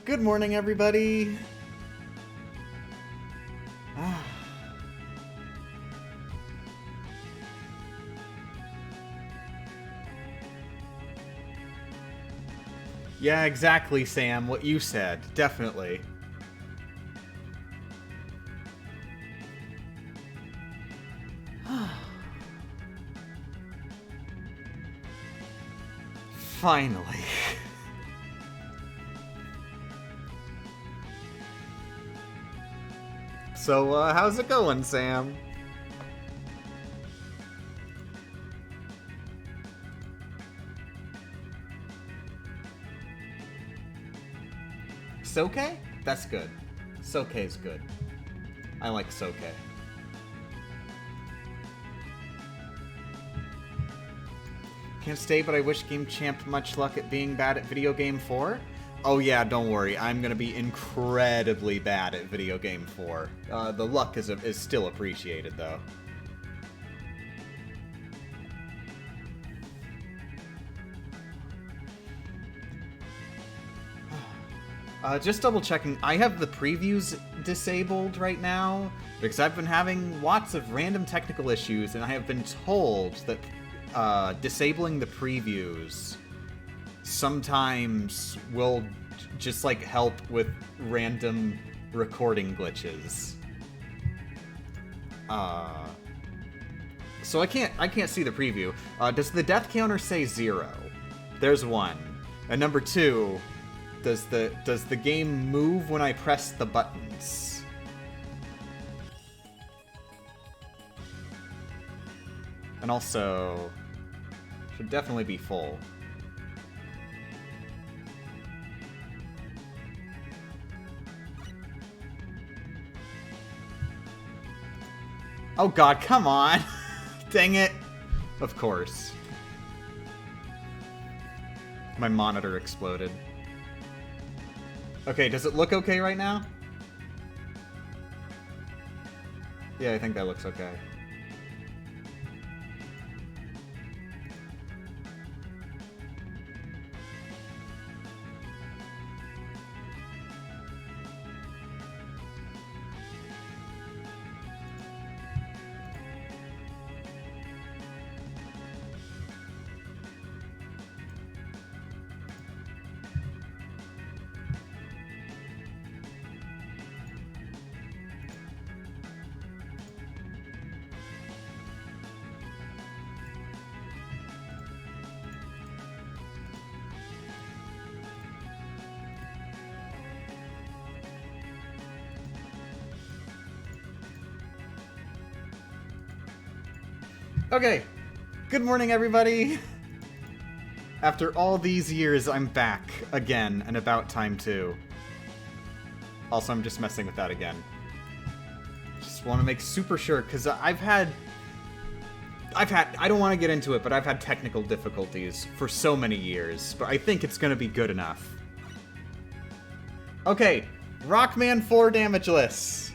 Good morning, everybody. Yeah, exactly, Sam. What you said. Definitely. Finally. So, how's it going, Sam? Soke? That's good. Soke's good. I like Soke. Can't stay, but I wish Game Champ much luck at being bad at Video Game 4. Oh yeah, don't worry. I'm gonna be incredibly bad at Video Game 4. The luck is still appreciated, though. Just double checking. I have the previews disabled right now because I've been having lots of random technical issues, and I have been told that disabling the previews sometimes will just like help with random recording glitches. So I can't see the preview. Does the death counter say 0? There's 1. And number 2, does the game move when I press the buttons? And also, should definitely be full. Oh god, come on! Dang it! Of course. My monitor exploded. Okay, does it look okay right now? Yeah, I think that looks okay. Okay, good morning, everybody! After all these years, I'm back again, and about time too. Also, I'm just messing with that again. Just want to make super sure, because I don't want to get into it, but I've had technical difficulties for so many years, but I think it's going to be good enough. Okay, Rockman 4 Damageless.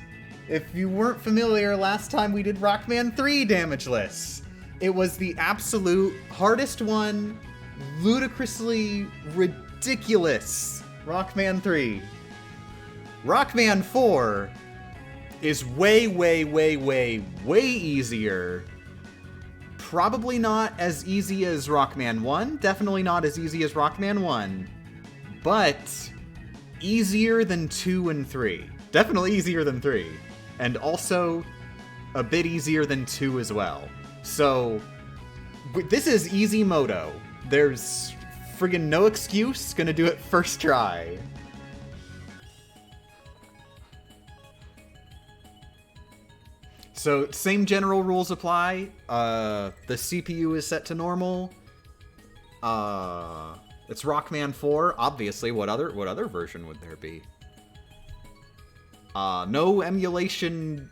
If you weren't familiar, last time we did Rockman 3 Damageless. It was the absolute hardest one, ludicrously ridiculous Rockman 3. Rockman 4 is way, way, way, way, way easier. Probably not as easy as Rockman 1. Definitely not as easy as Rockman 1. But easier than 2 and 3. Definitely easier than 3. And also a bit easier than 2 as well. So, this is easy modo. There's friggin' no excuse. Gonna do it first try. So, same general rules apply. The CPU is set to normal. It's Rockman 4. Obviously, what other version would there be? No emulation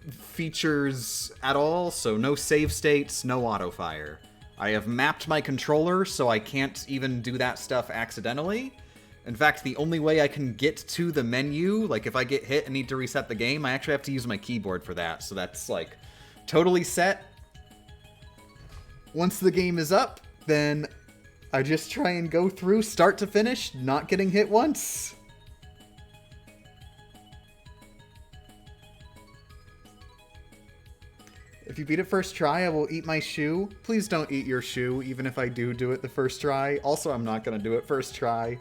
features at all, so no save states, no auto-fire. I have mapped my controller, so I can't even do that stuff accidentally. In fact, the only way I can get to the menu, like if I get hit and need to reset the game, I actually have to use my keyboard for that, so that's like totally set. Once the game is up, then I just try and go through start to finish, not getting hit once. If you beat it first try, I will eat my shoe. Please don't eat your shoe, even if I do it the first try. Also, I'm not going to do it first try.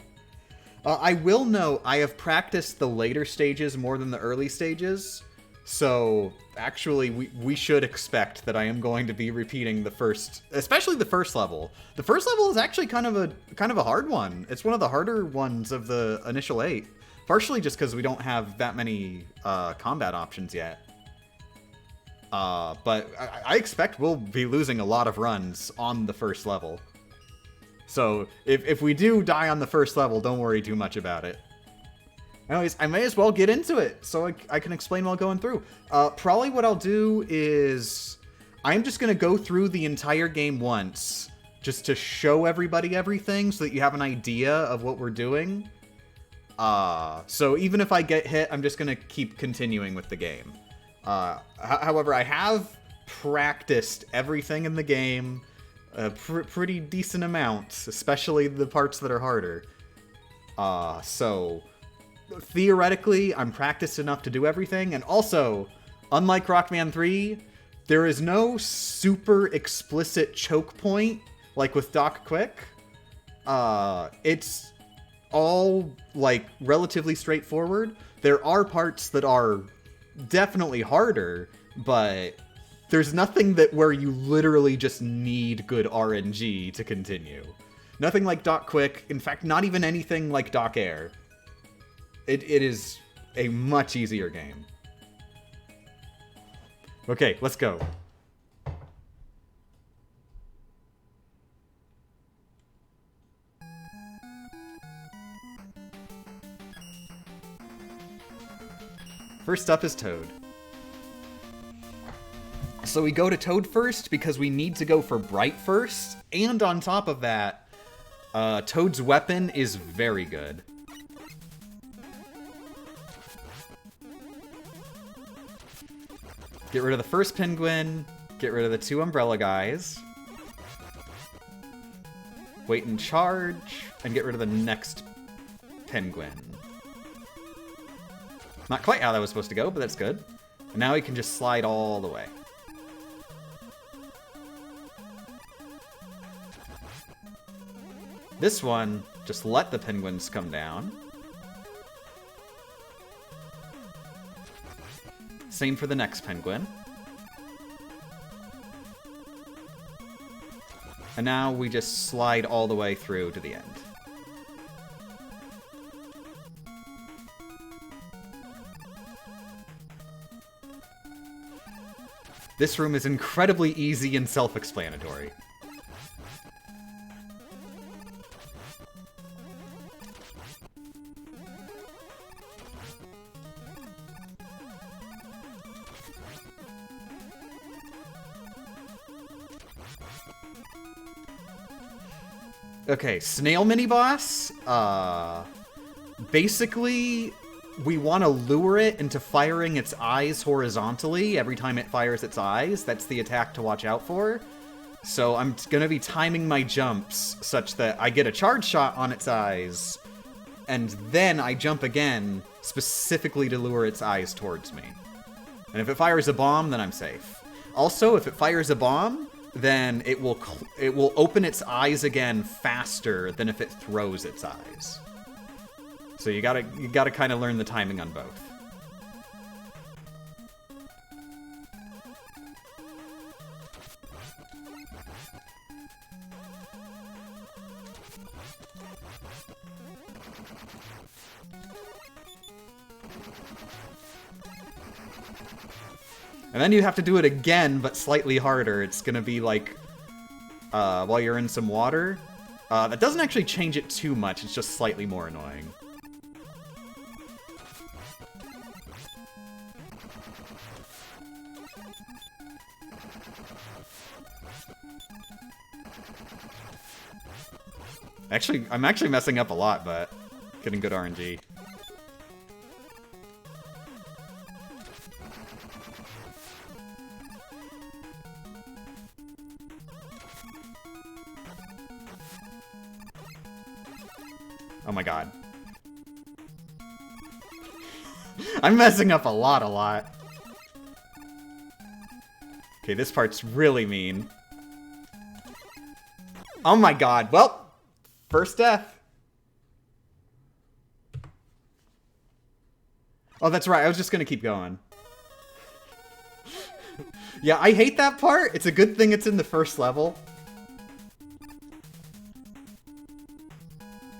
I will note, I have practiced the later stages more than the early stages. So, actually, we should expect that I am going to be repeating the first, especially the first level. The first level is actually kind of a hard one. It's one of the harder ones of the initial 8. Partially just because we don't have that many combat options yet. But I expect we'll be losing a lot of runs on the first level. So, if we do die on the first level, don't worry too much about it. Anyways, I may as well get into it, so I can explain while going through. Probably what I'll do is... I'm just going to go through the entire game once, just to show everybody everything, so that you have an idea of what we're doing. So even if I get hit, I'm just going to keep continuing with the game. However, I have practiced everything in the game a pretty decent amount, especially the parts that are harder. So theoretically, I'm practiced enough to do everything, and also, unlike Rockman 3, there is no super explicit choke point, like with Doc Quick. It's all, like, relatively straightforward. There are parts that are definitely harder, but there's nothing where you literally just need good RNG to continue. Nothing like Doc Quick. In fact, not even anything like Doc Air. It is a much easier game. Okay, let's go. First up is Toad. So we go to Toad first because we need to go for Bright first, and on top of that, Toad's weapon is very good. Get rid of the first penguin, get rid of the 2 umbrella guys, wait and charge, and get rid of the next penguin. Not quite how that was supposed to go, but that's good. And now we can just slide all the way. This one, just let the penguins come down. Same for the next penguin. And now we just slide all the way through to the end. This room is incredibly easy and self-explanatory. Okay, snail mini-boss. Basically, we want to lure it into firing its eyes horizontally every time it fires its eyes. That's the attack to watch out for. So I'm going to be timing my jumps such that I get a charge shot on its eyes, and then I jump again specifically to lure its eyes towards me. And if it fires a bomb, then I'm safe. Also, if it fires a bomb, then it will open its eyes again faster than if it throws its eyes. So you gotta kind of learn the timing on both. And then you have to do it again, but slightly harder. It's gonna be like, while you're in some water. That doesn't actually change it too much, it's just slightly more annoying. I'm actually messing up a lot, but getting good RNG. Oh my god. I'm messing up a lot. Okay, this part's really mean. Oh my god. Well, first death. Oh, that's right. I was just gonna keep going. Yeah, I hate that part. It's a good thing it's in the first level.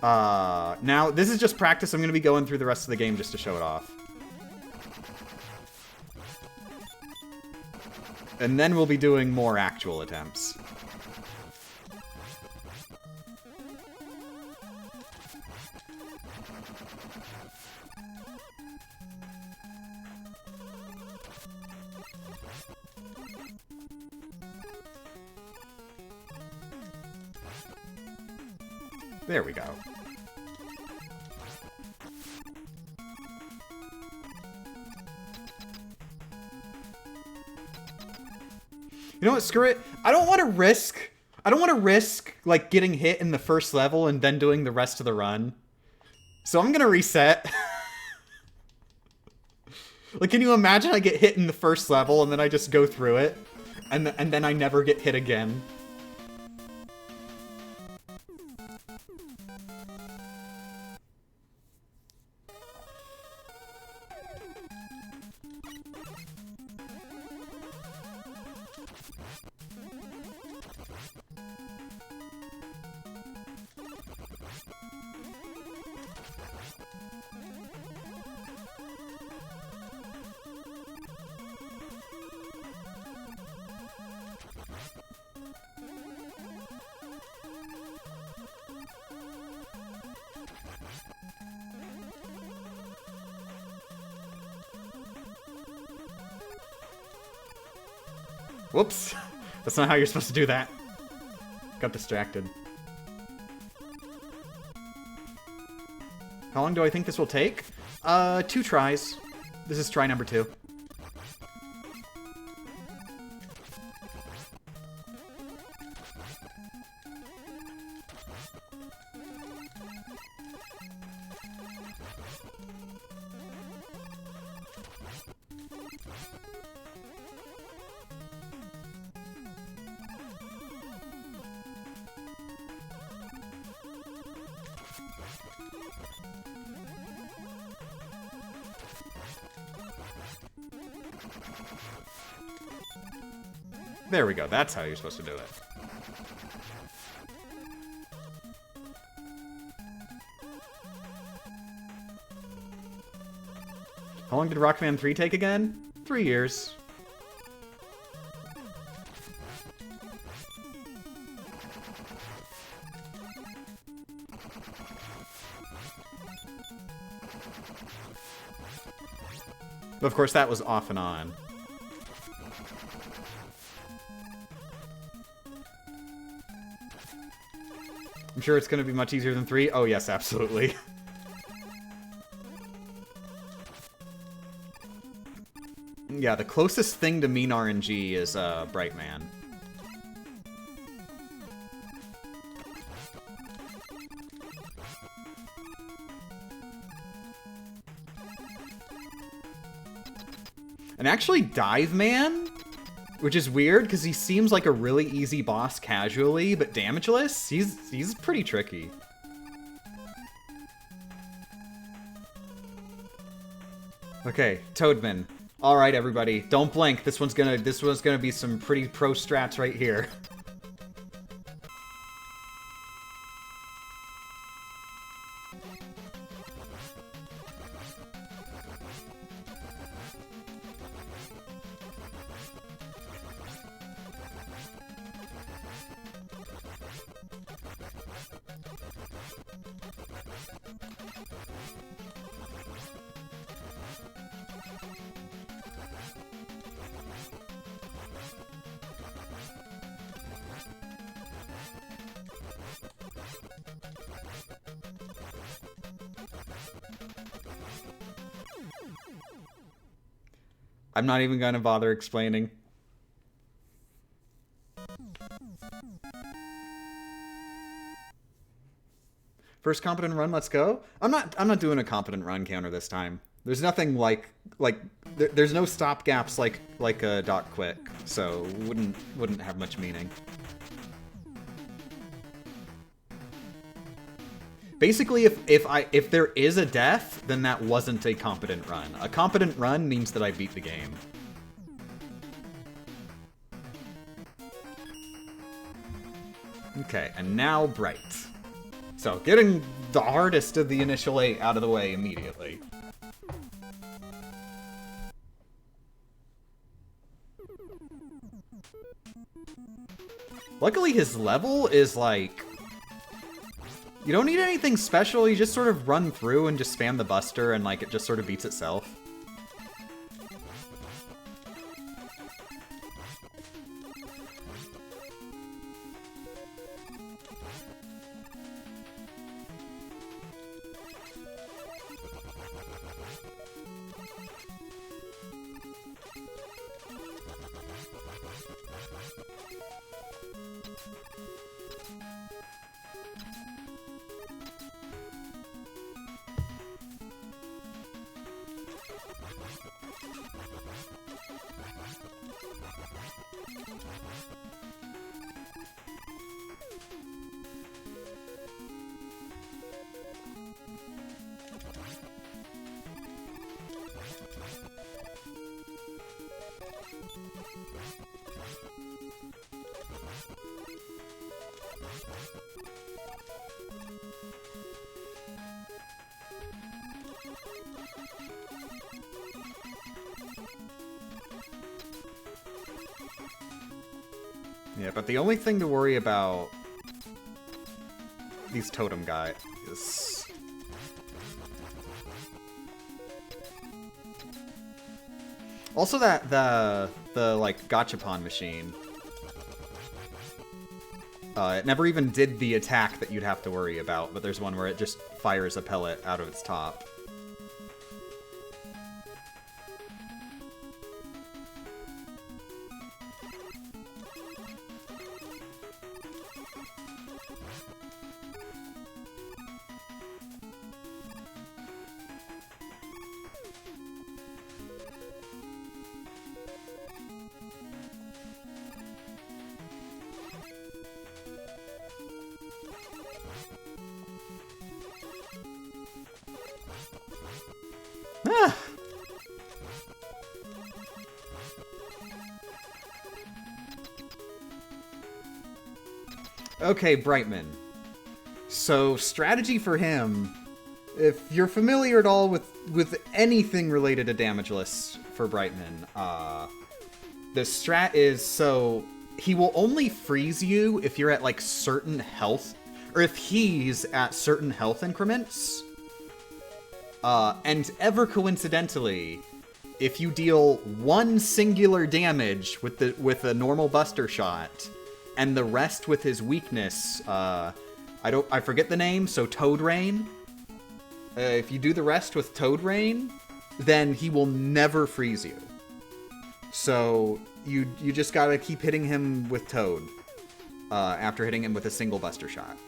Now, this is just practice. I'm gonna be going through the rest of the game just to show it off. And then we'll be doing more actual attempts. There we go. You know what? Screw it. I don't want to risk, like, getting hit in the first level and then doing the rest of the run. So I'm gonna reset. Like, can you imagine I get hit in the first level and then I just go through it? And then I never get hit again? Whoops. That's not how you're supposed to do that. Got distracted. How long do I think this will take? 2 tries. This is try number 2. There we go. That's how you're supposed to do it. How long did Rockman 3 take again? 3 years. But of course, that was off and on. I'm sure it's going to be much easier than 3. Oh, yes, absolutely. Yeah, the closest thing to mean RNG is Brightman. And actually, Dive Man, which is weird because he seems like a really easy boss casually, but Damageless, he's pretty tricky. Okay, Toadman. All right, everybody, don't blink. This one's gonna be some pretty pro strats right here. I'm not even gonna bother explaining. First competent run, let's go. I'm not doing a competent run counter this time. There's nothing there's no stop gaps like a dot quick, so wouldn't have much meaning. Basically, if there is a death, then that wasn't a competent run. A competent run means that I beat the game. Okay, and now Bright. So, getting the hardest of the initial 8 out of the way immediately. Luckily, his level is like... You don't need anything special, you just sort of run through and just spam the Buster and like it just sort of beats itself. Yeah, but the only thing to worry about these totem guys is... Also that, the like, gachapon machine. It never even did the attack that you'd have to worry about, but there's one where it just fires a pellet out of its top. Okay, Brightman. So, strategy for him, if you're familiar at all with anything related to Damageless for Brightman, the strat is, so, he will only freeze you if you're at, like, certain health, or if he's at certain health increments. And ever coincidentally, if you deal one singular damage with a normal Buster shot, and the rest with his weakness, I forget the name, so Toad Rain. If you do the rest with Toad Rain, then he will never freeze you. So you just gotta keep hitting him with Toad after hitting him with a single Buster shot.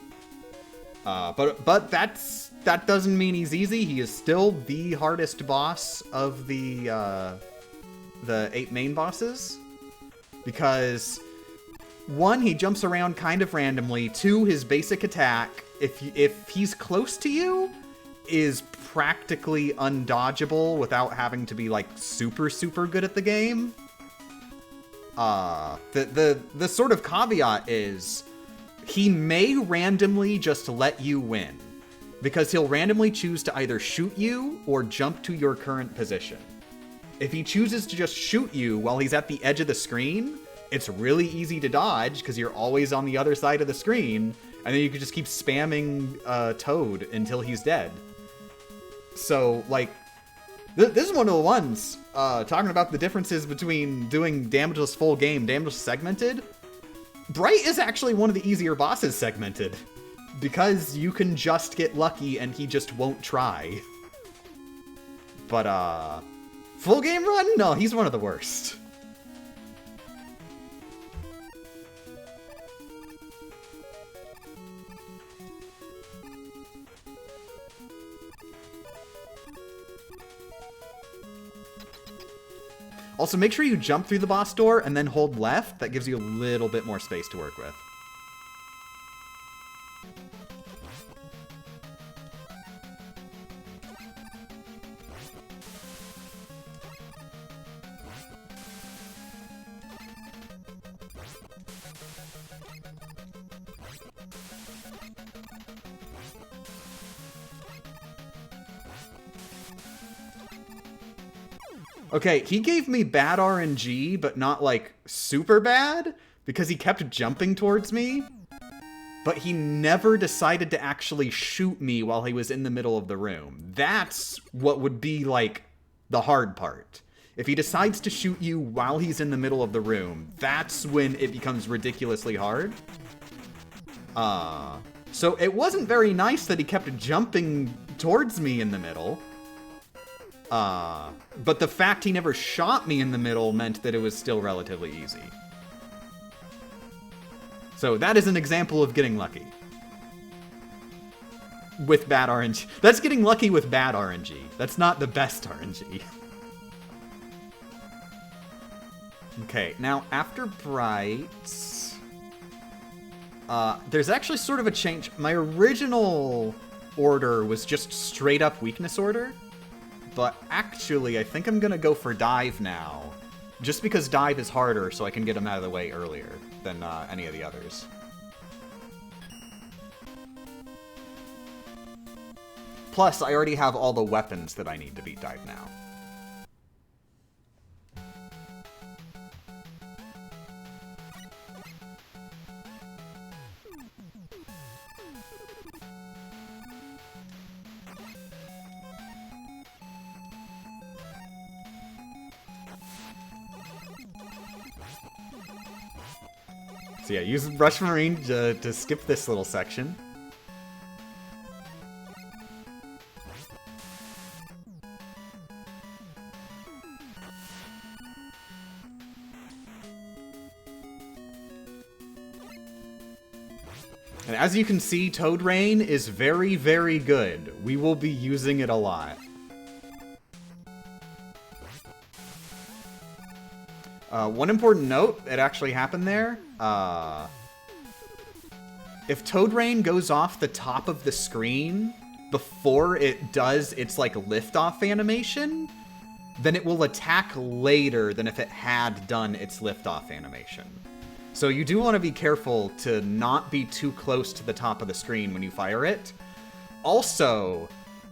But that doesn't mean he's easy. He is still the hardest boss of the 8 main bosses, because 1, he jumps around kind of randomly. 2, his basic attack, if he's close to you, is practically undodgeable without having to be, like, super, super good at the game. The sort of caveat is, he may randomly just let you win, because he'll randomly choose to either shoot you or jump to your current position. If he chooses to just shoot you while he's at the edge of the screen, it's really easy to dodge because you're always on the other side of the screen, and then you can just keep spamming Toad until he's dead. So, like, this is one of the ones, talking about the differences between doing Damageless full game, Damageless segmented. Bright is actually one of the easier bosses segmented, because you can just get lucky and he just won't try. But, full game run? No, he's one of the worst. Also, make sure you jump through the boss door and then hold left. That gives you a little bit more space to work with. Okay, he gave me bad RNG, but not, like, super bad, because he kept jumping towards me, but he never decided to actually shoot me while he was in the middle of the room. That's what would be, like, the hard part. If he decides to shoot you while he's in the middle of the room, that's when it becomes ridiculously hard. So it wasn't very nice that he kept jumping towards me in the middle. But the fact he never shot me in the middle meant that it was still relatively easy. So that is an example of getting lucky. With bad RNG. That's getting lucky with bad RNG. That's not the best RNG. Okay, now after Bright... there's actually sort of a change. My original order was just straight up weakness order. But actually, I think I'm gonna go for Dive now. Just because Dive is harder, so I can get him out of the way earlier than any of the others. Plus, I already have all the weapons that I need to beat Dive now. So yeah, use Rush Marine to skip this little section. And as you can see, Toad Rain is very, very good. We will be using it a lot. One important note that actually happened there, if Toad Rain goes off the top of the screen before it does its, like, liftoff animation, then it will attack later than if it had done its liftoff animation. So you do want to be careful to not be too close to the top of the screen when you fire it. Also,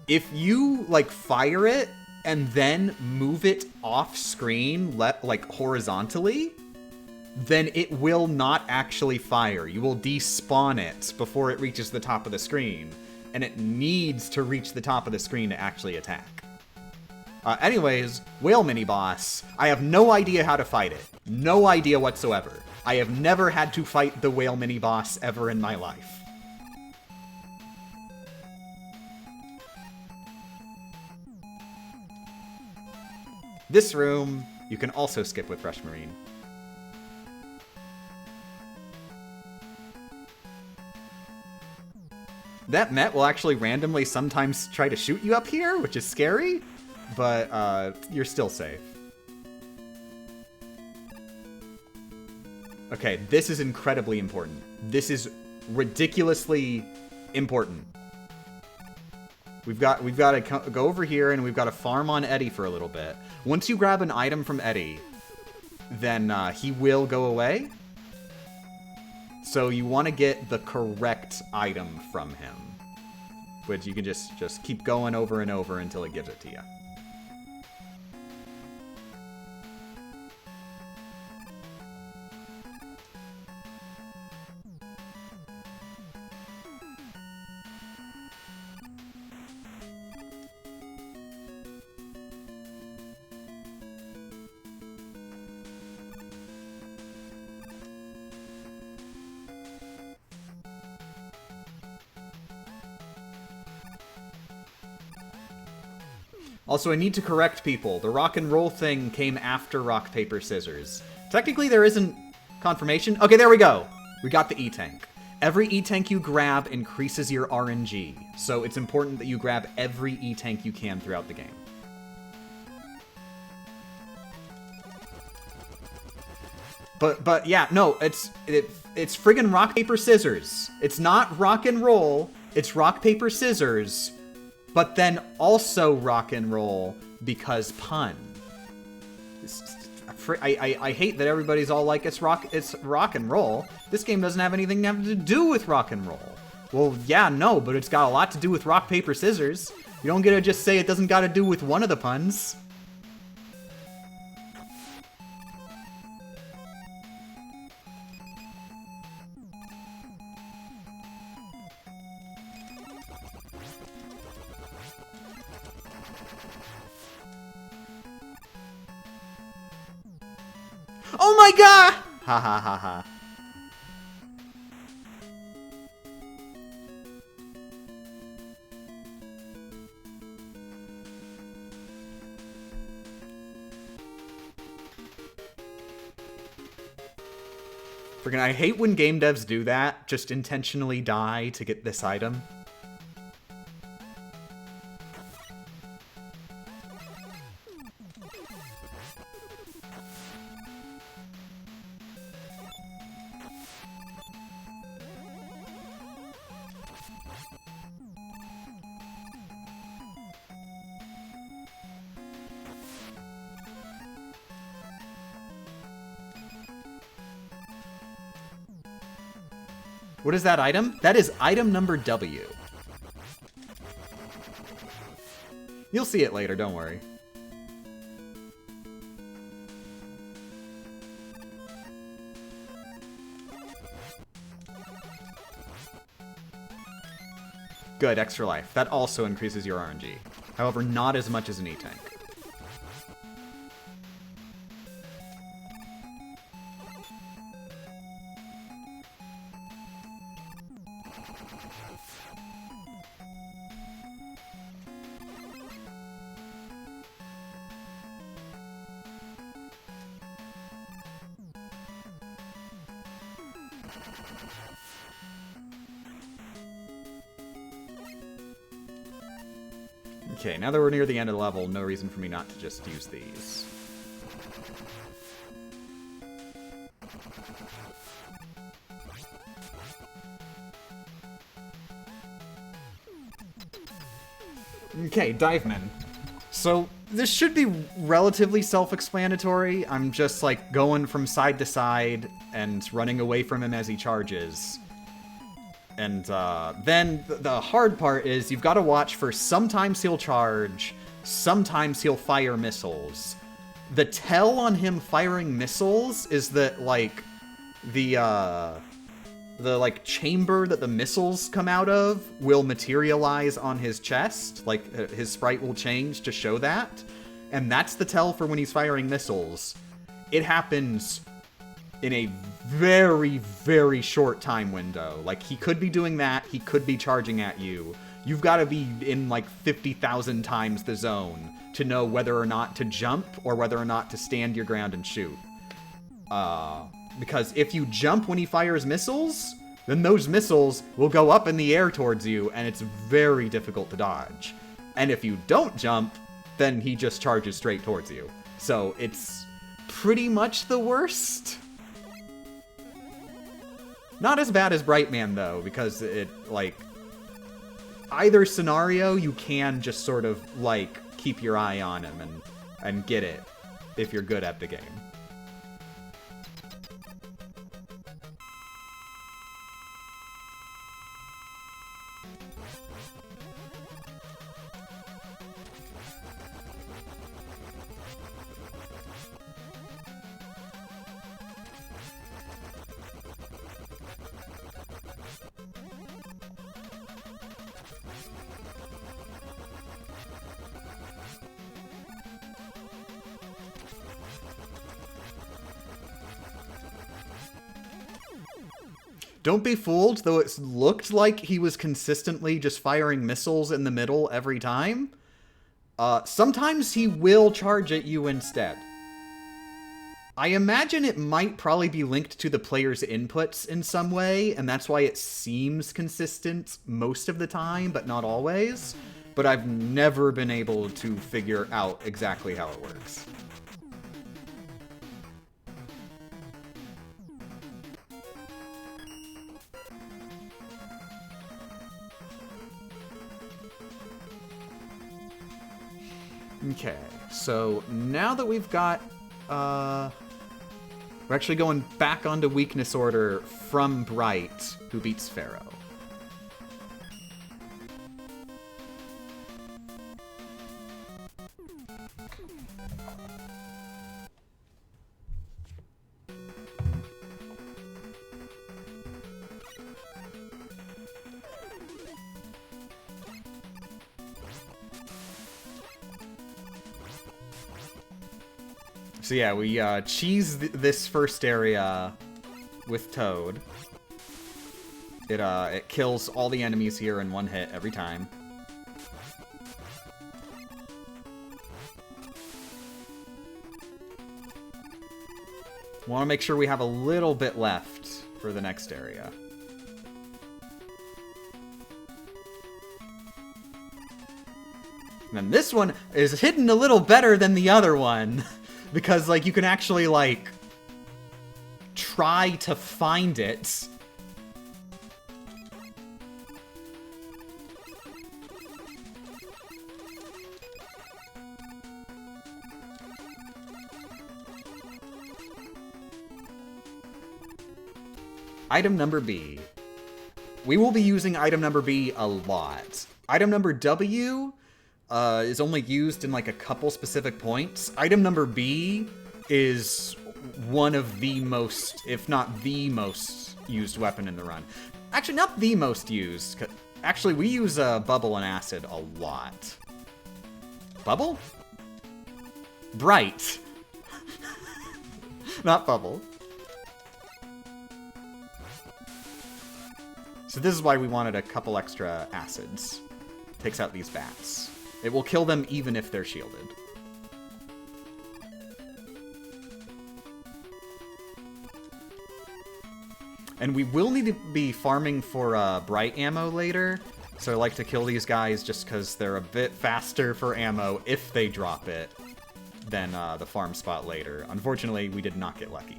if you, like, fire it and then move it off screen, like, horizontally, then it will not actually fire. You will despawn it before it reaches the top of the screen, and it needs to reach the top of the screen to actually attack. Anyways, Whale Mini-Boss, I have no idea how to fight it. No idea whatsoever. I have never had to fight the Whale Mini-Boss ever in my life. This room, you can also skip with Rush Marine. That Met will actually randomly sometimes try to shoot you up here, which is scary, but you're still safe. Okay, this is incredibly important. This is ridiculously important. We've got to go over here, and we've got to farm on Eddie for a little bit. Once you grab an item from Eddie, then he will go away. So you want to get the correct item from him, which you can just keep going over and over until it gives it to you. Also, I need to correct people. The rock and roll thing came after rock, paper, scissors. Technically, there isn't confirmation. Okay, there we go. We got the E-Tank. Every E-Tank you grab increases your RNG, so it's important that you grab every E-Tank you can throughout the game. But yeah, no, it's friggin' rock, paper, scissors. It's not rock and roll, it's rock, paper, scissors, but then also rock and roll because pun. I hate that everybody's all like, it's rock and roll. This game doesn't have anything to do with rock and roll. Well, yeah, no, but it's got a lot to do with rock, paper, scissors. You don't get to just say it doesn't got to do with one of the puns. Oh my god! Ha ha ha ha. Friggin', I hate when game devs do that, just intentionally die to get this item. What is that item? That is item number W. You'll see it later, don't worry. Good, extra life. That also increases your RNG. However, not as much as an E-Tank. Okay, now that we're near the end of the level, no reason for me not to just use these. Okay, Diveman. So, this should be relatively self-explanatory. I'm just, like, going from side to side and running away from him as he charges. And then the hard part is you've got to watch for sometimes he'll charge, sometimes he'll fire missiles. The tell on him firing missiles is that, like, the like chamber that the missiles come out of will materialize on his chest. Like, his sprite will change to show that. And that's the tell for when he's firing missiles. It happens in a very, very short time window. Like, he could be doing that, he could be charging at you. You've got to be in, like, 50,000 times the zone to know whether or not to jump or whether or not to stand your ground and shoot. Because if you jump when he fires missiles, then those missiles will go up in the air towards you, and it's very difficult to dodge. And if you don't jump, then he just charges straight towards you. So it's pretty much the worst. Not as bad as Brightman, though, because it, like, either scenario, you can just sort of, like, keep your eye on him and get it if you're good at the game. Don't be fooled, though it looked like he was consistently just firing missiles in the middle every time. Sometimes he will charge at you instead. I imagine it might probably be linked to the player's inputs in some way, and that's why it seems consistent most of the time, but not always. But I've never been able to figure out exactly how it works. Okay, so now that we've got, we're actually going back onto weakness order from Bright, who beats Pharaoh. So yeah, we cheese this first area with Toad. It kills all the enemies here in one hit every time. Want to make sure we have a little bit left for the next area. And then this one is hidden a little better than the other one. Because, like, you can actually, like, try to find it. Item number B. We will be using item number B a lot. Item number W is only used in like a couple specific points. Item number B is one of the most, if not the most used weapon in the run. Actually, not the most used. Actually, we use Bubble and Acid a lot. Bubble? Bright. Not Bubble. So this is why we wanted a couple extra acids. Takes out these bats. It will kill them even if they're shielded. And we will need to be farming for bright ammo later. So I like to kill these guys just because they're a bit faster for ammo if they drop it than the farm spot later. Unfortunately, we did not get lucky.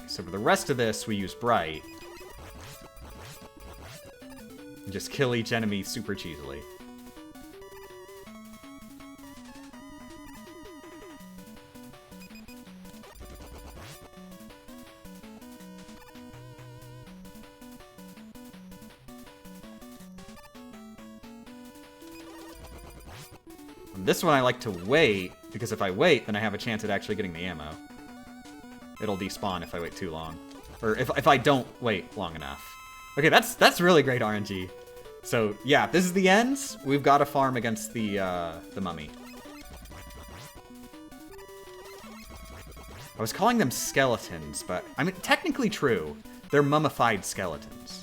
So for the rest of this, we use Bright. And just kill each enemy super cheesily. And this one I like to wait, because if I wait, then I have a chance at actually getting the ammo. It'll despawn if I wait too long. Or if I don't wait long enough. Okay, that's really great RNG. So, yeah, this is the end. We've got to farm against the mummy. I was calling them skeletons, but, I mean, technically true. They're mummified skeletons.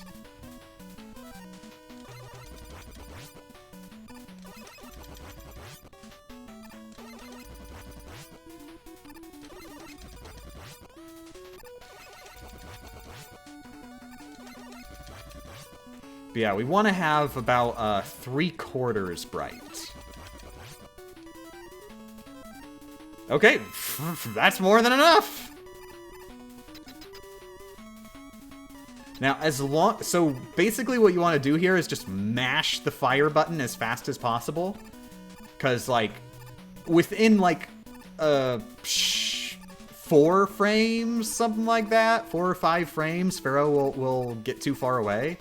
But yeah, we want to have about 3/4 bright. Okay, that's more than enough. Now, so basically what you want to do here is just mash the fire button as fast as possible. Because, like, within, like, 4 frames, something like that, 4 or 5 frames, Pharaoh will get too far away.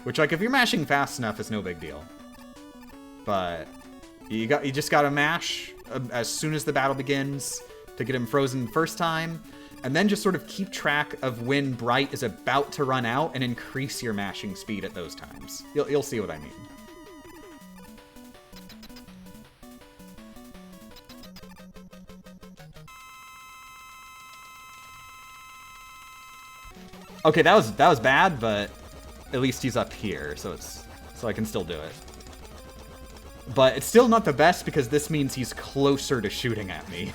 Which, like, if you're mashing fast enough, it's no big deal. But you just gotta mash as soon as the battle begins to get him frozen the first time, and then just sort of keep track of when Bright is about to run out and increase your mashing speed at those times. You'll see what I mean. Okay, that was bad, but at least he's up here, so I can still do it. But it's still not the best because this means he's closer to shooting at me.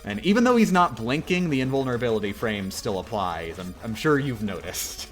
And even though he's not blinking, the invulnerability frame still applies. I'm sure you've noticed.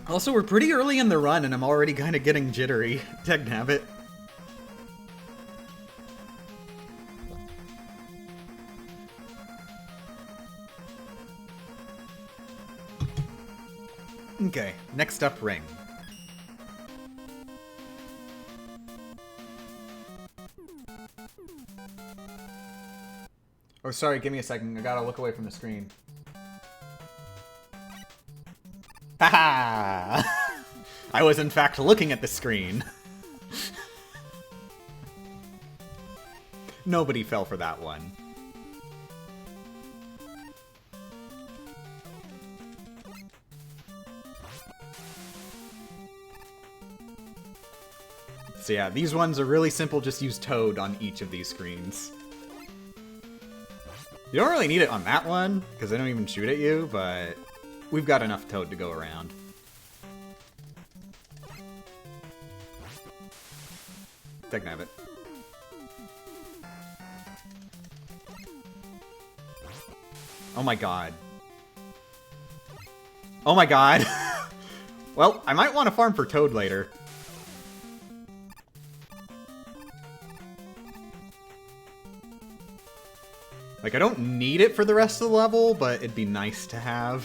Also, we're pretty early in the run, and I'm already kind of getting jittery. Dagnabbit. Okay, next up, ring. Oh, sorry, give me a second. I gotta look away from the screen. Haha! I was in fact looking at the screen. Nobody fell for that one. So yeah, these ones are really simple. Just use Toad on each of these screens. You don't really need it on that one, because they don't even shoot at you, but we've got enough Toad to go around. Dagnabbit. Oh my god. Oh my god. Well, I might want to farm for Toad later. Like, I don't need it for the rest of the level, but it'd be nice to have.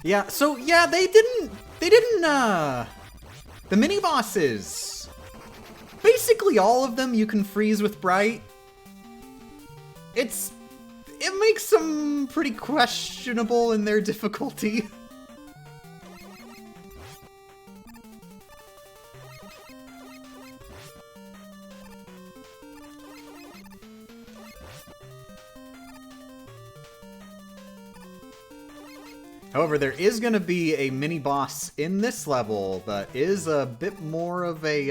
Yeah, so, yeah, they didn't, the mini-bosses, basically all of them you can freeze with Bright. It makes them pretty questionable in their difficulty. However, there is going to be a mini-boss in this level that is a bit more of a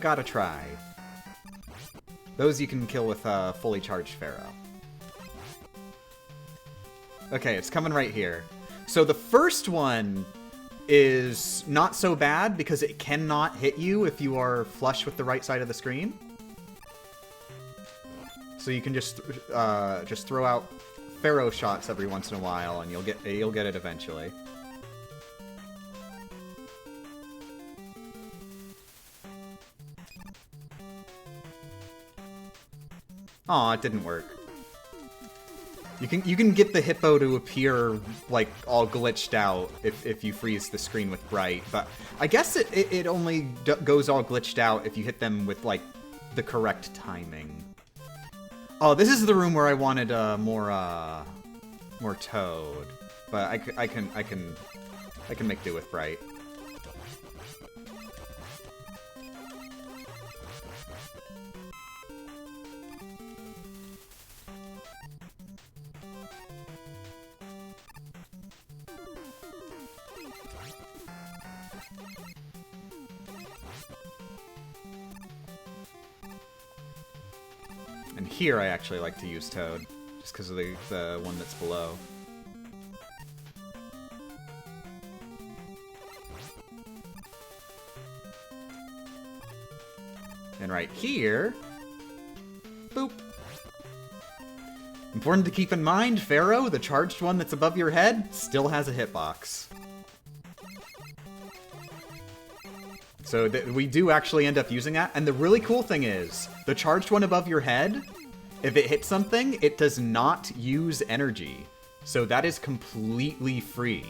gotta try. Those you can kill with a fully charged Pharaoh. Okay, it's coming right here. So the first one is not so bad because it cannot hit you if you are flush with the right side of the screen. So you can just throw out Pharaoh shots every once in a while, and you'll get it eventually. Aw, it didn't work. You can get the hippo to appear like all glitched out if you freeze the screen with Bright, but I guess it only goes all glitched out if you hit them with like the correct timing. Oh, this is the room where I wanted more Toad, but I can make do with Bright. And here I actually like to use Toad, just because of the one that's below. And right here, boop. Important to keep in mind, Pharaoh, the charged one that's above your head, still has a hitbox. So we do actually end up using that. And the really cool thing is, the charged one above your head, if it hits something, it does not use energy. So that is completely free.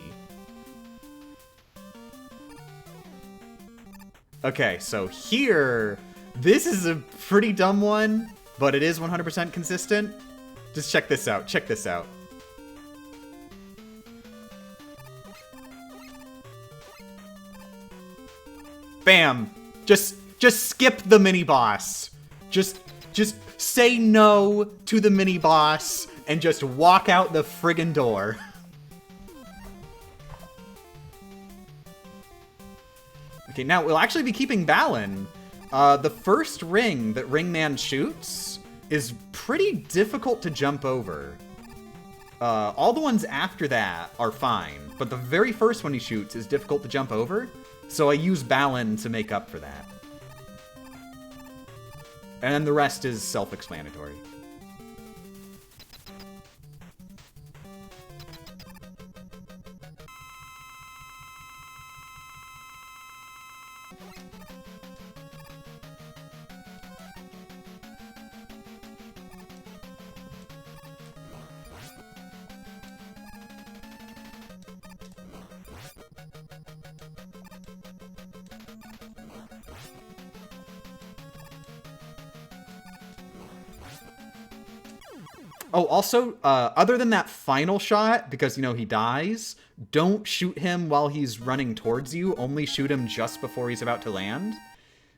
Okay, so here, this is a pretty dumb one, but it is 100% consistent. Just check this out, check this out. Bam! Just skip the mini-boss. Just say no to the mini-boss and just walk out the friggin' door. Okay, now we'll actually be keeping Balin. The first ring that Ringman shoots is pretty difficult to jump over. All the ones after that are fine, but the very first one he shoots is difficult to jump over. So I use Balin to make up for that. And the rest is self-explanatory. Oh, also, other than that final shot, because, you know, he dies, don't shoot him while he's running towards you. Only shoot him just before he's about to land.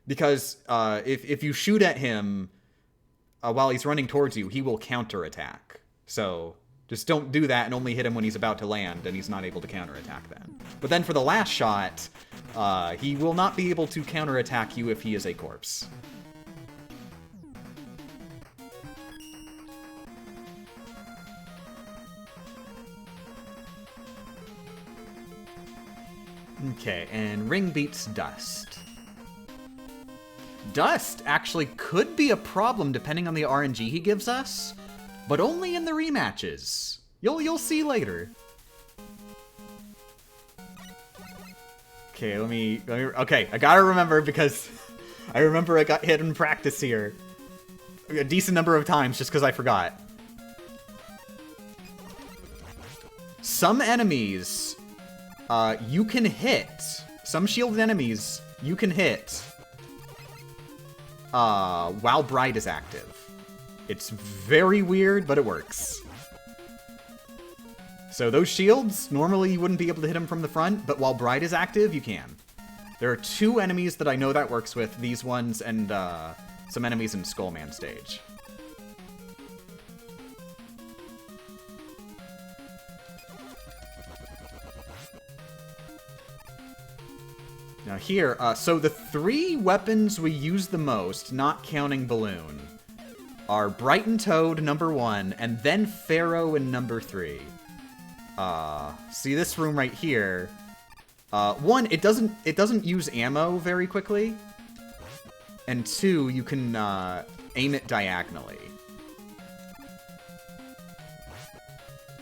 Because if you shoot at him while he's running towards you, he will counterattack. So just don't do that and only hit him when he's about to land, and he's not able to counterattack then. But then for the last shot, he will not be able to counterattack you if he is a corpse. Okay, and Ring beats Dust. Dust actually could be a problem depending on the RNG he gives us, but only in the rematches. You'll see later. Okay, let me okay, I gotta remember because I remember I got hit in practice here a decent number of times just because I forgot. Some enemies you can hit. Some shielded enemies you can hit while Bride is active. It's very weird, but it works. So those shields, normally you wouldn't be able to hit them from the front, but while Bride is active, you can. There are two enemies that I know that works with, these ones and some enemies in Skullman stage. Now here, so the three weapons we use the most, not counting Balloon, are Brighten Toad, number 1, and then Pharaoh in number 3. See this room right here. One, it doesn't use ammo very quickly. And 2, you can aim it diagonally.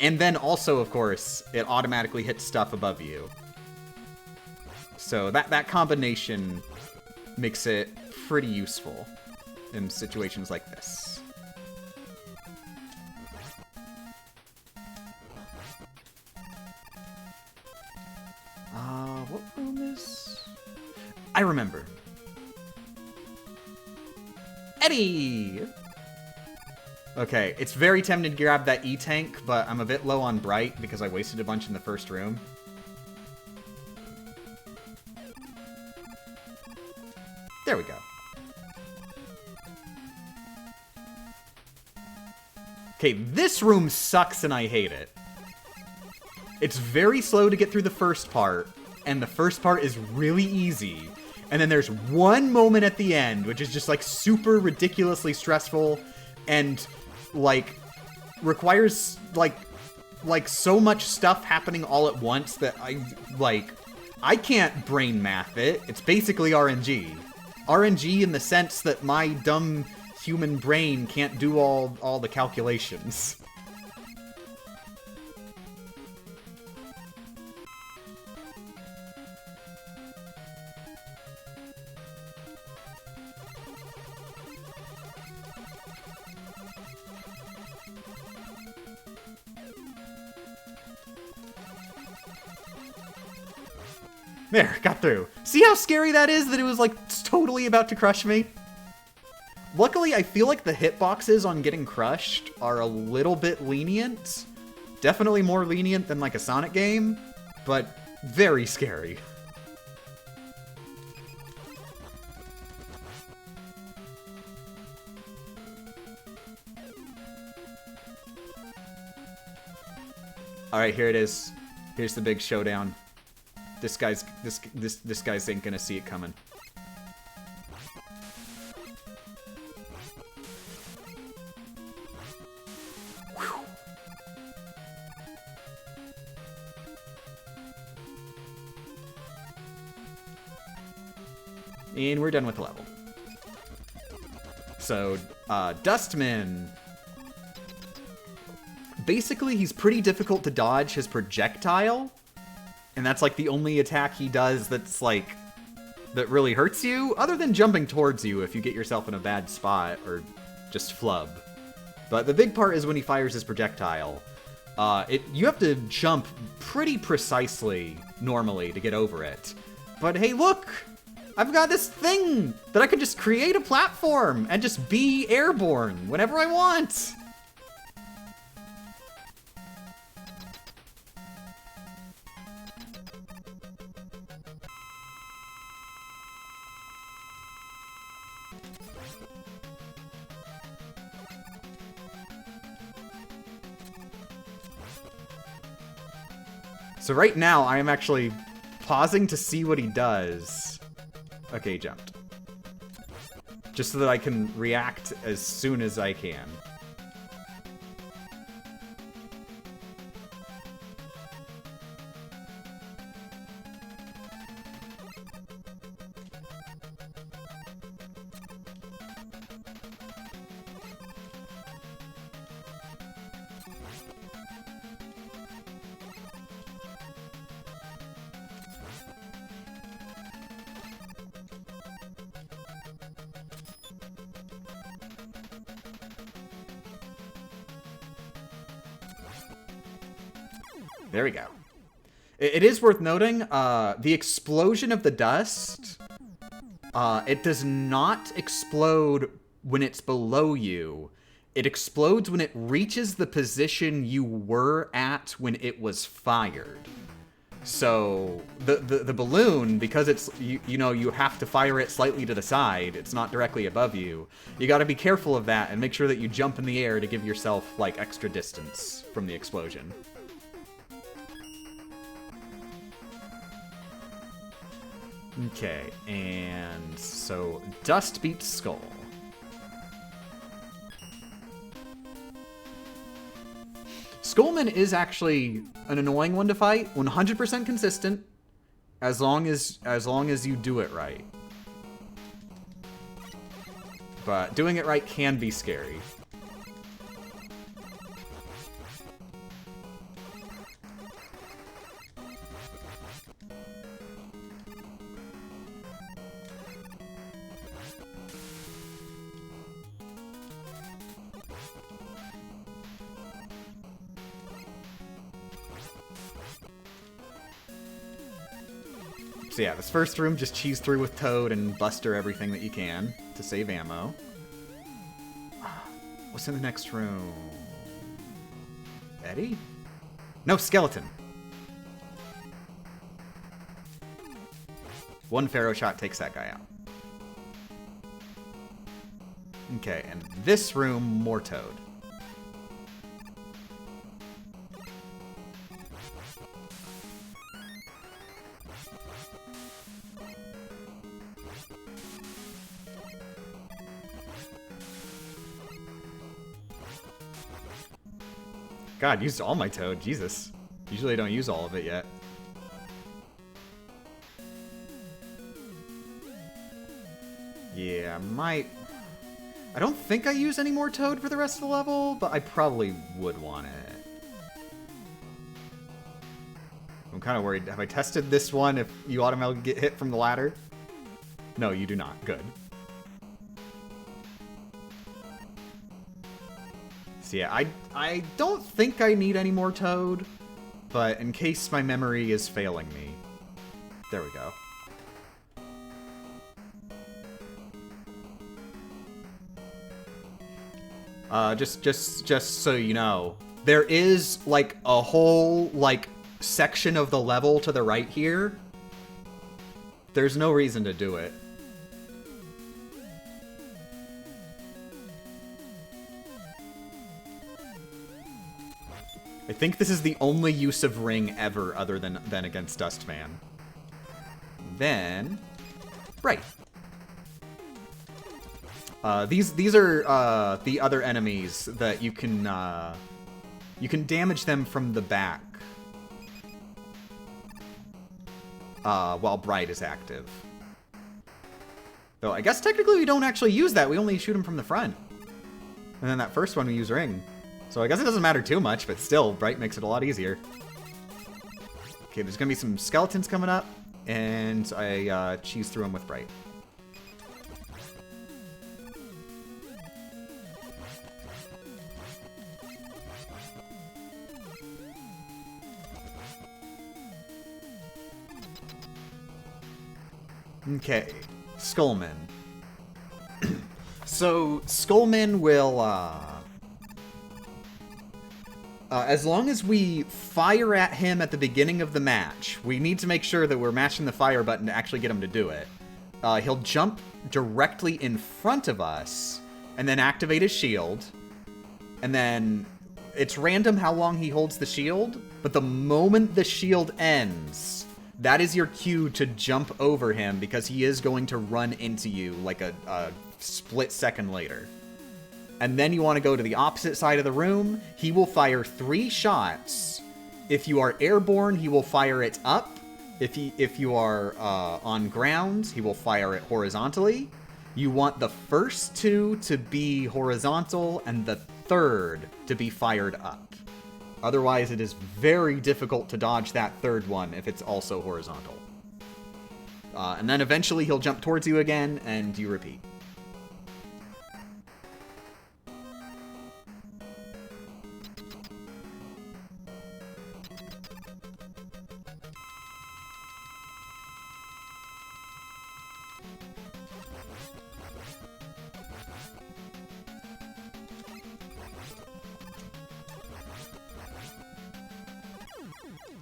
And then also, of course, it automatically hits stuff above you. So that combination makes it pretty useful in situations like this. What room is... I remember. Eddie! Okay, it's very tempting to grab that E-Tank, but I'm a bit low on Bright because I wasted a bunch in the first room. There we go. Okay, this room sucks and I hate it. It's very slow to get through the first part, and the first part is really easy. And then there's one moment at the end, which is just, like, super ridiculously stressful and, like, requires, like so much stuff happening all at once that I can't brain math it. It's basically RNG. RNG in the sense that my dumb human brain can't do all the calculations. There, got through. See how scary that is? That it was, like, totally about to crush me? Luckily, I feel like the hitboxes on getting crushed are a little bit lenient. Definitely more lenient than, like, a Sonic game, but very scary. Alright, here it is. Here's the big showdown. This guy's ain't gonna see it coming. Whew. And we're done with the level. So, Dustman. Basically, he's pretty difficult to dodge his projectile. And that's, like, the only attack he does that's, like, that really hurts you. Other than jumping towards you if you get yourself in a bad spot or just flub. But the big part is when he fires his projectile. You have to jump pretty precisely normally to get over it. But hey, look! I've got this thing that I can just create a platform and just be airborne whenever I want! So right now, I am actually pausing to see what he does. Okay, he jumped. Just so that I can react as soon as I can. There we go. It is worth noting, the explosion of the dust, it does not explode when it's below you. It explodes when it reaches the position you were at when it was fired. So, the balloon, because it's, you know, you have to fire it slightly to the side, it's not directly above you, you gotta be careful of that and make sure that you jump in the air to give yourself, like, extra distance from the explosion. Okay, and so Dust beats Skull. Skullman is actually an annoying one to fight, 100% consistent, as long as you do it right. But doing it right can be scary. So yeah, this first room, just cheese through with Toad and Buster everything that you can to save ammo. What's in the next room? Eddie? No, Skeleton. One Pharaoh shot takes that guy out. Okay, and this room, more Toad. God, used all my Toad. Jesus. Usually I don't use all of it yet. Yeah, I don't think I use any more Toad for the rest of the level, but I probably would want it. I'm kind of worried. Have I tested this one if you automatically get hit from the ladder? No, you do not. Good. So yeah, I don't think I need any more Toad, but in case my memory is failing me. There we go. Just so you know, there is, like, a whole, like, section of the level to the right here. There's no reason to do it. I think this is the only use of Ring ever other than against Dustman. Then... Right. These are the other enemies that you can damage them from the back while Bright is active. Though I guess technically we don't actually use that. We only shoot him from the front. And then that first one we use ring. So I guess it doesn't matter too much, but still, Bright makes it a lot easier. Okay, there's gonna be some skeletons coming up, and I cheese through them with Bright. Okay, Skullman. So, Skullman will, as long as we fire at him at the beginning of the match, we need to make sure that we're mashing the fire button to actually get him to do it. He'll jump directly in front of us, and then activate his shield, and then it's random how long he holds the shield, but the moment the shield ends, that is your cue to jump over him, because he is going to run into you like a split second later. And then you want to go to the opposite side of the room. He will fire 3 shots. If you are airborne, he will fire it up. If you are on ground, he will fire it horizontally. You want the first 2 to be horizontal and the third to be fired up. Otherwise, it is very difficult to dodge that third one if it's also horizontal. And then eventually he'll jump towards you again, and you repeat.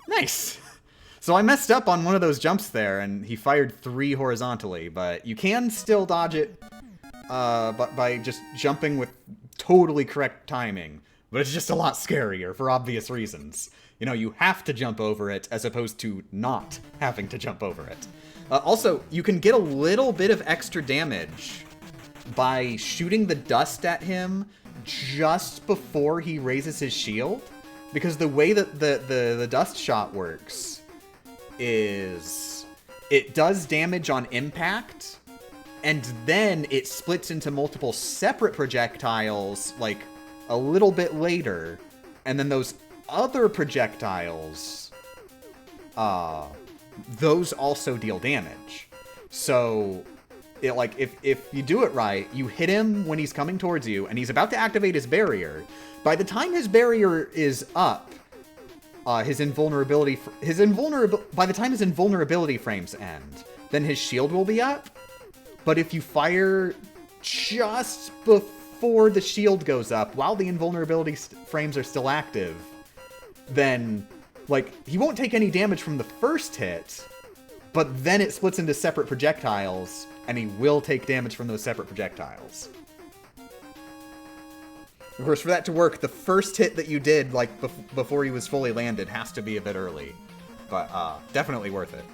Nice! So I messed up on one of those jumps there, and he fired 3 horizontally, but you can still dodge it by just jumping with totally correct timing. But it's just a lot scarier for obvious reasons. You know, you have to jump over it as opposed to not having to jump over it. Also, you can get a little bit of extra damage by shooting the dust at him just before he raises his shield. Because the way that the dust shot works is it does damage on impact, and then it splits into multiple separate projectiles, like, a little bit later, and then those other projectiles, those also deal damage. So, if you do it right, you hit him when he's coming towards you, and he's about to activate his barrier. By the time his barrier is up, by the time his invulnerability frames end, then his shield will be up. But if you fire just before the shield goes up, while the invulnerability frames are still active, then, like, he won't take any damage from the first hit, but then it splits into separate projectiles, and he will take damage from those separate projectiles. Of course, for that to work, the first hit that you did, like, before he was fully landed, has to be a bit early. But, definitely worth it.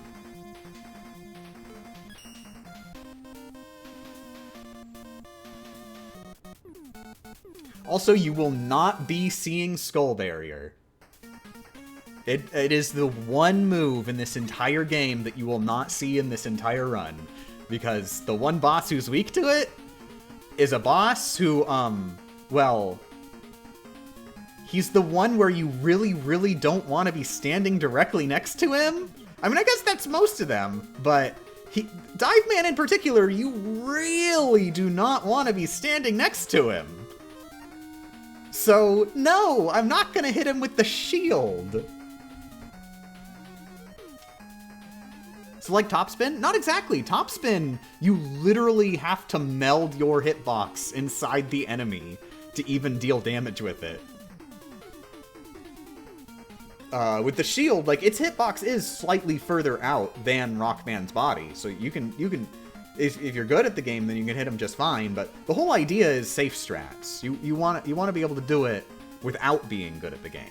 Also, you will not be seeing Skull Barrier. It is the one move in this entire game that you will not see in this entire run. Because the one boss who's weak to it is a boss who, well, he's the one where you really, really don't want to be standing directly next to him. I mean, I guess that's most of them, but Dive Man in particular, you really do not want to be standing next to him. So, no, I'm not going to hit him with the shield. So, like Topspin? Not exactly. Topspin, you literally have to meld your hitbox inside the enemy to even deal damage with it. With the shield, like, its hitbox is slightly further out than Rockman's body, so you can, if you're good at the game, then you can hit him just fine, but the whole idea is safe strats. You want to be able to do it without being good at the game.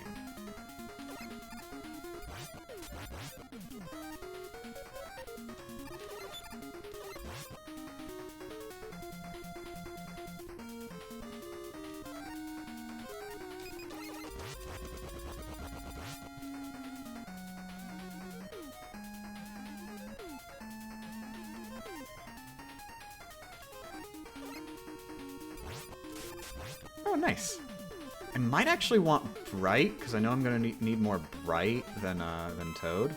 nice. I might actually want Bright, because I know I'm going to need more Bright than Toad.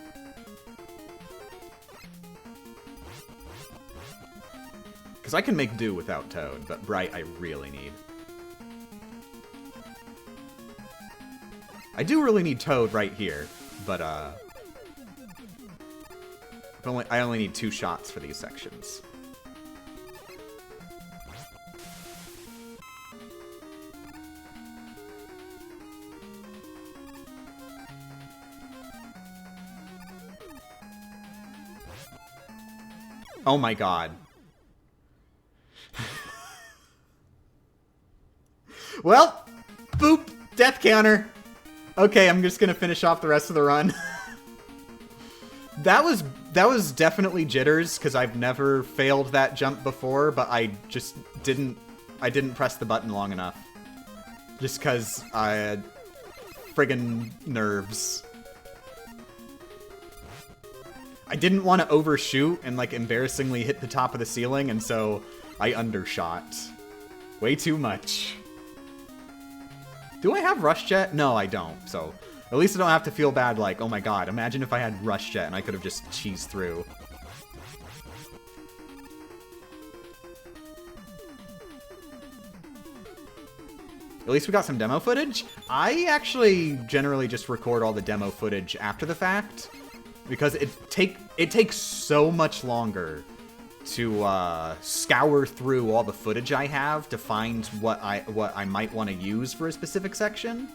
Because I can make do without Toad, but Bright I really need. I do really need Toad right here, but I only need 2 shots for these sections. Oh my god. Well, boop, death counter. Okay, I'm just gonna finish off the rest of the run. That was definitely jitters, because I've never failed that jump before, but I just didn't press the button long enough. Just because I had friggin' nerves. I didn't want to overshoot and, like, embarrassingly hit the top of the ceiling, and so I undershot. Way too much. Do I have Rush Jet? No, I don't, so at least I don't have to feel bad like, oh my god, imagine if I had Rush Jet and I could have just cheesed through. At least we got some demo footage. I actually generally just record all the demo footage after the fact, because it takes so much longer to scour through all the footage I have to find what I might want to use for a specific section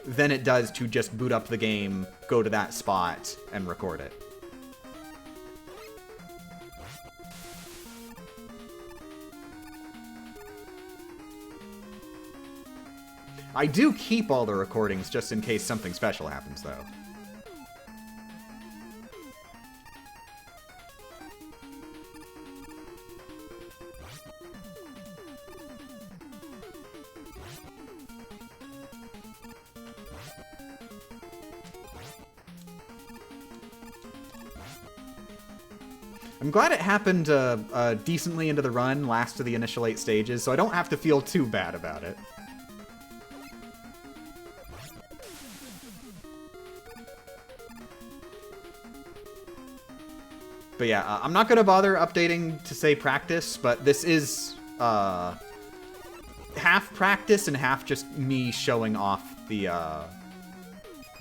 than it does to just boot up the game, go to that spot, and record it. I do keep all the recordings just in case something special happens, though. I'm glad it happened decently into the run, last of the initial 8 stages, so I don't have to feel too bad about it. But yeah, I'm not going to bother updating to say practice, but this is half practice and half just me showing off the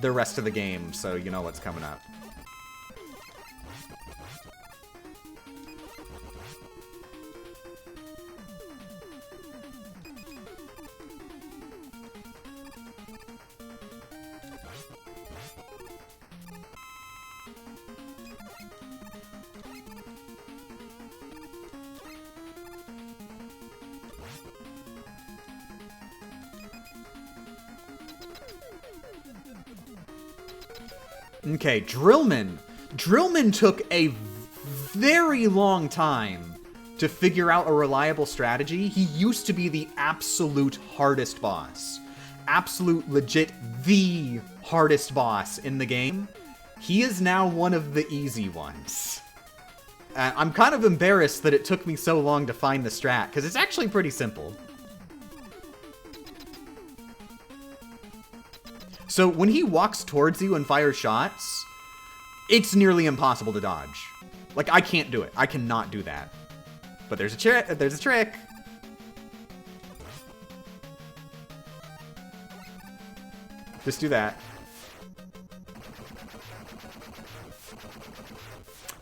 rest of the game, so you know what's coming up. Okay, Drillman. Drillman took a very long time to figure out a reliable strategy. He used to be the absolute hardest boss. Absolute, legit, the hardest boss in the game. He is now one of the easy ones. I'm kind of embarrassed that it took me so long to find the strat, because it's actually pretty simple. So when he walks towards you and fires shots, it's nearly impossible to dodge. Like, I can't do it. I cannot do that. But there's a trick. Just do that.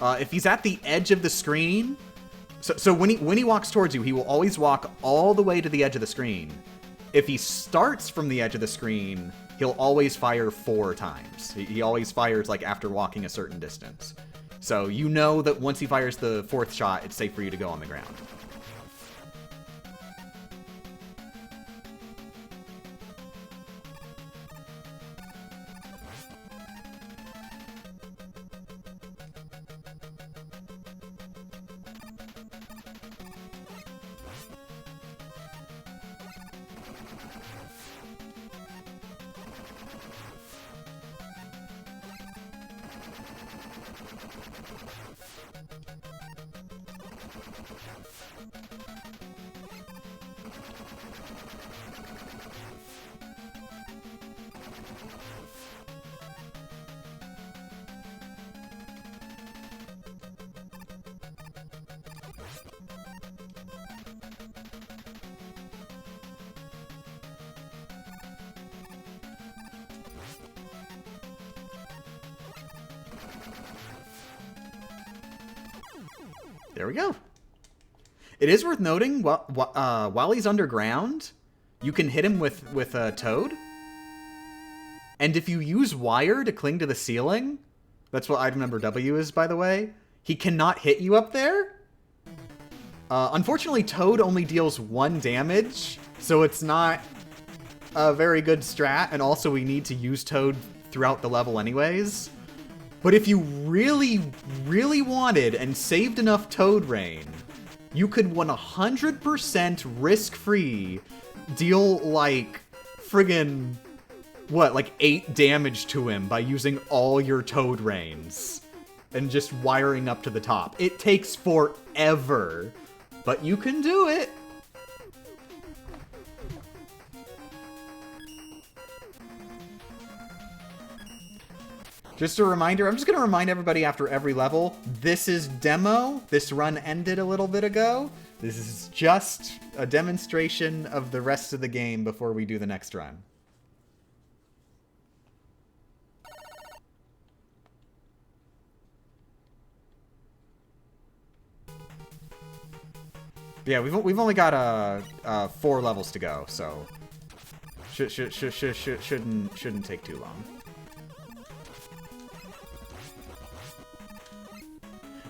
If he's at the edge of the screen, so when he walks towards you, he will always walk all the way to the edge of the screen. If he starts from the edge of the screen, he'll always fire 4 times. He always fires, like, after walking a certain distance. So you know that once he fires the 4th shot, it's safe for you to go on the ground. There we go. It is worth noting, while he's underground, you can hit him with a Toad. And if you use wire to cling to the ceiling, that's what item number W is, by the way, he cannot hit you up there. Unfortunately, Toad only deals 1 damage, so it's not a very good strat, and also we need to use Toad throughout the level anyways. But if you really, really wanted and saved enough Toad Rain, you could 100% risk-free deal, like, friggin', what, like 8 damage to him by using all your Toad Rains and just wiring up to the top. It takes forever, but you can do it. Just a reminder, I'm just going to remind everybody after every level, this is demo. This run ended a little bit ago. This is just a demonstration of the rest of the game before we do the next run. Yeah, we've only got 4 levels to go, so shouldn't take too long.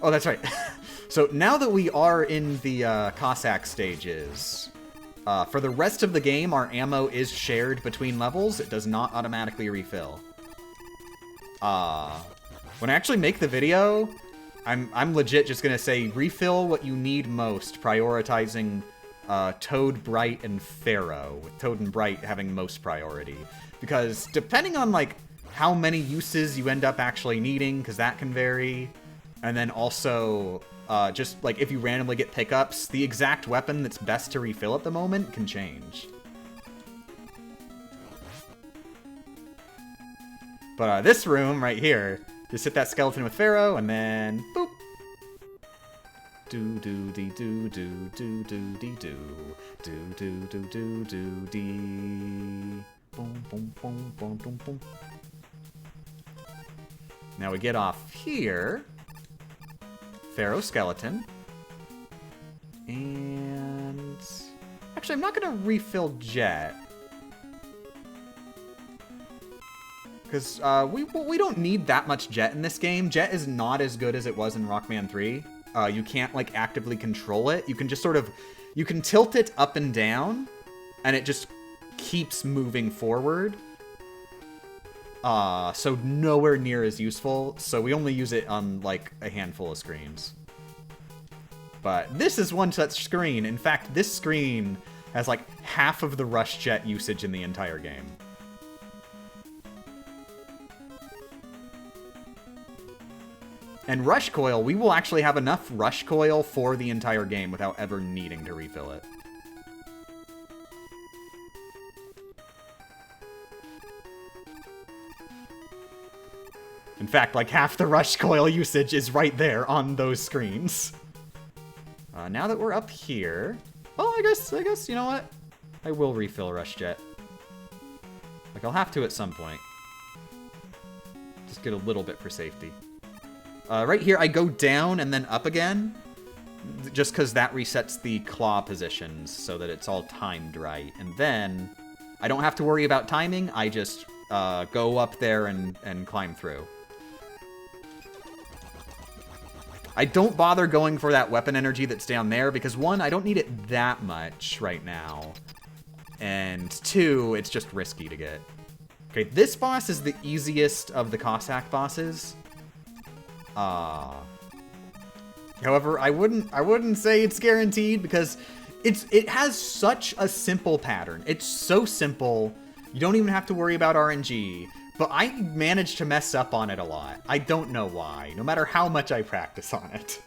Oh, that's right. So now that we are in the Cossack stages, for the rest of the game, our ammo is shared between levels. It does not automatically refill. When I actually make the video, I'm legit just gonna say refill what you need most, prioritizing Toad, Bright, and Pharaoh, with Toad and Bright having most priority. Because depending on like how many uses you end up actually needing, because that can vary, and then also just like if you randomly get pickups, the exact weapon that's best to refill at the moment can change. But this room right here, just hit that skeleton with Pharaoh, and then boop. Do do dee do do do do dee do do do do do do dee. Boom boom boom boom boom boom. Now we get off here. Pharaoh skeleton. And actually, I'm not gonna refill Jet. Because we don't need that much Jet in this game. Jet is not as good as it was in Rockman 3. You can't, like, actively control it. You can just sort of... You can tilt it up and down, and it just keeps moving forward. So nowhere near as useful. So we only use it on, like, a handful of screens. But this is one such screen. In fact, this screen has, like, half of the Rush Jet usage in the entire game. And Rush Coil, we will actually have enough Rush Coil for the entire game without ever needing to refill it. In fact, like half the Rush Coil usage is right there on those screens. Now that we're up here... Well, I guess, you know what? I will refill Rush Jet. Like, I'll have to at some point. Just get a little bit for safety. Right here, I go down and then up again, just because that resets the claw positions so that it's all timed right. And then I don't have to worry about timing. I just go up there and climb through. I don't bother going for that weapon energy that's down there because, one, I don't need it that much right now. And two, it's just risky to get. Okay, this boss is the easiest of the Cossack bosses. However, I wouldn't say it's guaranteed because it has such a simple pattern. It's so simple, you don't even have to worry about RNG, but I managed to mess up on it a lot. I don't know why, no matter how much I practice on it.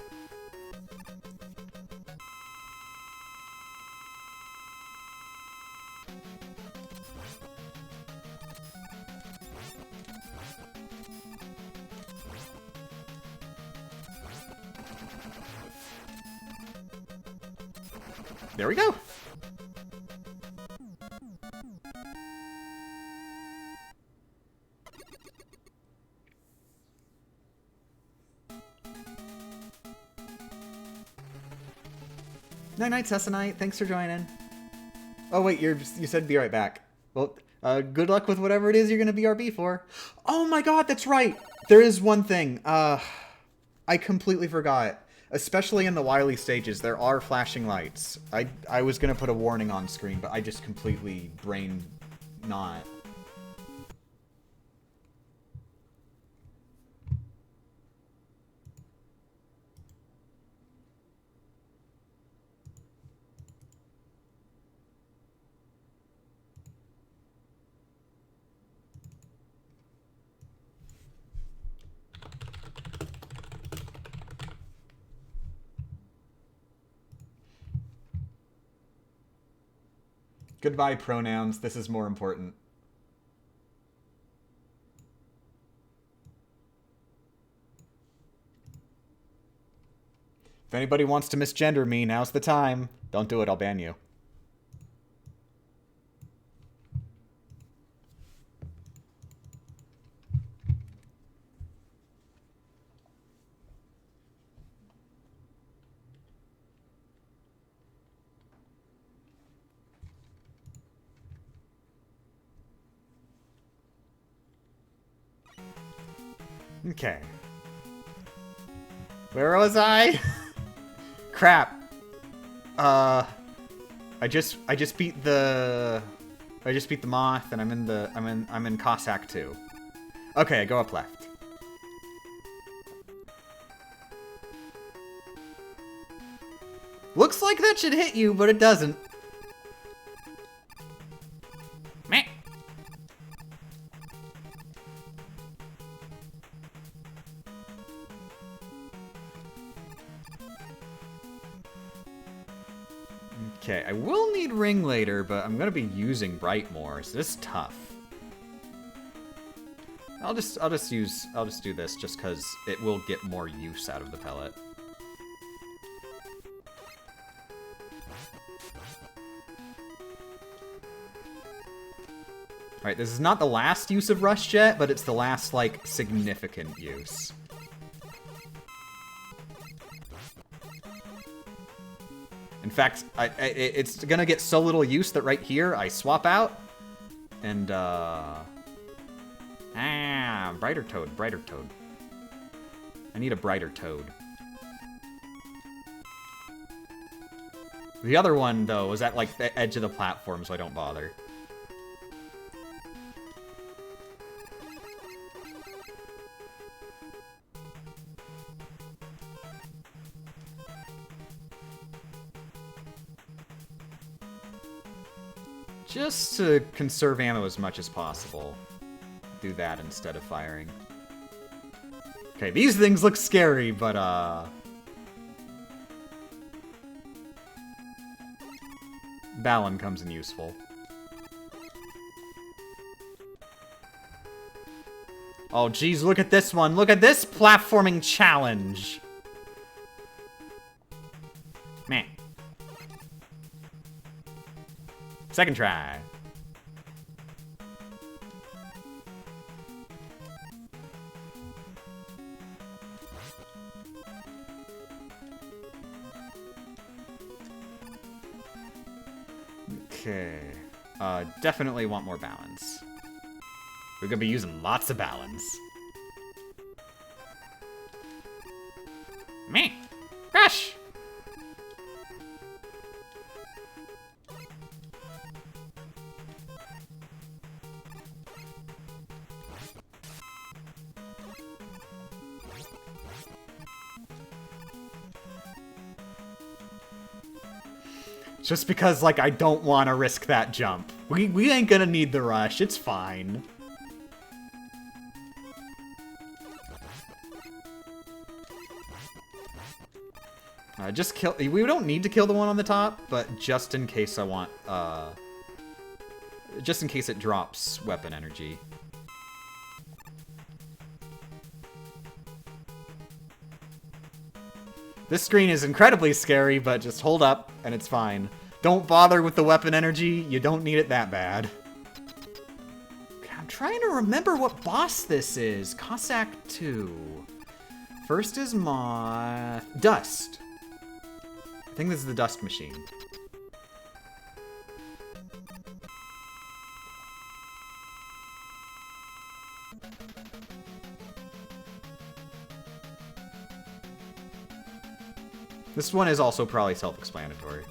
There we go. Night-night, Sessionite. Thanks for joining. Oh, wait, you said be right back. Well, good luck with whatever it is you're going to BRB for. Oh my god, that's right! There is one thing. I completely forgot. Especially in the Wily stages, there are flashing lights. I was going to put a warning on screen, but I just completely brain not. Goodbye, pronouns. This is more important. If anybody wants to misgender me, now's the time. Don't do it, I'll ban you. Okay. Where was I? Crap. I just beat the moth, and I'm in Cossack 2. Okay, I go up left. Looks like that should hit you, but it doesn't. Meh. Okay, I will need Ring later, but I'm gonna be using Bright more, so this is tough. I'll just do this just because it will get more use out of the pellet. Alright, this is not the last use of Rush Jet, but it's the last, like, significant use. In fact, it's gonna get so little use that right here, I swap out, and, brighter toad, brighter toad. I need a brighter toad. The other one, though, was at, like, the edge of the platform, so I don't bother. Just to conserve ammo as much as possible. Do that instead of firing. Okay, these things look scary, but, Balin comes in useful. Oh, geez, look at this one. Look at this platforming challenge. Meh. Second try. Okay. Definitely want more balance. We're gonna be using lots of balance. Meh. Rush! Just because, like, I don't want to risk that jump. We ain't gonna need the rush. It's fine. Just kill... We don't need to kill the one on the top, but just in case I want... just in case it drops weapon energy. This screen is incredibly scary, but just hold up, and it's fine. Don't bother with the weapon energy. You don't need it that bad. Okay, I'm trying to remember what boss this is. Cossack 2. First is Moth... Dust. I think this is the dust machine. This one is also probably self-explanatory.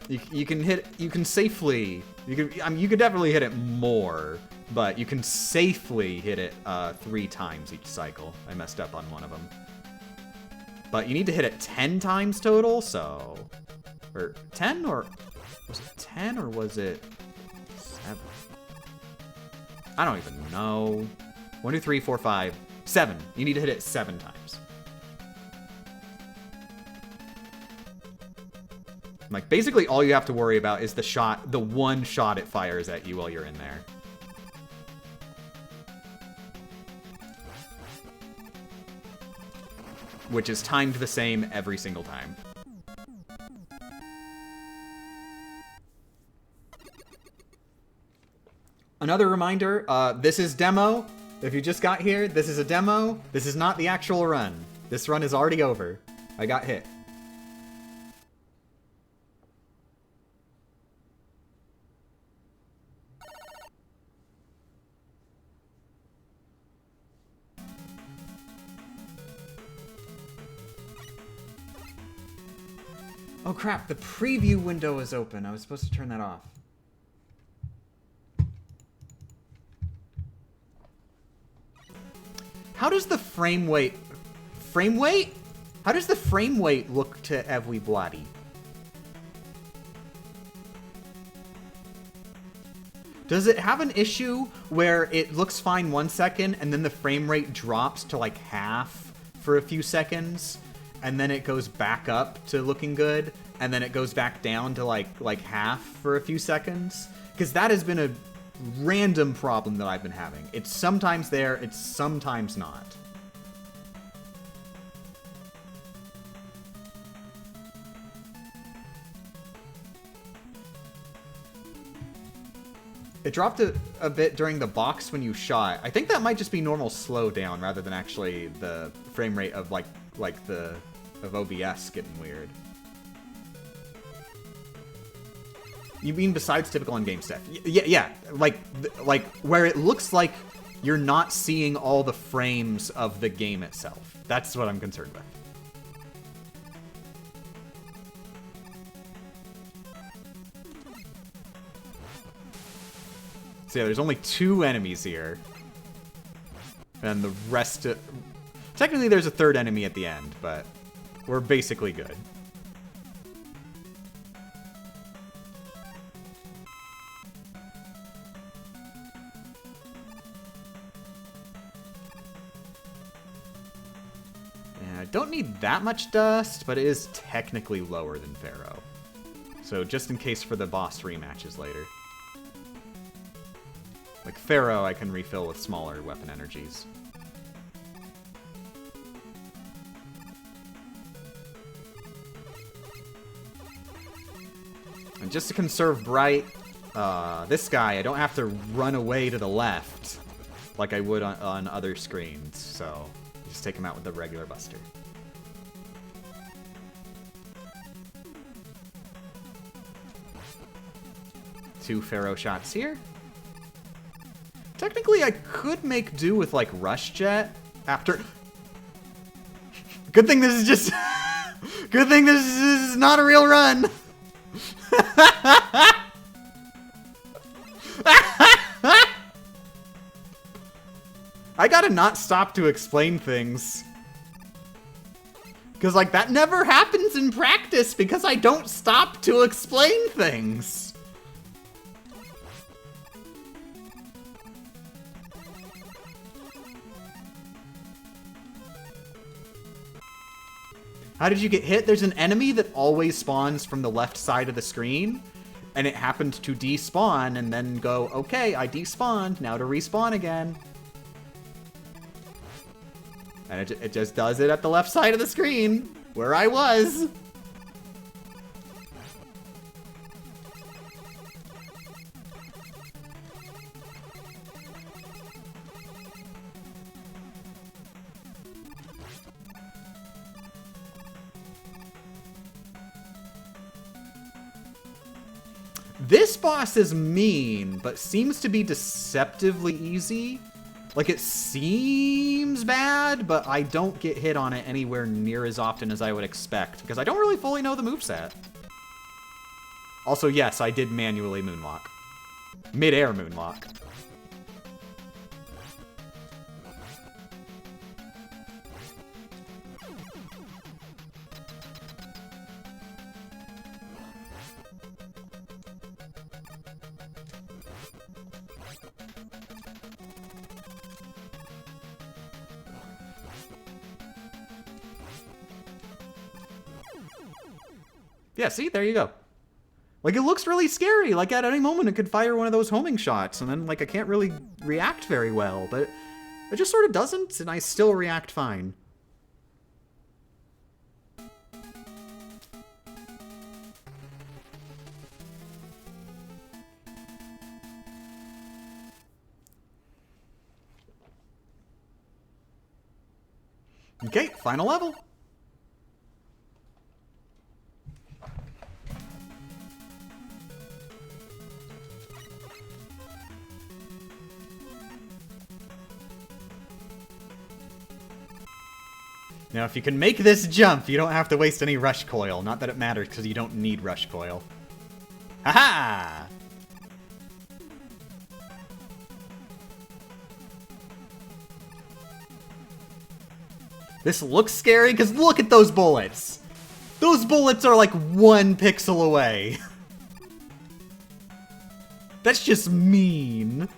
You can hit, you can safely, I mean, you could definitely hit it more, but you can safely hit it 3 times each cycle. I messed up on one of them. But you need to hit it 10 times total, so, or 10, or was it 10, or was it 7? I don't even know. 1, 2, 3, 4, 5, 7. You need to hit it 7 times. Like, basically all you have to worry about is the one shot it fires at you while you're in there. Which is timed the same every single time. Another reminder, this is demo. If you just got here, this is a demo. This is not the actual run. This run is already over. I got hit. Oh crap, the preview window is open. I was supposed to turn that off. How does the frame weight... Frame weight? How does the frame weight look to Evely Bloody? Does it have an issue where it looks fine 1 second and then the frame rate drops to like half for a few seconds? And then it goes back up to looking good, and then it goes back down to like half for a few seconds? Because that has been a random problem that I've been having. It's sometimes there, it's sometimes not. It dropped a bit during the box when you shot. I think that might just be normal slowdown rather than actually the frame rate of of OBS getting weird. You mean besides typical in-game stuff? Yeah. Like where it looks like you're not seeing all the frames of the game itself. That's what I'm concerned with. So yeah, there's only 2 enemies here. And the rest... Technically there's a 3rd enemy at the end, but we're basically good. I don't need that much dust, but it is technically lower than Pharaoh. So just in case for the boss rematches later. Like Pharaoh, I can refill with smaller weapon energies. And just to conserve Bright, this guy, I don't have to run away to the left like I would on other screens, so just take him out with the regular Buster. Two Pharaoh shots here. Technically, I could make do with, like, Rush Jet after... Good thing this is just... Good thing this is not a real run! I gotta not stop to explain things. Because, like, that never happens in practice because I don't stop to explain things. How did you get hit? There's an enemy that always spawns from the left side of the screen, and it happened to despawn and then go, okay, I despawned, now to respawn again. And it just does it at the left side of the screen, where I was. This boss is mean, but seems to be deceptively easy. Like, it seems bad, but I don't get hit on it anywhere near as often as I would expect, because I don't really fully know the moveset. Also, yes, I did manually moonwalk. Mid-air moonwalk. Yeah, see? There you go. Like, it looks really scary. Like, at any moment, it could fire one of those homing shots, and then, like, I can't really react very well. But it just sort of doesn't, and I still react fine. Okay, final level. Now, if you can make this jump, you don't have to waste any rush coil. Not that it matters, because you don't need rush coil. Haha! This looks scary, because look at those bullets! Those bullets are like 1 pixel away. That's just mean.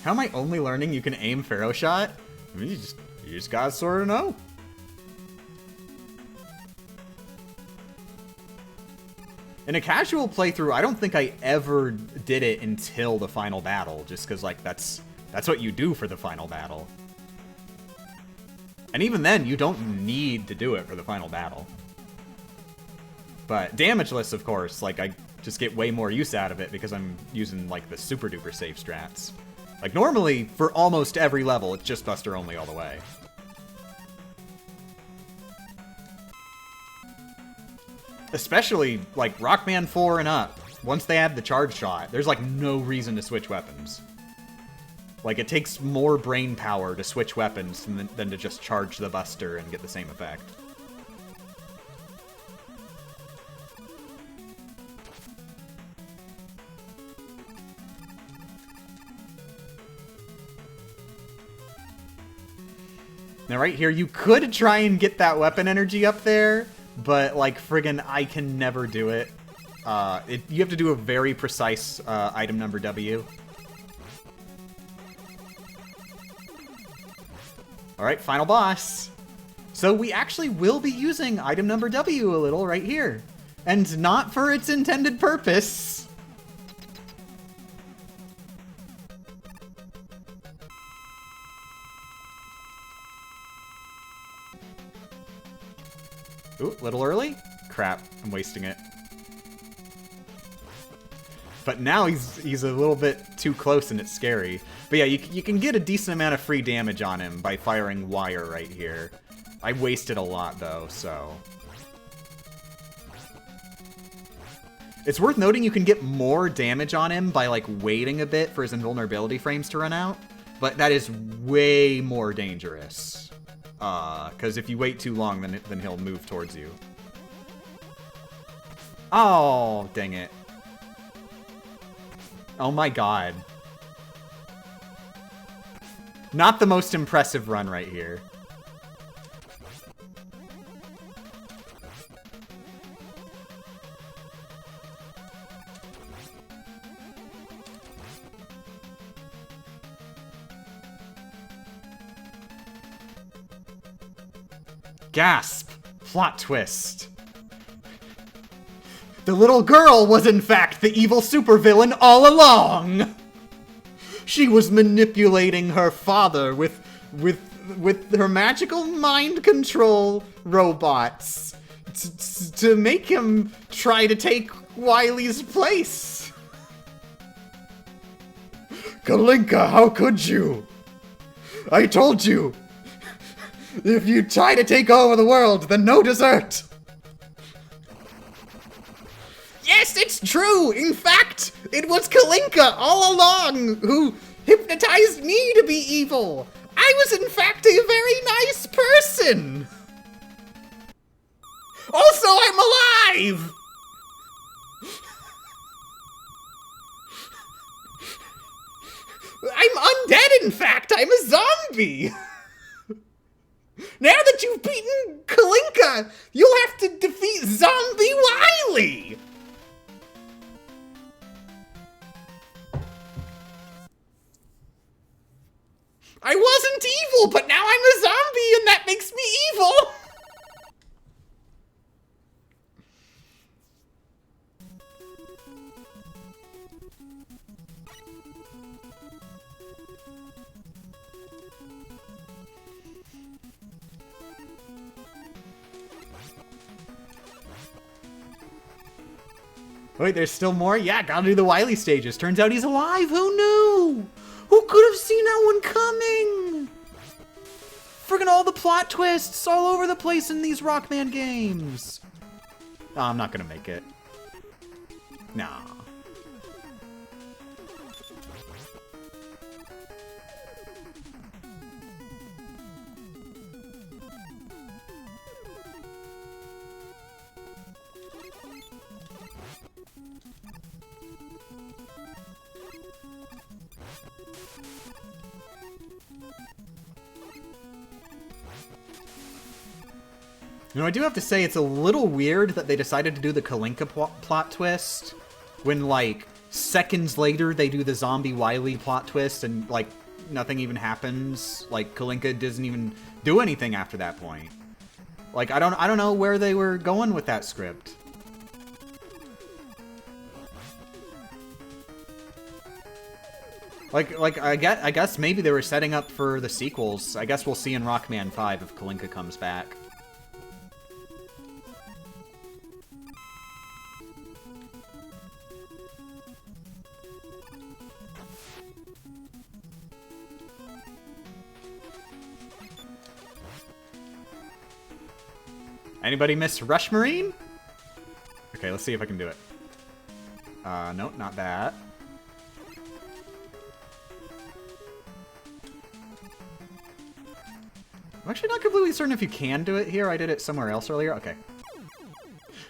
How am I only learning you can aim Pharaoh Shot? I mean, you just gotta sort of know. In a casual playthrough, I don't think I ever did it until the final battle, just because, like, that's what you do for the final battle. And even then, you don't need to do it for the final battle. But Damageless, of course, like, I just get way more use out of it because I'm using, like, the super duper safe strats. Like, normally, for almost every level, it's just Buster only all the way. Especially, like, Rockman 4 and up. Once they add the charge shot, there's, like, no reason to switch weapons. Like, it takes more brain power to switch weapons than to just charge the Buster and get the same effect. Now right here, you could try and get that weapon energy up there, but like friggin' I can never do it. You have to do a very precise item number W. Alright, final boss. So we actually will be using item number W a little right here. And not for its intended purpose. Ooh, a little early? Crap, I'm wasting it. But now he's a little bit too close and it's scary. But yeah, you can get a decent amount of free damage on him by firing wire right here. I wasted a lot though, so... It's worth noting you can get more damage on him by like waiting a bit for his invulnerability frames to run out. But that is way more dangerous. Because if you wait too long, then he'll move towards you. Oh, dang it. Oh my god. Not the most impressive run right here. Gasp! Plot twist. The little girl was in fact the evil supervillain all along! She was manipulating her father with with her magical mind control robots to make him try to take Wily's place. Kalinka, how could you? I told you. If you try to take over the world, then no dessert. Yes, it's true! In fact, it was Kalinka all along who hypnotized me to be evil! I was in fact a very nice person! Also, I'm alive! I'm undead, in fact! I'm a zombie! Now that you've beaten Kalinka, you'll have to defeat Zombie Wily! I wasn't evil, but now I'm a zombie and that makes me evil! Wait, there's still more? Yeah, gotta do the Wily stages. Turns out he's alive. Who knew? Who could have seen that one coming? Friggin' all the plot twists all over the place in these Rockman games. Oh, I'm not gonna make it. Nah. You know, I do have to say it's a little weird that they decided to do the Kalinka plot twist when, like, seconds later they do the zombie Wily plot twist and, like, nothing even happens. Like, Kalinka doesn't even do anything after that point. Like, I don't know where they were going with that script. Like I guess maybe they were setting up for the sequels. I guess we'll see in Rockman 5 if Kalinka comes back. Anybody miss Rush Marine? Okay, let's see if I can do it. Nope, not that. I'm actually not completely certain if you can do it here. I did it somewhere else earlier. Okay.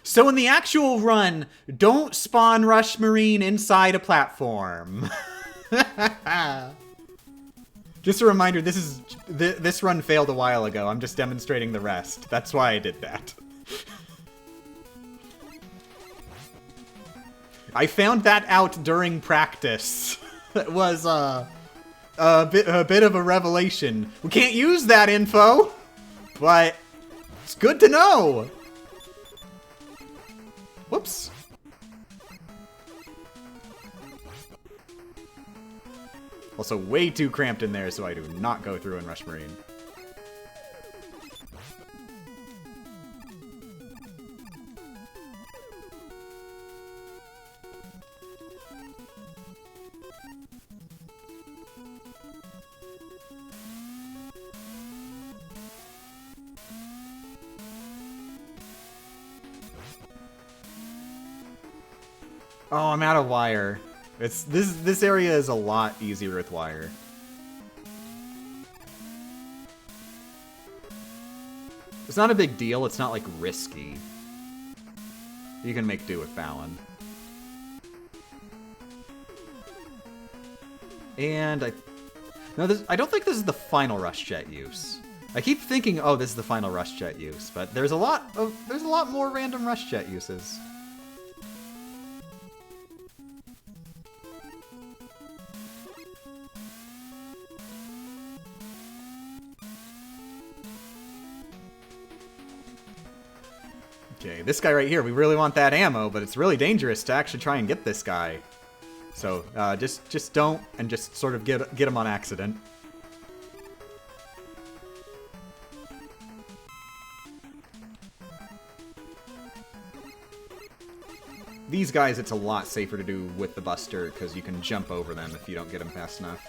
So in the actual run, don't spawn Rush Marine inside a platform. Just a reminder, this run failed a while ago. I'm just demonstrating the rest. That's why I did that. I found that out during practice. It was a bit of a revelation. We can't use that info, but it's good to know. Whoops. Also way too cramped in there, so I do not go through in Rush Marine. Oh, I'm out of wire. This area is a lot easier with wire. It's not a big deal. It's not like risky. You can make do with Fallon. And I don't think this is the final Rush Jet use. I keep thinking, oh, this is the final Rush Jet use, but there's a lot more random Rush Jet uses. Okay, this guy right here, we really want that ammo, but it's really dangerous to actually try and get this guy. So, just don't, and just sort of get him on accident. These guys, it's a lot safer to do with the Buster, because you can jump over them if you don't get them fast enough.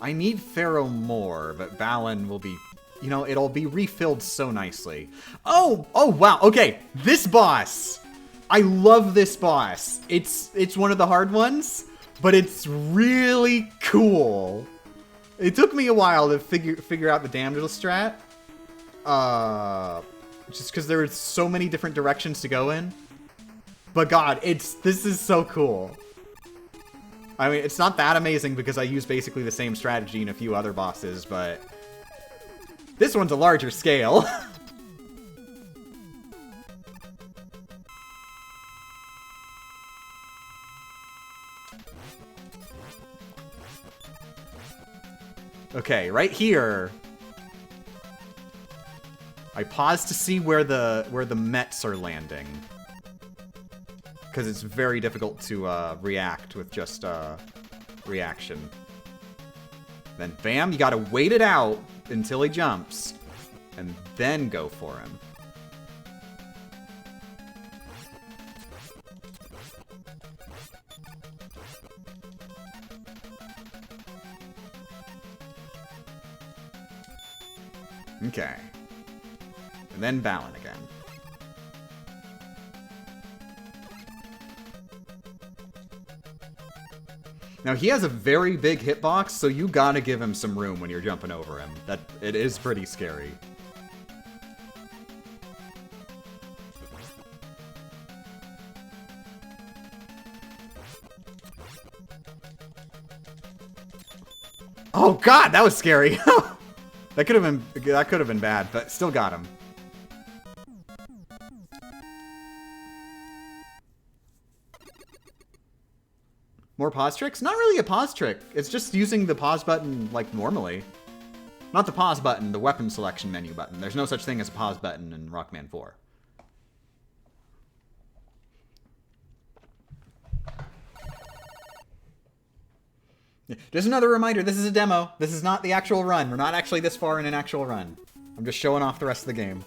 I need Pharaoh more, but Balan will be... You know, it'll be refilled so nicely. Oh! Oh, wow. Okay, this boss! I love this boss. It's one of the hard ones, but it's really cool. It took me a while to figure out the Damageless strat. Just because there were so many different directions to go in. But God, this is so cool. I mean, it's not that amazing because I use basically the same strategy in a few other bosses, but this one's a larger scale. Okay, right here, I pause to see where the Mets are landing. Because it's very difficult to react with just reaction. Then bam, you gotta wait it out until he jumps, and then go for him. Okay. And then Balan again. Now, he has a very big hitbox, so you gotta give him some room when you're jumping over him. It is pretty scary. Oh God, that was scary. That could have been bad, but still got him. More pause tricks? Not really a pause trick. It's just using the pause button like normally. Not the pause button, the weapon selection menu button. There's no such thing as a pause button in Rockman 4. Just another reminder, this is a demo. This is not the actual run. We're not actually this far in an actual run. I'm just showing off the rest of the game.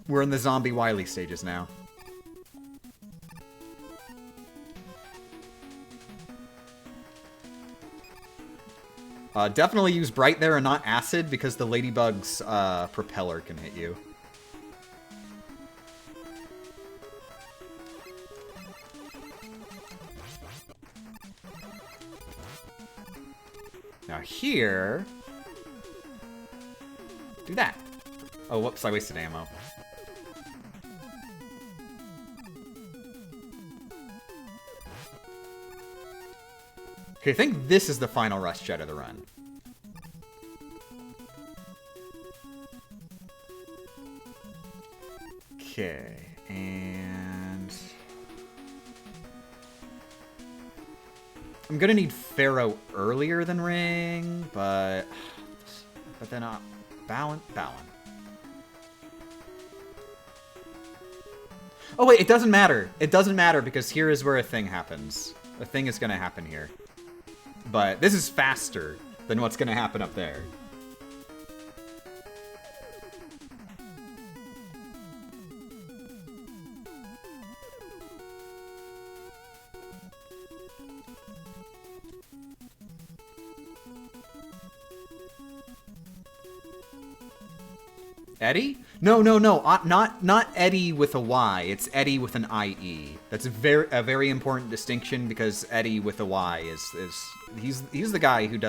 We're in the zombie Wily stages now. Definitely use Bright there and not Acid, because the Ladybug's propeller can hit you. Now here... do that. Oh, whoops, I wasted ammo. Okay, I think this is the final rush jet of the run. Okay, and... I'm gonna need Pharaoh earlier than Ring, but then Balan. Oh wait, it doesn't matter. It doesn't matter because here is where a thing happens. A thing is gonna happen here. But this is faster than what's gonna happen up there. Eddie? No. Not Eddie with a Y. It's Eddie with an IE. That's a very important distinction because Eddie with a Y is he's the guy who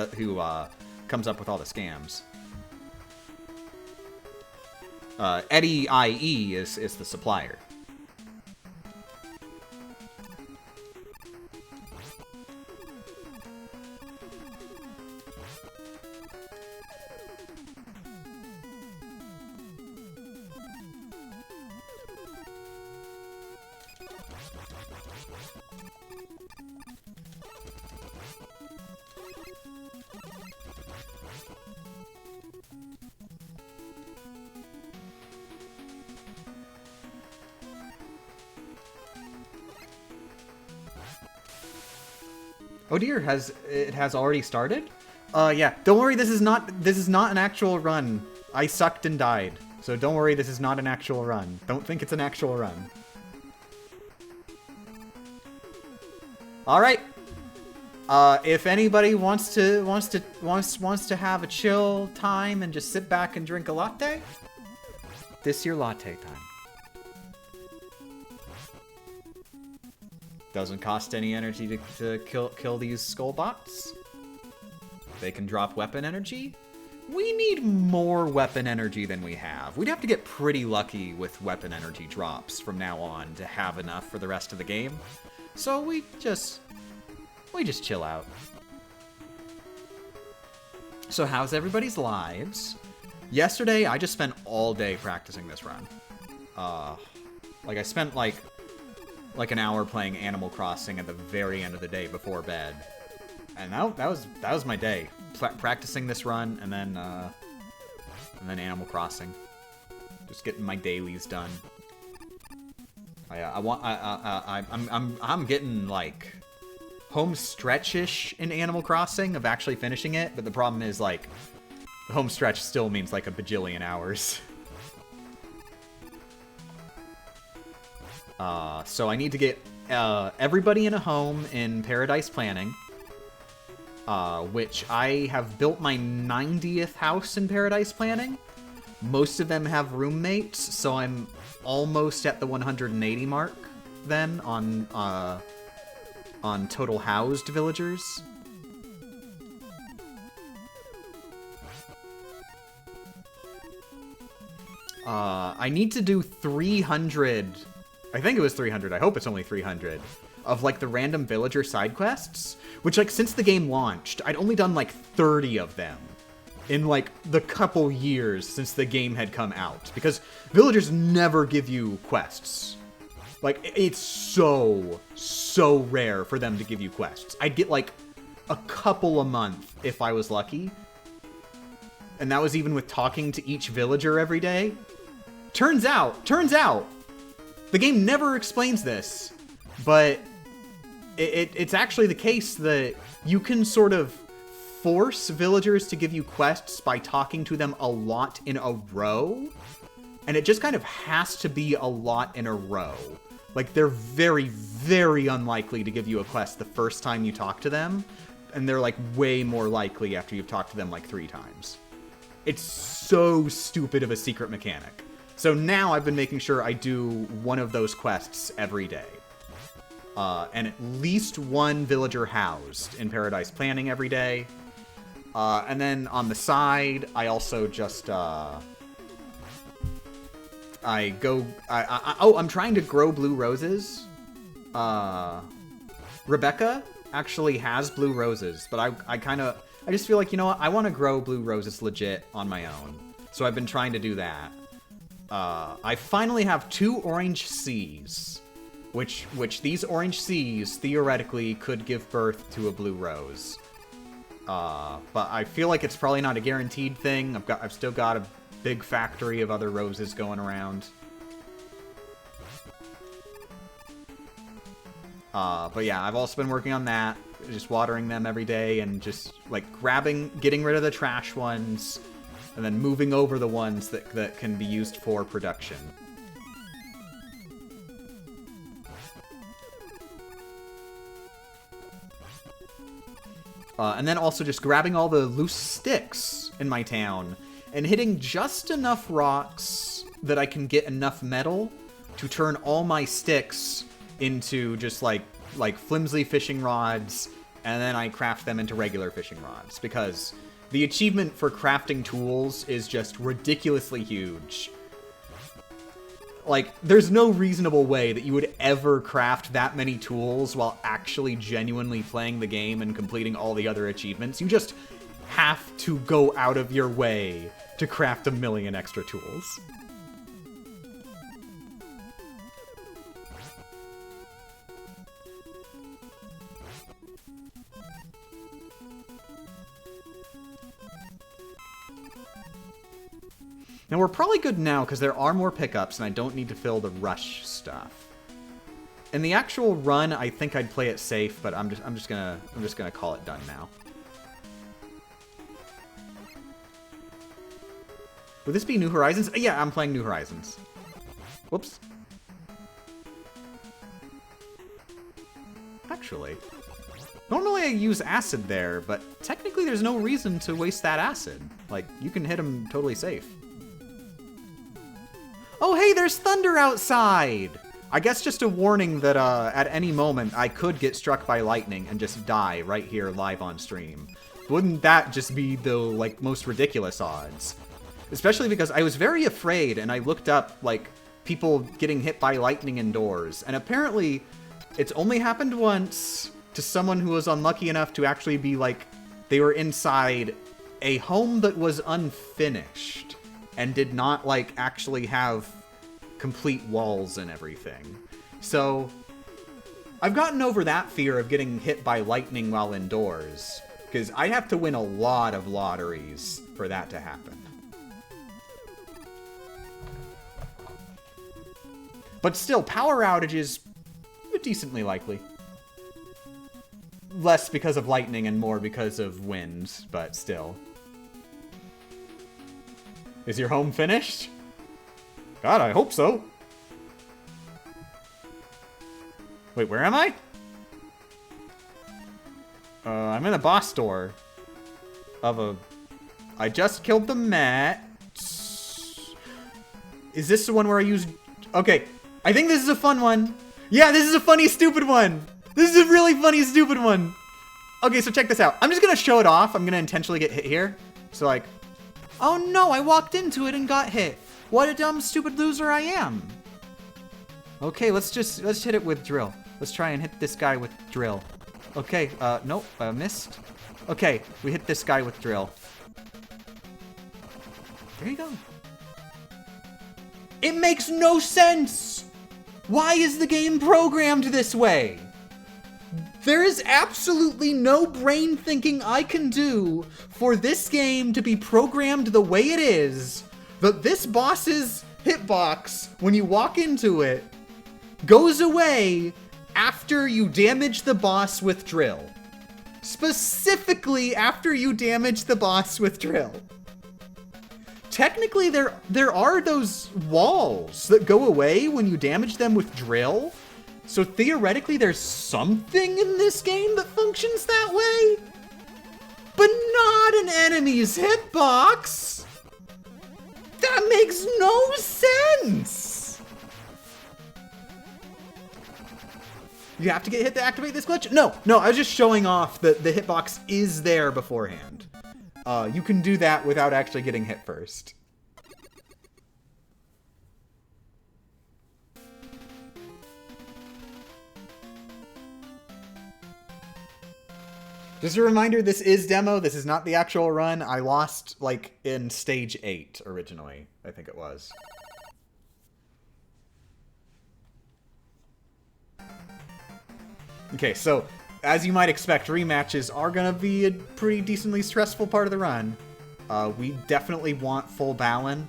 comes up with all the scams. Eddie IE is the supplier. Oh dear, it has already started? Yeah. Don't worry, this is not an actual run. I sucked and died. So don't worry, this is not an actual run. Don't think it's an actual run. All right. If anybody wants to have a chill time and just sit back and drink a latte, this your latte time. Doesn't cost any energy to kill these skull bots. They can drop weapon energy. We need more weapon energy than we have. We'd have to get pretty lucky with weapon energy drops from now on to have enough for the rest of the game. So we just chill out. So how's everybody's lives? Yesterday, I just spent all day practicing this run. Like I spent like an hour playing Animal Crossing at the very end of the day before bed. And that was my day. Practicing this run and then Animal Crossing. Just getting my dailies done. I'm getting like home stretch-ish in Animal Crossing of actually finishing it, but the problem is like the home stretch still means like a bajillion hours. So I need to get everybody in a home in Paradise Planning, which I have built my 90th house in Paradise Planning. Most of them have roommates, so I'm almost at the 180 mark then on total housed villagers. I need to do 300... I think it was 300. I hope it's only 300 of like the random villager side quests, which like since the game launched, I'd only done like 30 of them in like the couple years since the game had come out, because villagers never give you quests. Like it's so rare for them to give you quests. I'd get like a couple a month if I was lucky. And that was even with talking to each villager every day. Turns out, the game never explains this, but it's actually the case that you can sort of force villagers to give you quests by talking to them a lot in a row, and it just kind of has to be a lot in a row. Like, they're very, very unlikely to give you a quest the first time you talk to them, and they're, like, way more likely after you've talked to them, like, 3 times. It's so stupid of a secret mechanic. So now I've been making sure I do one of those quests every day. And at least one villager housed in Paradise Planning every day. And then on the side, I also just, I'm trying to grow blue roses. Rebecca actually has blue roses, but I just feel like, you know what, I want to grow blue roses legit on my own. So I've been trying to do that. I finally have 2 orange C's, which these orange C's theoretically could give birth to a blue rose. But I feel like it's probably not a guaranteed thing. I've still got a big factory of other roses going around. But yeah, I've also been working on that, just watering them every day and just like getting rid of the trash ones, and then moving over the ones that can be used for production. And then also just grabbing all the loose sticks in my town and hitting just enough rocks that I can get enough metal to turn all my sticks into just like flimsy fishing rods, and then I craft them into regular fishing rods, because the achievement for crafting tools is just ridiculously huge. Like, there's no reasonable way that you would ever craft that many tools while actually genuinely playing the game and completing all the other achievements. You just have to go out of your way to craft 1,000,000 extra tools. Now, we're probably good now, because there are more pickups, and I don't need to fill the rush stuff. In the actual run, I think I'd play it safe, but I'm just gonna call it done now. Would this be New Horizons? Yeah, I'm playing New Horizons. Whoops. Actually, normally I use acid there, but technically there's no reason to waste that acid. Like, you can hit him totally safe. Oh, hey, there's thunder outside! I guess just a warning that at any moment I could get struck by lightning and just die right here live on stream. Wouldn't that just be the, like, most ridiculous odds? Especially because I was very afraid and I looked up, like, people getting hit by lightning indoors. And apparently, it's only happened once to someone who was unlucky enough to actually be, like, they were inside a home that was unfinished and did not, like, actually have complete walls and everything. So, I've gotten over that fear of getting hit by lightning while indoors, because I'd have to win a lot of lotteries for that to happen. But still, power outages are decently likely. Less because of lightning and more because of wind, but still. Is your home finished? God, I hope so. Wait, where am I? I'm in a boss door. I just killed the Met. Is this the one where I use... Okay, I think this is a fun one. Yeah, this is a funny, stupid one. This is a really funny, stupid one. Okay, so check this out. I'm just gonna show it off. I'm gonna intentionally get hit here. So like, oh no, I walked into it and got hit. What a dumb, stupid loser I am. Okay, let's hit it with drill. Let's try and hit this guy with drill. Okay, nope, missed. Okay, we hit this guy with drill. There you go. It makes no sense! Why is the game programmed this way? There is absolutely no brain thinking I can do for this game to be programmed the way it is, that this boss's hitbox, when you walk into it, goes away after you damage the boss with drill. Specifically after you damage the boss with drill. Technically, there are those walls that go away when you damage them with drill. So theoretically, there's something in this game that functions that way. But not an enemy's hitbox. That makes no sense. You have to get hit to activate this glitch? No, I was just showing off that the hitbox is there beforehand. You can do that without actually getting hit first. Just a reminder, this is demo. This is not the actual run. I lost, like, in stage 8 originally, I think it was. Okay, so, as you might expect, rematches are gonna be a pretty decently stressful part of the run. We definitely want full Balan.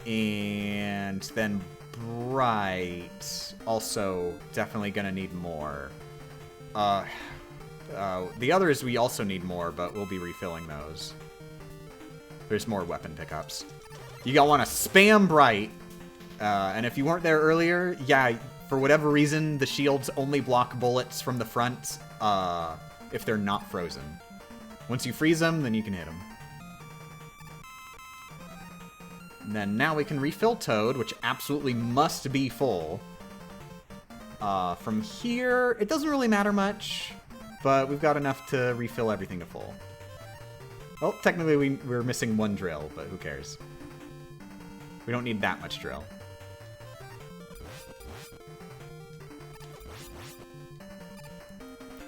And then Bright, also definitely gonna need more. The others we also need more, but we'll be refilling those. There's more weapon pickups. You gotta want to spam Bright. And if you weren't there earlier, yeah, for whatever reason, the shields only block bullets from the front if they're not frozen. Once you freeze them, then you can hit them. And then now we can refill Toad, which absolutely must be full. From here, it doesn't really matter much, but we've got enough to refill everything to full. Well, technically we're missing one drill, but who cares? We don't need that much drill.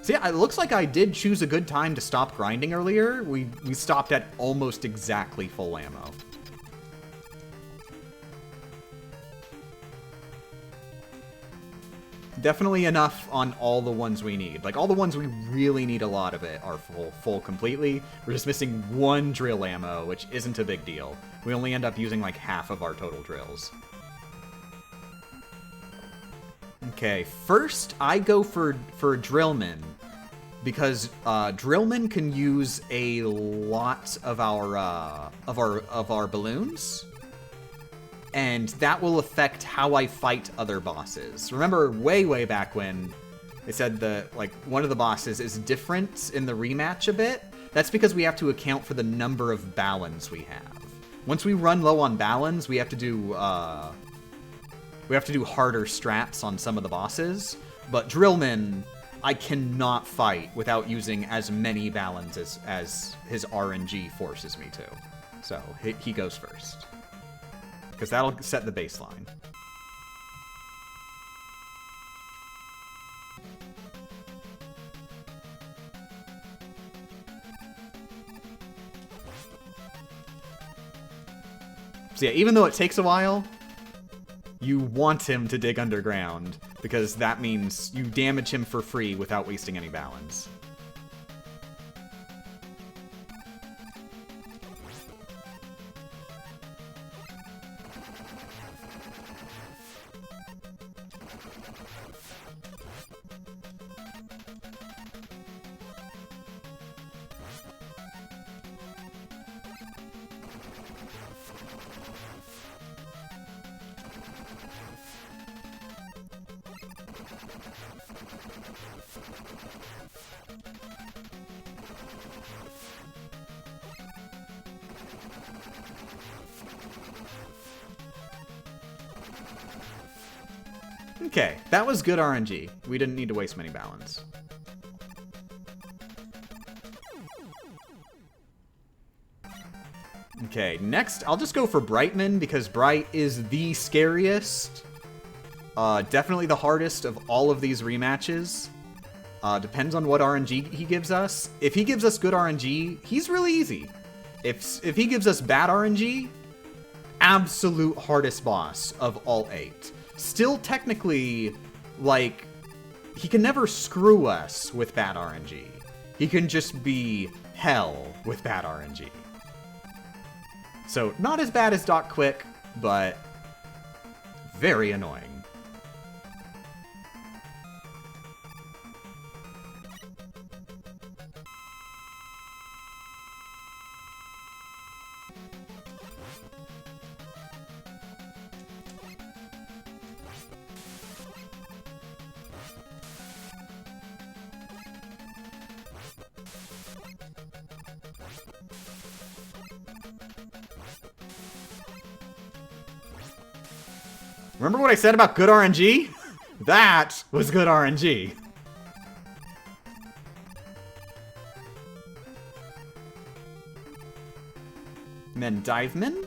So yeah, it looks like I did choose a good time to stop grinding earlier. We stopped at almost exactly full ammo. Definitely enough on all the ones we need. Like, all the ones we really need a lot of it are full completely. We're just missing one drill ammo, which isn't a big deal. We only end up using like half of our total drills. Okay, first I go for Drillman, because Drillman can use a lot of our balloons, and that will affect how I fight other bosses. Remember, way back when they said one of the bosses is different in the rematch a bit? That's because we have to account for the number of balance we have. Once we run low on balance, we have to do harder strats on some of the bosses. But Drillman, I cannot fight without using as many balance as his RNG forces me to. So he goes first, because that'll set the baseline. So yeah, even though it takes a while, you want him to dig underground, because that means you damage him for free without wasting any balance. Okay, that was good RNG. We didn't need to waste many balance. Okay, next I'll just go for Brightman, because Bright is the scariest. Definitely the hardest of all of these rematches. Depends on what RNG he gives us. If he gives us good RNG, he's really easy. If he gives us bad RNG, absolute hardest boss of all 8. Still technically, like, he can never screw us with bad RNG. He can just be hell with bad RNG. So, not as bad as Doc Quick, but very annoying. Remember what I said about good RNG? That was good RNG. And then Diveman?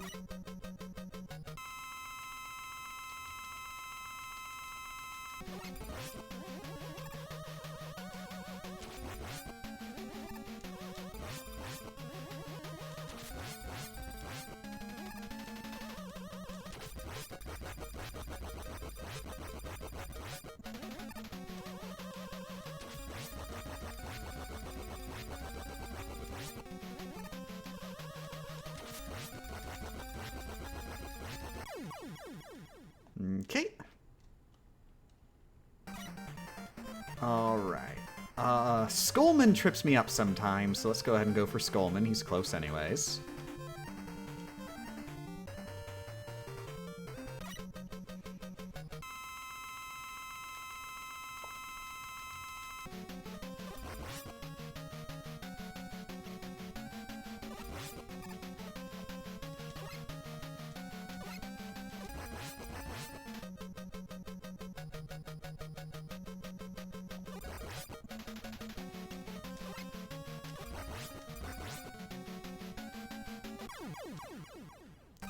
Okay. Alright. Skullman trips me up sometimes, so let's go ahead and go for Skullman. He's close anyways.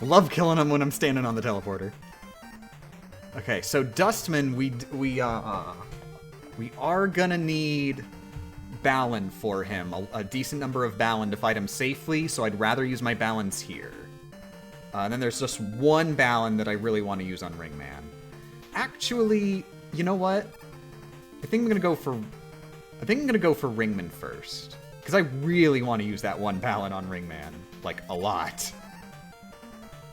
Love killing him when I'm standing on the teleporter. Okay, so Dustman, we are gonna need Balin for him, a decent number of Balin to fight him safely, so I'd rather use my Balins here. And then there's just one Balin that I really want to use on Ringman. Actually, you know what? I think I'm gonna go for Ringman first, because I really want to use that one Balin on Ringman, like a lot.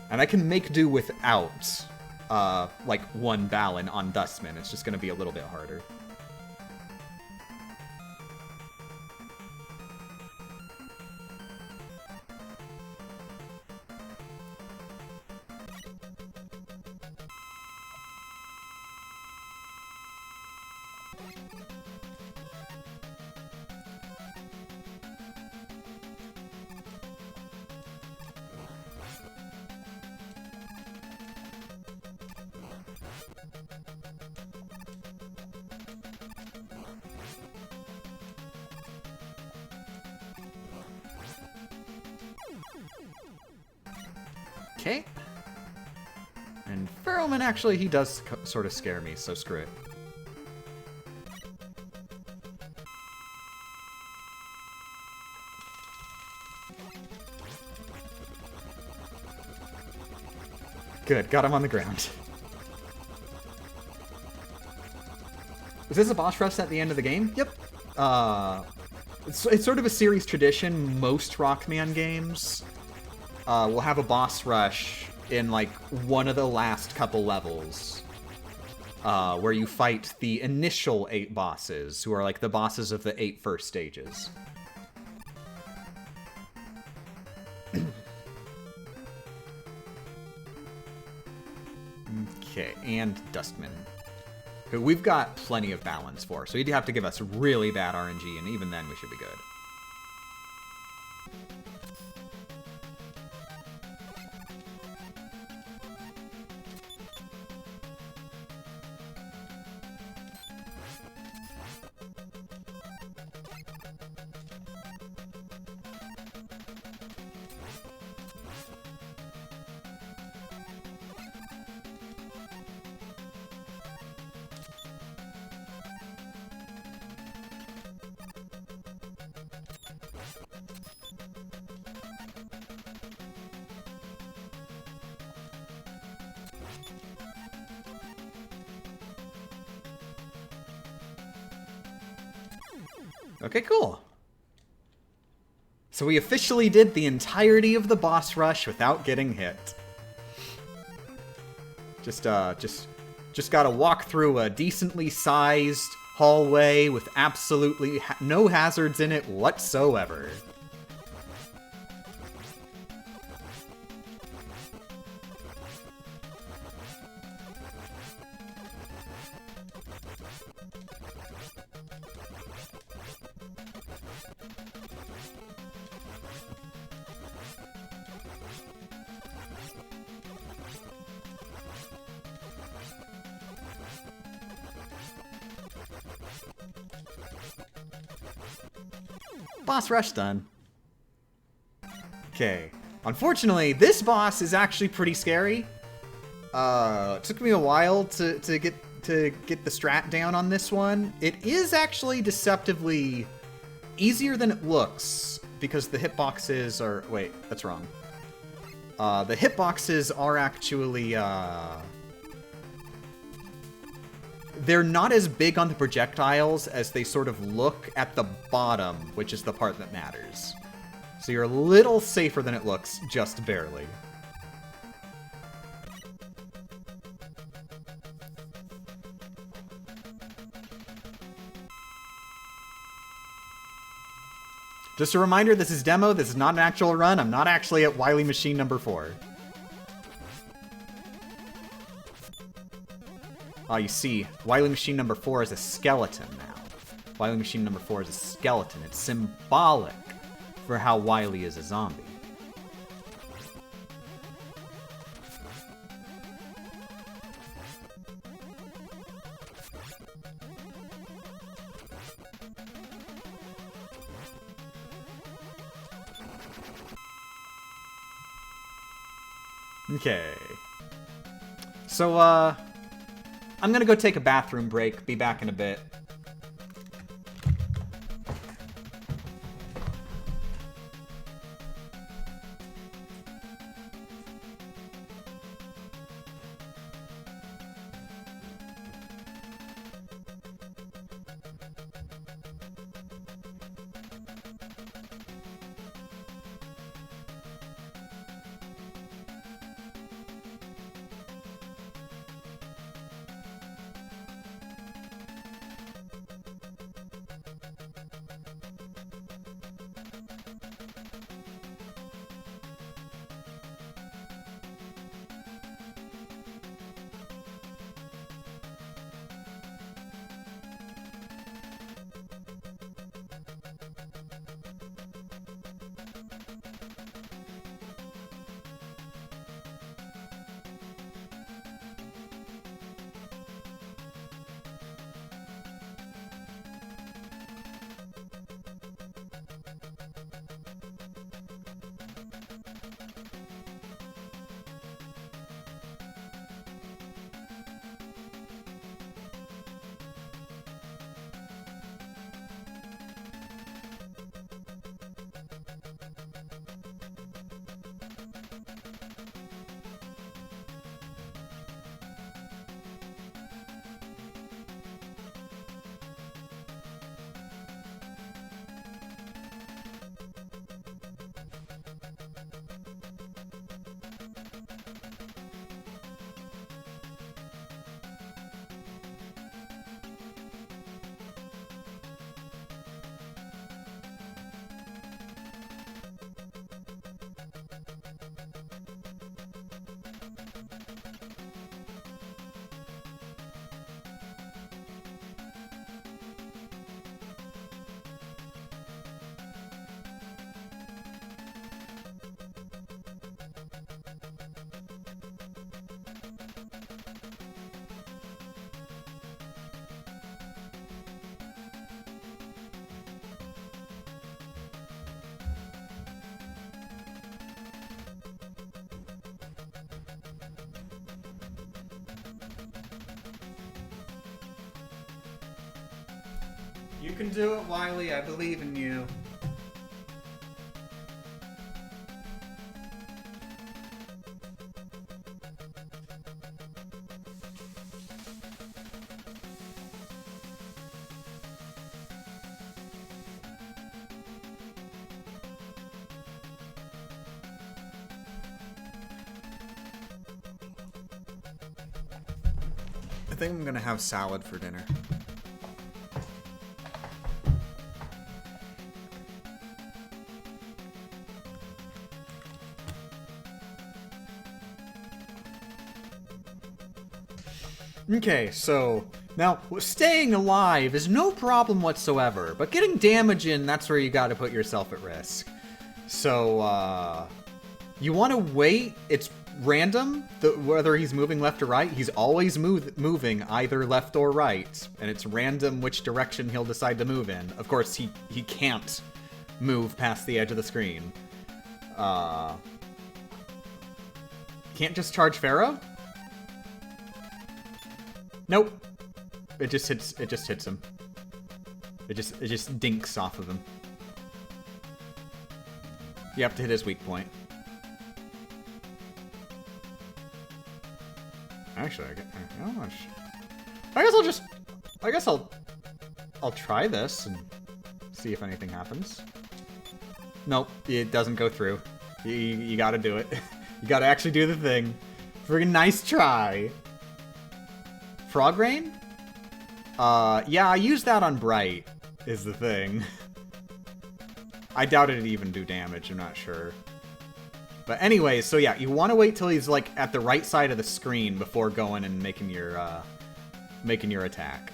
And I can make do without like, one Balan on Dustman. It's just going to be a little bit harder. Okay. And Ferroman, actually, he does sort of scare me, so screw it. Good, got him on the ground. Is this a boss rush at the end of the game? Yep. It's sort of a series tradition. Most Rockman games will have a boss rush in, like, one of the last couple levels, where you fight the initial 8 bosses, who are, like, the bosses of the 8 first stages. Okay, and Dustman, who we've got plenty of balance for, so you'd have to give us really bad RNG, and even then we should be good. Okay, cool. So we officially did the entirety of the boss rush without getting hit. Just gotta walk through a decently sized hallway with absolutely no hazards in it whatsoever. Boss rush done. Okay. Unfortunately, this boss is actually pretty scary. It took me a while to get the strat down on this one. It is actually deceptively easier than it looks, because the hitboxes are... Wait, that's wrong. The hitboxes are actually... They're not as big on the projectiles as they sort of look at the bottom, which is the part that matters. So you're a little safer than it looks, just barely. Just a reminder, this is demo, this is not an actual run. I'm not actually at Wily Machine number 4. You see, Wily Machine number 4 is a skeleton now. Wily Machine number 4 is a skeleton. It's symbolic for how Wily is a zombie. Okay. So, I'm gonna go take a bathroom break. Be back in a bit. You can do it, Wily. I believe in you. I think I'm gonna have salad for dinner. Okay, so now staying alive is no problem whatsoever, but getting damage in, that's where you gotta put yourself at risk. So, you want to wait. It's random whether he's moving left or right. He's always moving either left or right, and it's random which direction he'll decide to move in. Of course, he can't move past the edge of the screen. Can't just charge Pharaoh? Nope. It just hits him. It just dinks off of him. You have to hit his weak point. Actually, I guess I'll try this and see if anything happens. Nope, it doesn't go through. You gotta do it. You gotta actually do the thing. Friggin' nice try. Frog Rain? Yeah, I used that on Bright, is the thing. I doubt it'd even do damage, I'm not sure. But anyway, so yeah, you want to wait till he's like at the right side of the screen before going and making your attack.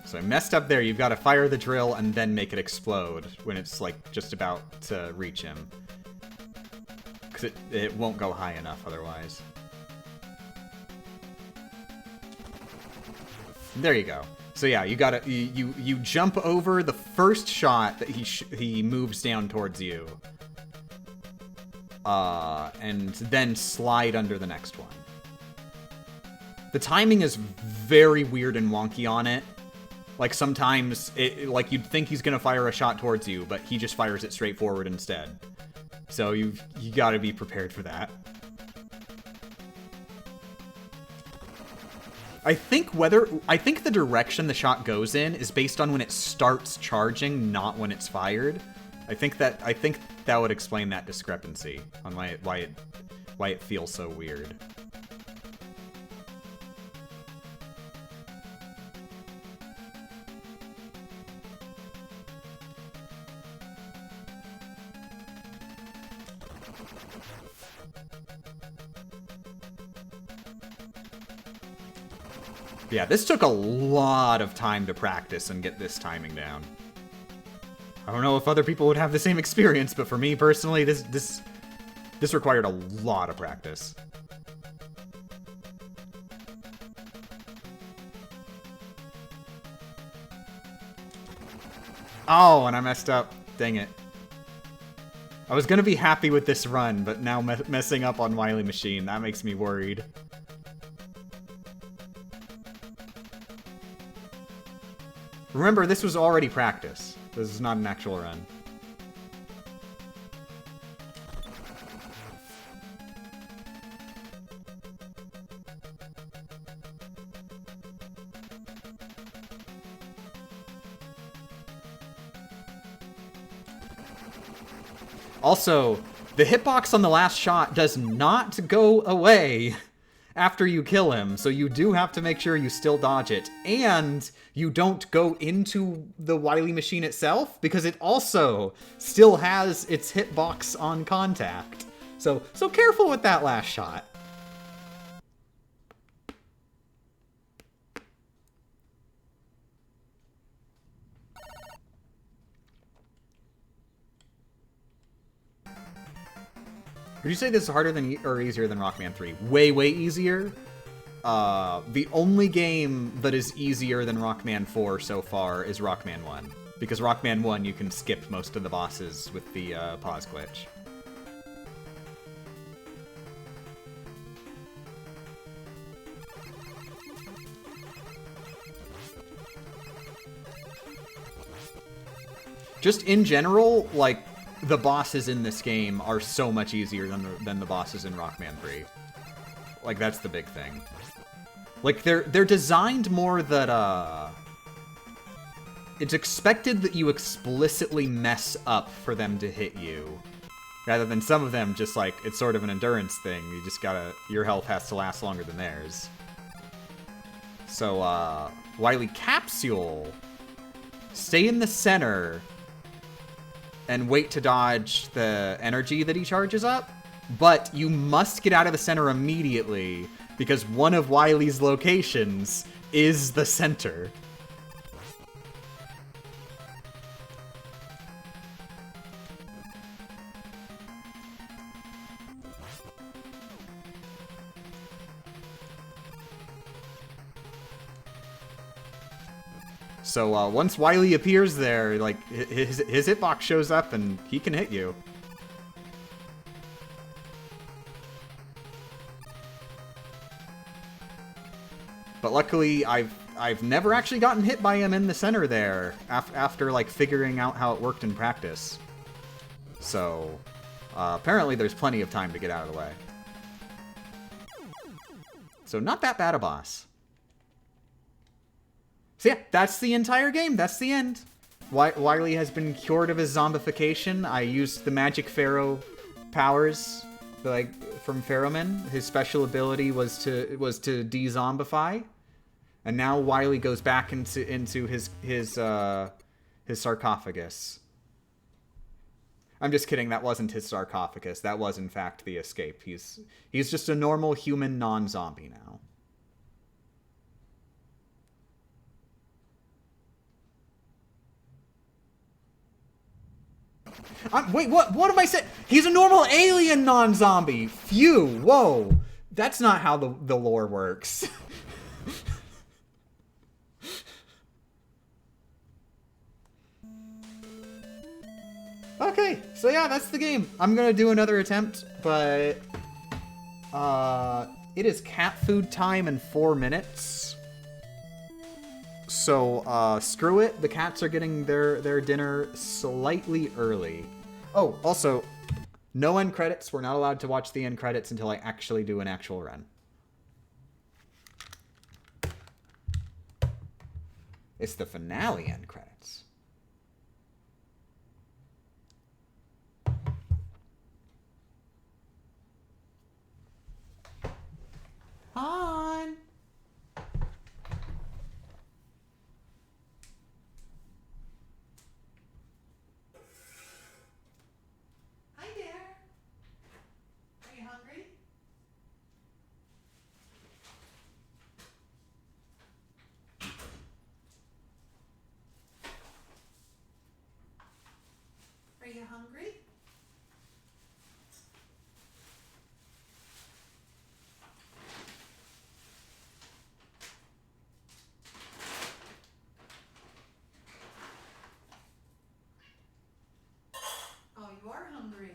So I messed up there. You've got to fire the drill and then make it explode when it's like just about to reach him. Because it won't go high enough otherwise. There you go. So yeah, you gotta you jump over the first shot that he moves down towards you, and then slide under the next one. The timing is very weird and wonky on it. Like sometimes like you'd think he's gonna fire a shot towards you, but he just fires it straight forward instead. So you gotta be prepared for that. I think the direction the shot goes in is based on when it starts charging, not when it's fired. I think that would explain that discrepancy on why it feels so weird. Yeah, this took a lot of time to practice and get this timing down. I don't know if other people would have the same experience, but for me personally, this required a lot of practice. Oh, and I messed up. Dang it. I was gonna be happy with this run, but now messing up on Wily Machine, that makes me worried. Remember, this was already practice. This is not an actual run. Also, the hitbox on the last shot does not go away after you kill him, so you do have to make sure you still dodge it. And you don't go into the Wily Machine itself, because it also still has its hitbox on contact. So careful with that last shot. Would you say this is harder than or easier than Rockman 3? Way, way easier. The only game that is easier than Rockman 4 so far is Rockman 1. Because Rockman 1, you can skip most of the bosses with the pause glitch. Just in general, like, the bosses in this game are so much easier than the bosses in Rockman 3. Like, that's the big thing. Like, they're designed more that, it's expected that you explicitly mess up for them to hit you. Rather than some of them just, like, it's sort of an endurance thing. You just gotta... Your health has to last longer than theirs. So, Wily Capsule. Stay in the center and wait to dodge the energy that he charges up. But you must get out of the center immediately, because one of Wily's locations is the center. So once Wily appears there, like, his hitbox shows up and he can hit you. But luckily, I've never actually gotten hit by him in the center there after like figuring out how it worked in practice. So apparently there's plenty of time to get out of the way. So not that bad a boss. So yeah, that's the entire game. That's the end. Wily has been cured of his zombification. I used the magic Pharaoh powers, like from Pharaohman. His special ability was to de-zombify, and now Wily goes back into his sarcophagus. I'm just kidding. That wasn't his sarcophagus. That was in fact the escape. He's just a normal human non-zombie now. Wait, what am I saying? He's a normal alien non-zombie. Phew, whoa. That's not how the lore works. Okay, so yeah, that's the game. I'm gonna do another attempt, but it is cat food time in 4 minutes. So, screw it. The cats are getting their dinner slightly early. Oh, also, no end credits. We're not allowed to watch the end credits until I actually do an actual run. It's the finale end credits. Han! Hi there. Are you hungry? Are you hungry? Oh, you are hungry.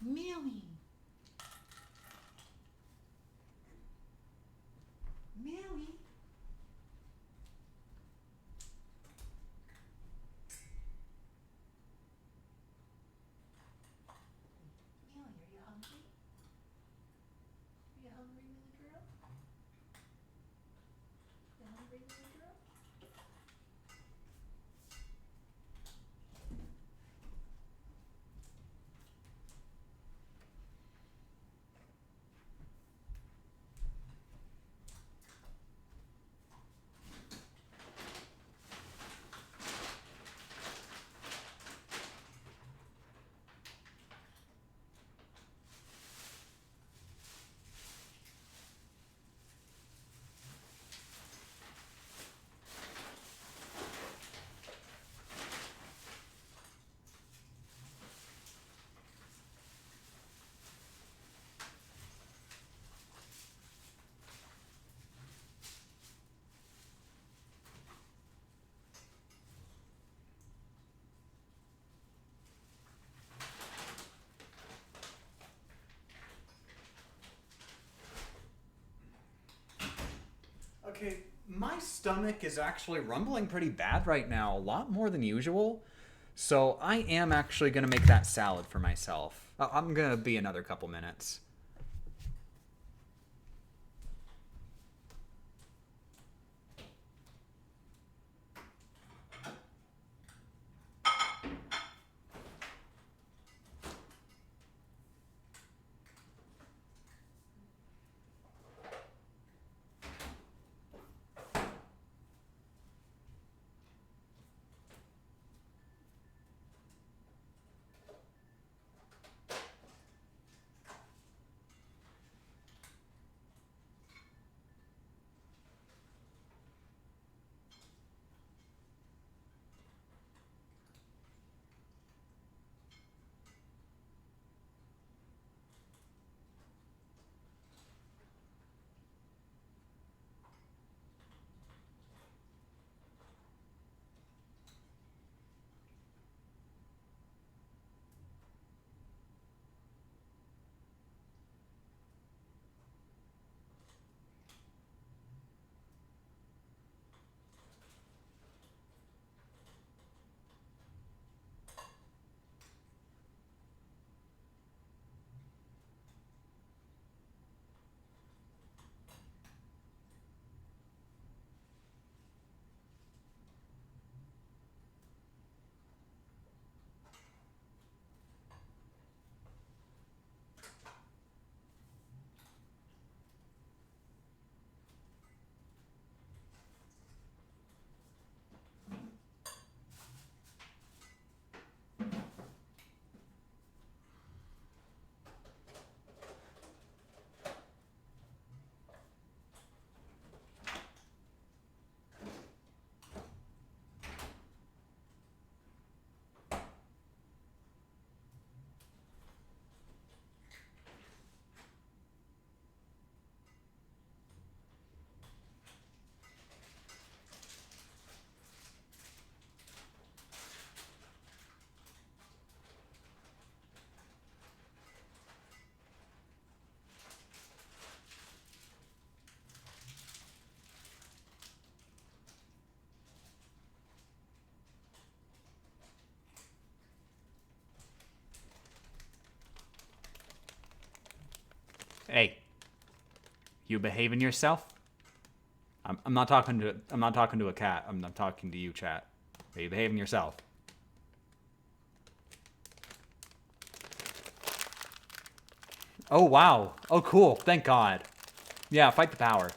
Meowie. Meowie. Meowie, are you hungry? Are you hungry, little girl? You hungry, little girl? Okay, my stomach is actually rumbling pretty bad right now, a lot more than usual. So I am actually going to make that salad for myself. I'm going to be another couple minutes. Hey, you behaving yourself? I'm not talking to a cat. I'm not talking to you, chat. Are you behaving yourself? Oh wow. Oh cool. Thank God. Yeah, fight the power.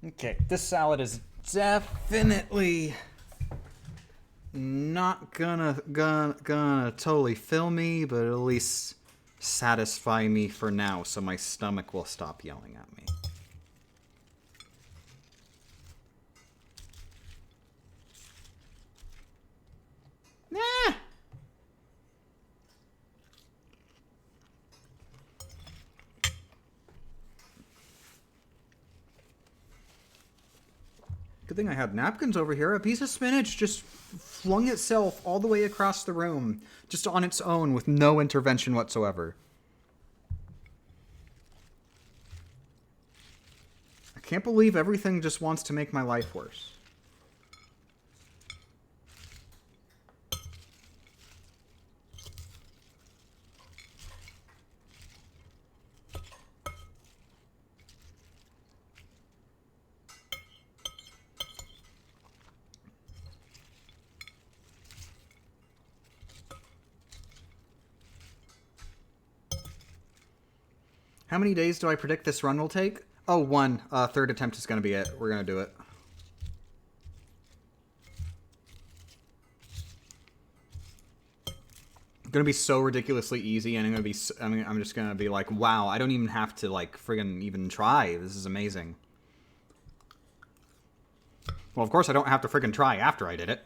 Okay, this salad is definitely not gonna totally fill me, but at least satisfy me for now, so my stomach will stop yelling at me. Nah. Good thing I had napkins over here. A piece of spinach just flung itself all the way across the room, just on its own, with no intervention whatsoever. I can't believe everything just wants to make my life worse. How many days do I predict this run will take? Oh, one. Third attempt is going to be it. We're going to do it. Going to be so ridiculously easy, and I'm just going to be like, wow, I don't even have to, like, friggin' even try. This is amazing. Well, of course I don't have to friggin' try after I did it.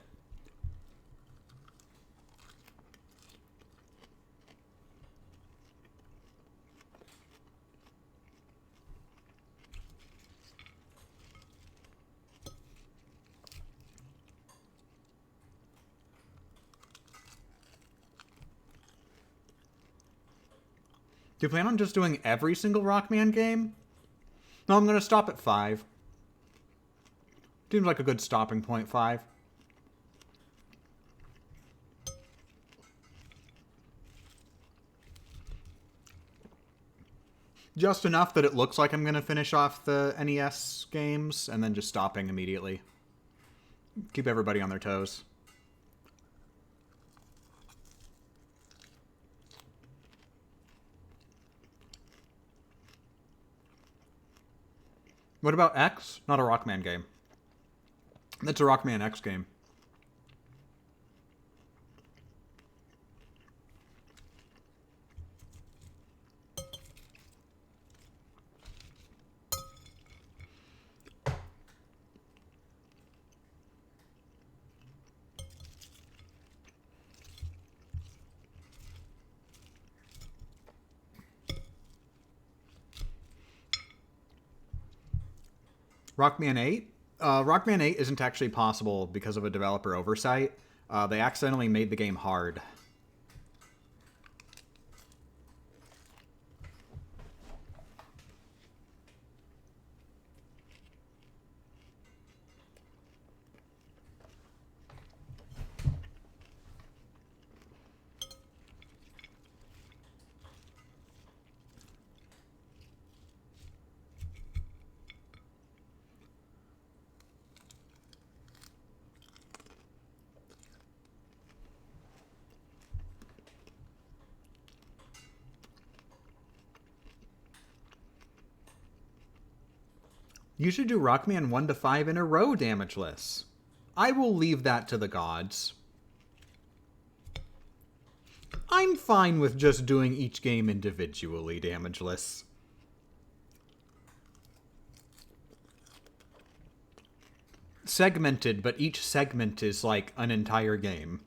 Do you plan on just doing every single Rockman game? No, I'm going to stop at 5. Seems like a good stopping point, 5. Just enough that it looks like I'm going to finish off the NES games, and then just stopping immediately. Keep everybody on their toes. What about X? Not a Rockman game. That's a Rockman X game. Rockman 8? Rockman 8 isn't actually possible because of a developer oversight. They accidentally made the game hard. You should do Rockman 1 to 5 in a row, Damageless. I will leave that to the gods. I'm fine with just doing each game individually, Damageless. Segmented, but each segment is like an entire game.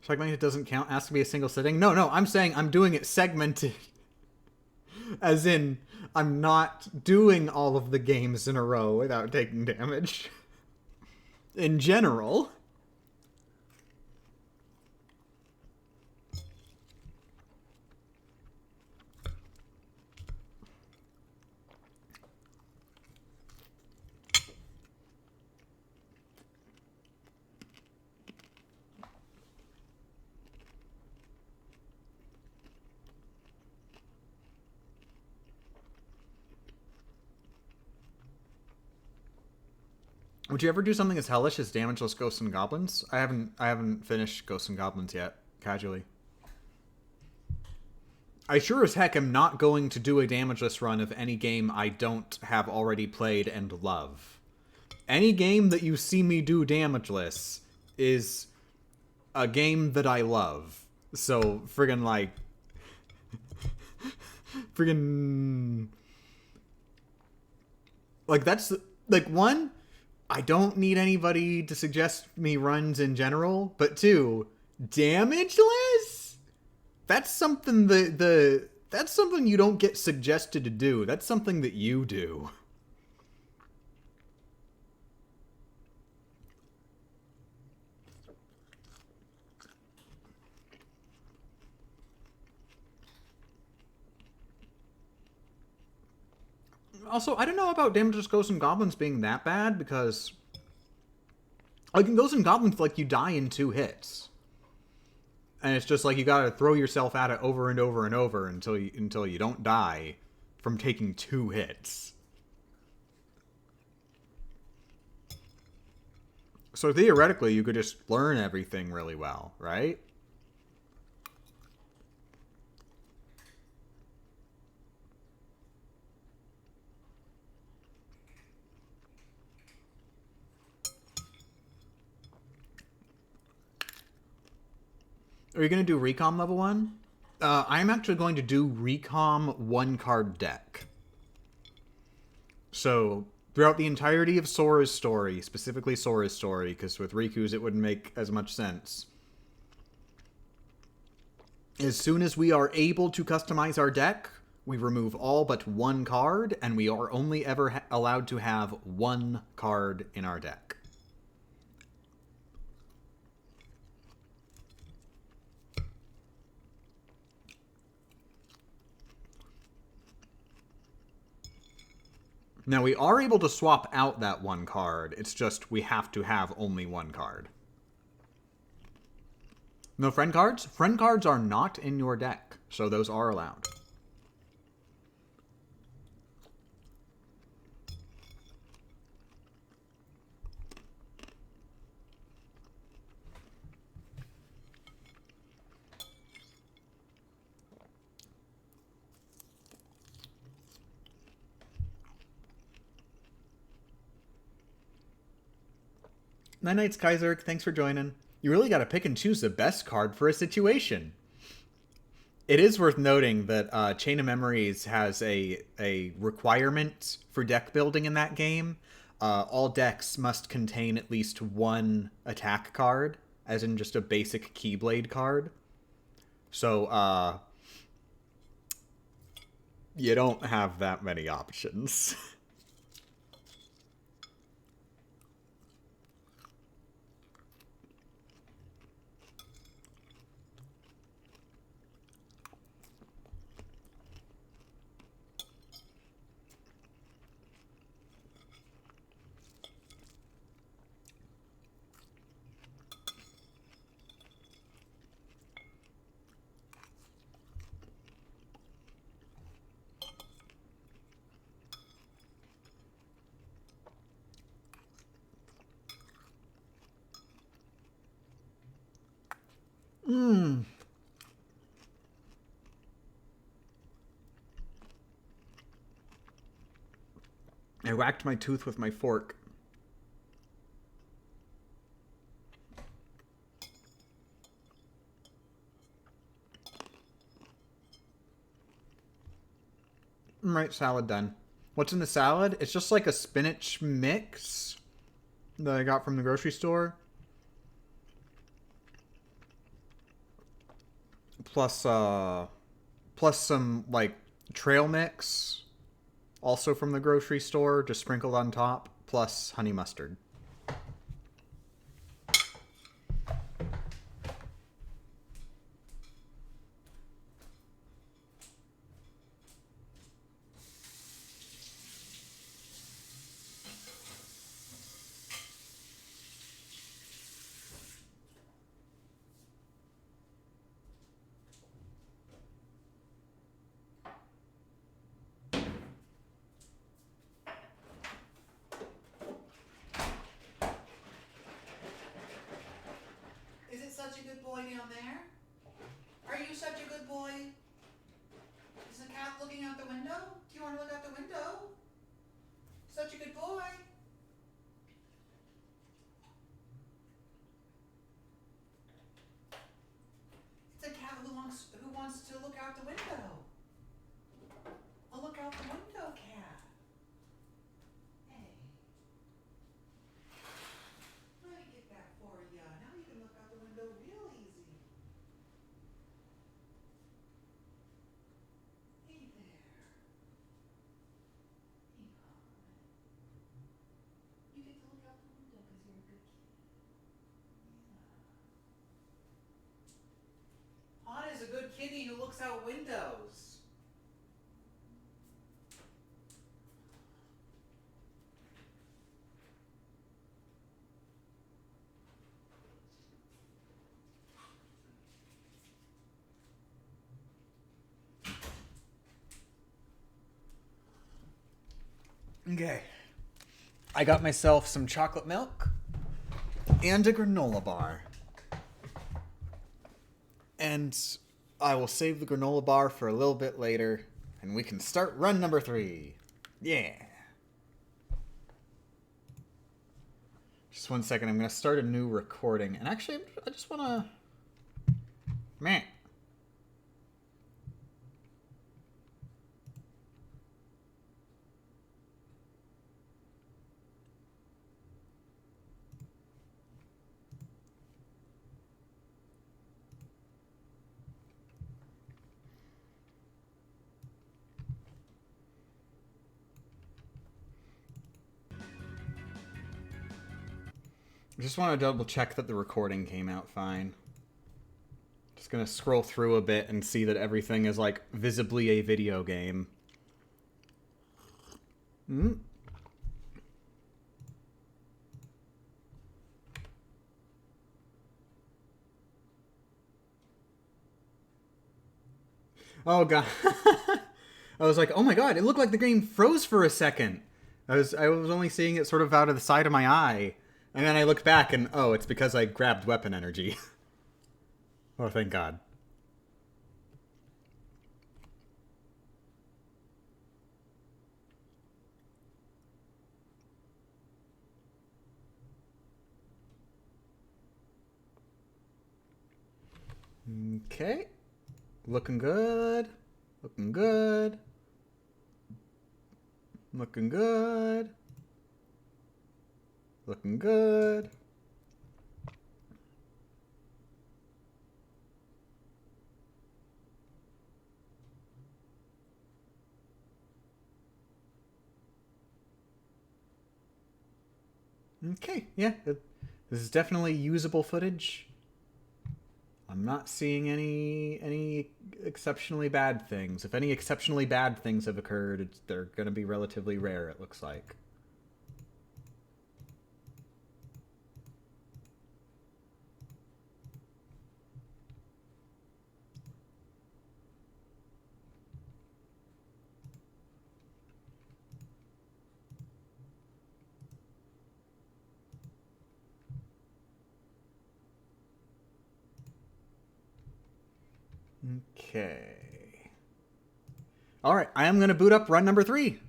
Segmented doesn't count. Has to be a single sitting. No, I'm saying I'm doing it segmented. As in, I'm not doing all of the games in a row without taking damage. In general. Would you ever do something as hellish as Damageless Ghosts and Goblins? I haven't finished Ghosts and Goblins yet, casually. I sure as heck am not going to do a Damageless run of any game I don't have already played and love. Any game that you see me do Damageless is a game that I love. So, friggin' like... friggin'... Like, that's... Like, one... I don't need anybody to suggest me runs in general, but 2, Damageless? That's something that's something you don't get suggested to do. That's something that you do. Also, I don't know about Damageless Ghosts and Goblins being that bad, because like in Ghosts and Goblins, like you die in 2 hits. And it's just like you gotta throw yourself at it over and over and over until you don't die from taking 2 hits. So theoretically, you could just learn everything really well, right? Are you going to do Recom level 1? I'm actually going to do Recom 1-card deck. So, throughout the entirety of Sora's story, specifically Sora's story, because with Riku's it wouldn't make as much sense. As soon as we are able to customize our deck, we remove all but 1 card, and we are only ever allowed to have 1 card in our deck. Now, we are able to swap out that 1 card. It's just we have to have only 1 card. No friend cards? Friend cards are not in your deck, so those are allowed. Night Nights Kaiser, thanks for joining. You really gotta pick and choose the best card for a situation. It is worth noting that Chain of Memories has a requirement for deck building in that game. All decks must contain at least 1 attack card, as in just a basic Keyblade card. So, you don't have that many options. I whacked my tooth with my fork. Right, salad done. What's in the salad? It's just like a spinach mix that I got from the grocery store. Plus some, like, trail mix, also from the grocery store, just sprinkled on top, plus honey mustard. Down there? Are you such a good boy? Is the cat looking out the window? Do you want to look out the window? Such a good boy. It's a cat who wants to look out the window. A look out the window cat. Hey. Let me get that for you. Now you can look out the window real easy. Hey there. You get to look out the window because you're a good kid. Yeah. Anna's a good kitty who looks out windows. Okay. I got myself some chocolate milk and a granola bar. And I will save the granola bar for a little bit later, and we can start run number 3. Yeah. Just 1 second, I'm going to start a new recording. And actually, I just want to... Meh. I just want to double check that the recording came out fine. Just gonna scroll through a bit and see that everything is, like, visibly a video game. Oh, God. I was like, oh my God, it looked like the game froze for a second. I was only seeing it sort of out of the side of my eye. And then I looked back and, oh, it's because I grabbed weapon energy. Oh, thank God. Okay. Looking good. Looking good. Looking good. Looking good. Okay, yeah. This is definitely usable footage. I'm not seeing any exceptionally bad things. If any exceptionally bad things have occurred, they're going to be relatively rare, it looks like. Okay. All right, I am going to boot up run number 3.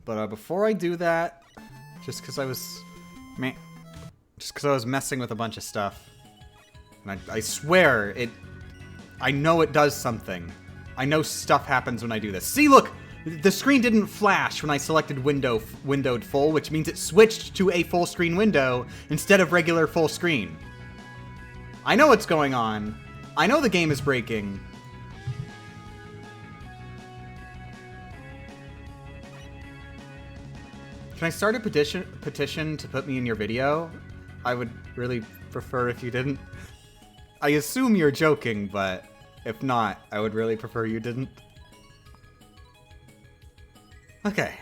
But before I do that, just because I was messing with a bunch of stuff, and I swear I know it does something. I know stuff happens when I do this. See, look, the screen didn't flash when I selected windowed full, which means it switched to a full screen window instead of regular full screen. I know what's going on. I know the game is breaking. Can I start a petition to put me in your video? I would really prefer if you didn't. I assume you're joking, but if not, I would really prefer you didn't. Okay.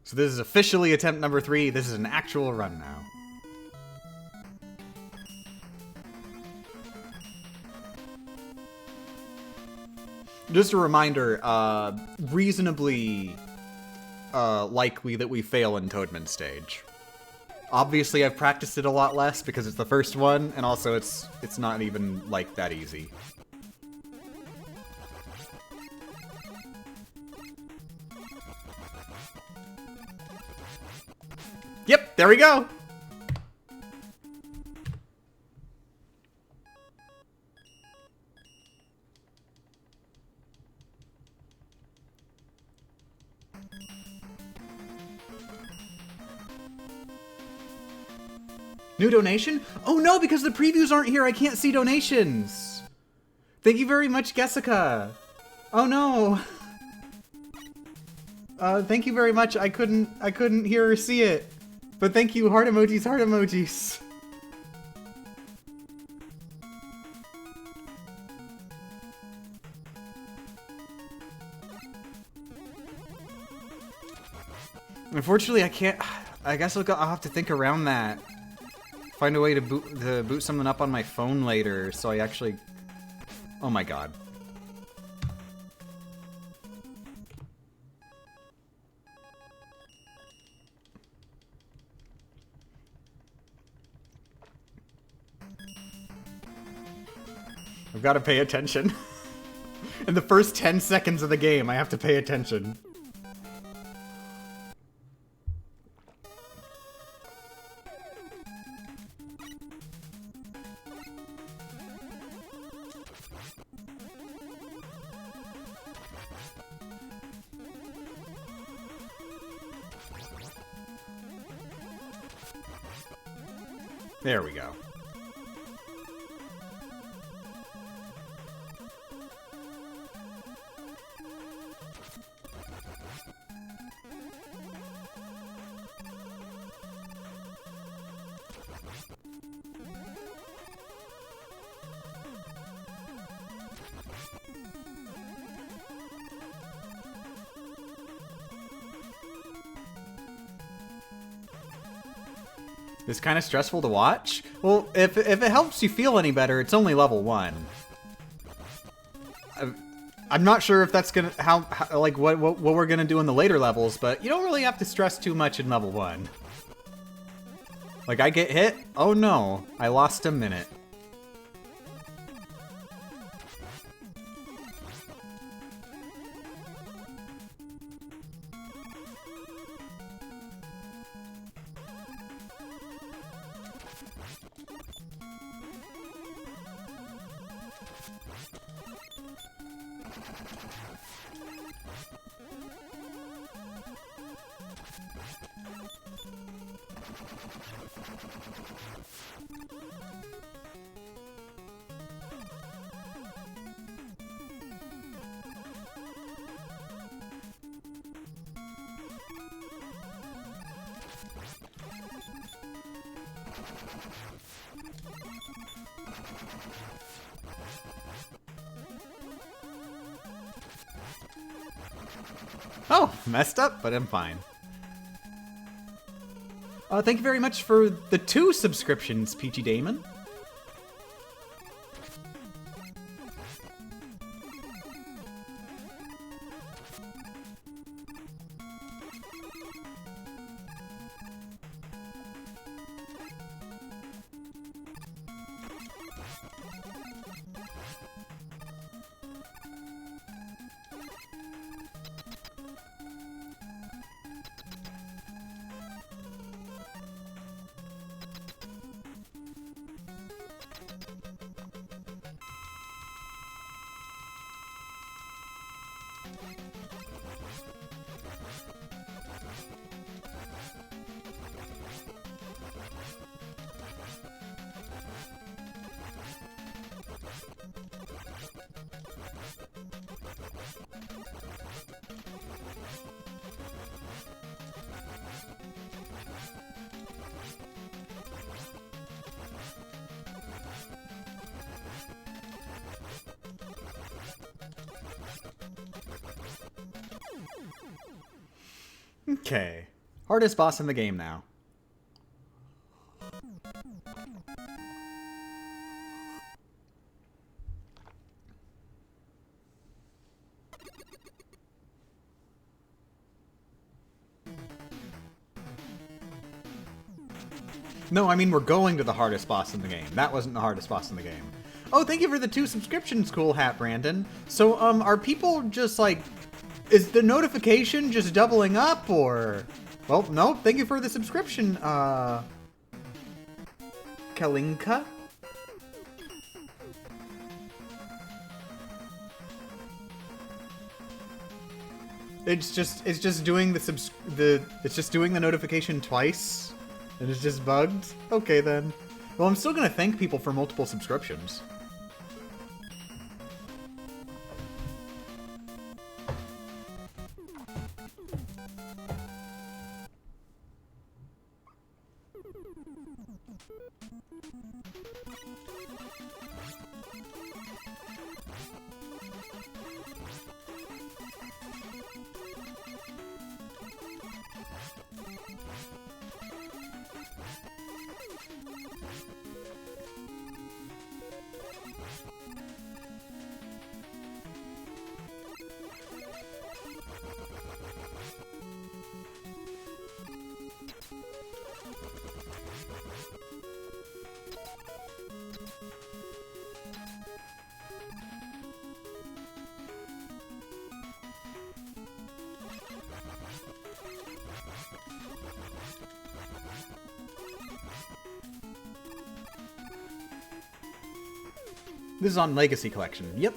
So this is officially attempt number 3. This is an actual run now. Just a reminder, reasonably likely that we fail in Toadman stage. Obviously, I've practiced it a lot less because it's the first one, and also it's not even, like, that easy. Yep, there we go! New donation? Oh no, because the previews aren't here, I can't see donations! Thank you very much, Jessica! Oh no! Thank you very much, I couldn't hear or see it. But thank you, heart emojis, heart emojis. Unfortunately, I can't. I guess I'll have to think around that. find a way to boot something up on my phone later, so I actually... Oh my god. I've got to pay attention. In the first 10 seconds of the game, I have to pay attention. There we go. It's kind of stressful to watch. Well, if it helps you feel any better, it's only level 1. I'm not sure if that's gonna like what we're gonna do in the later levels, but you don't really have to stress too much in level 1. Like, I get hit. Oh no, I lost a minute. Oh, messed up, but I'm fine. Thank you very much for the 2 subscriptions, Peachy Damon. Okay. Hardest boss in the game now. No, I mean, we're going to the hardest boss in the game. That wasn't the hardest boss in the game. Oh, thank you for the 2 subscriptions, Cool Hat Brandon. So, are people just like... Is the notification just doubling up, or... Well, no, thank you for the subscription, Kalinka? It's just doing it's just doing the notification twice, and it's just bugged? Okay, then. Well, I'm still gonna thank people for multiple subscriptions. This is on Legacy Collection. Yep.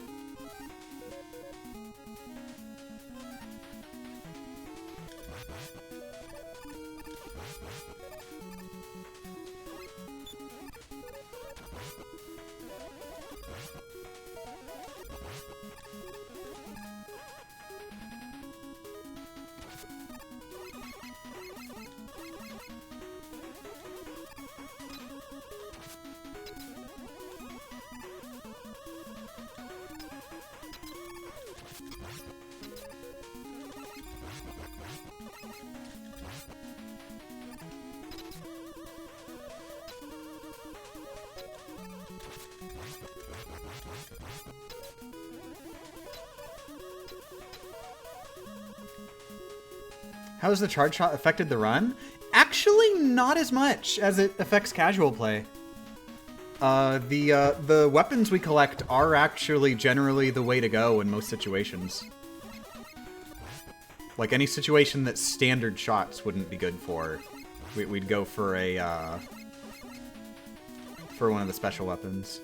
How has the charge shot affected the run? Actually, not as much as it affects casual play. The weapons we collect are actually generally the way to go in most situations. Like, any situation that standard shots wouldn't be good for, we'd go for a, for one of the special weapons.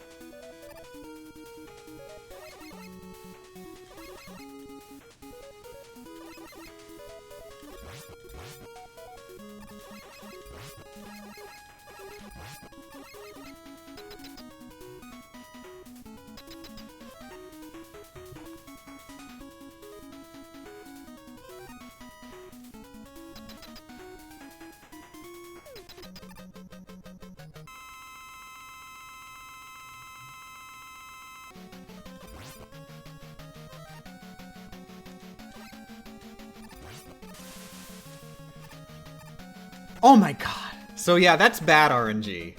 Oh my god. So yeah, that's bad RNG.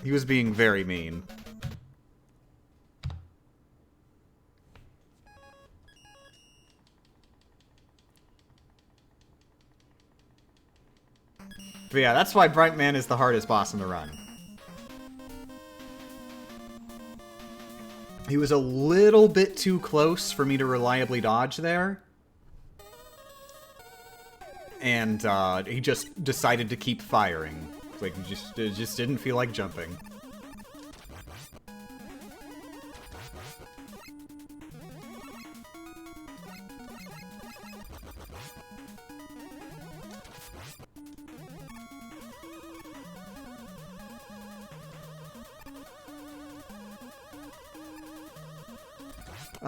He was being very mean. But yeah, that's why Brightman is the hardest boss in the run. He was a little bit too close for me to reliably dodge there. And he just decided to keep firing. Like, it just didn't feel like jumping.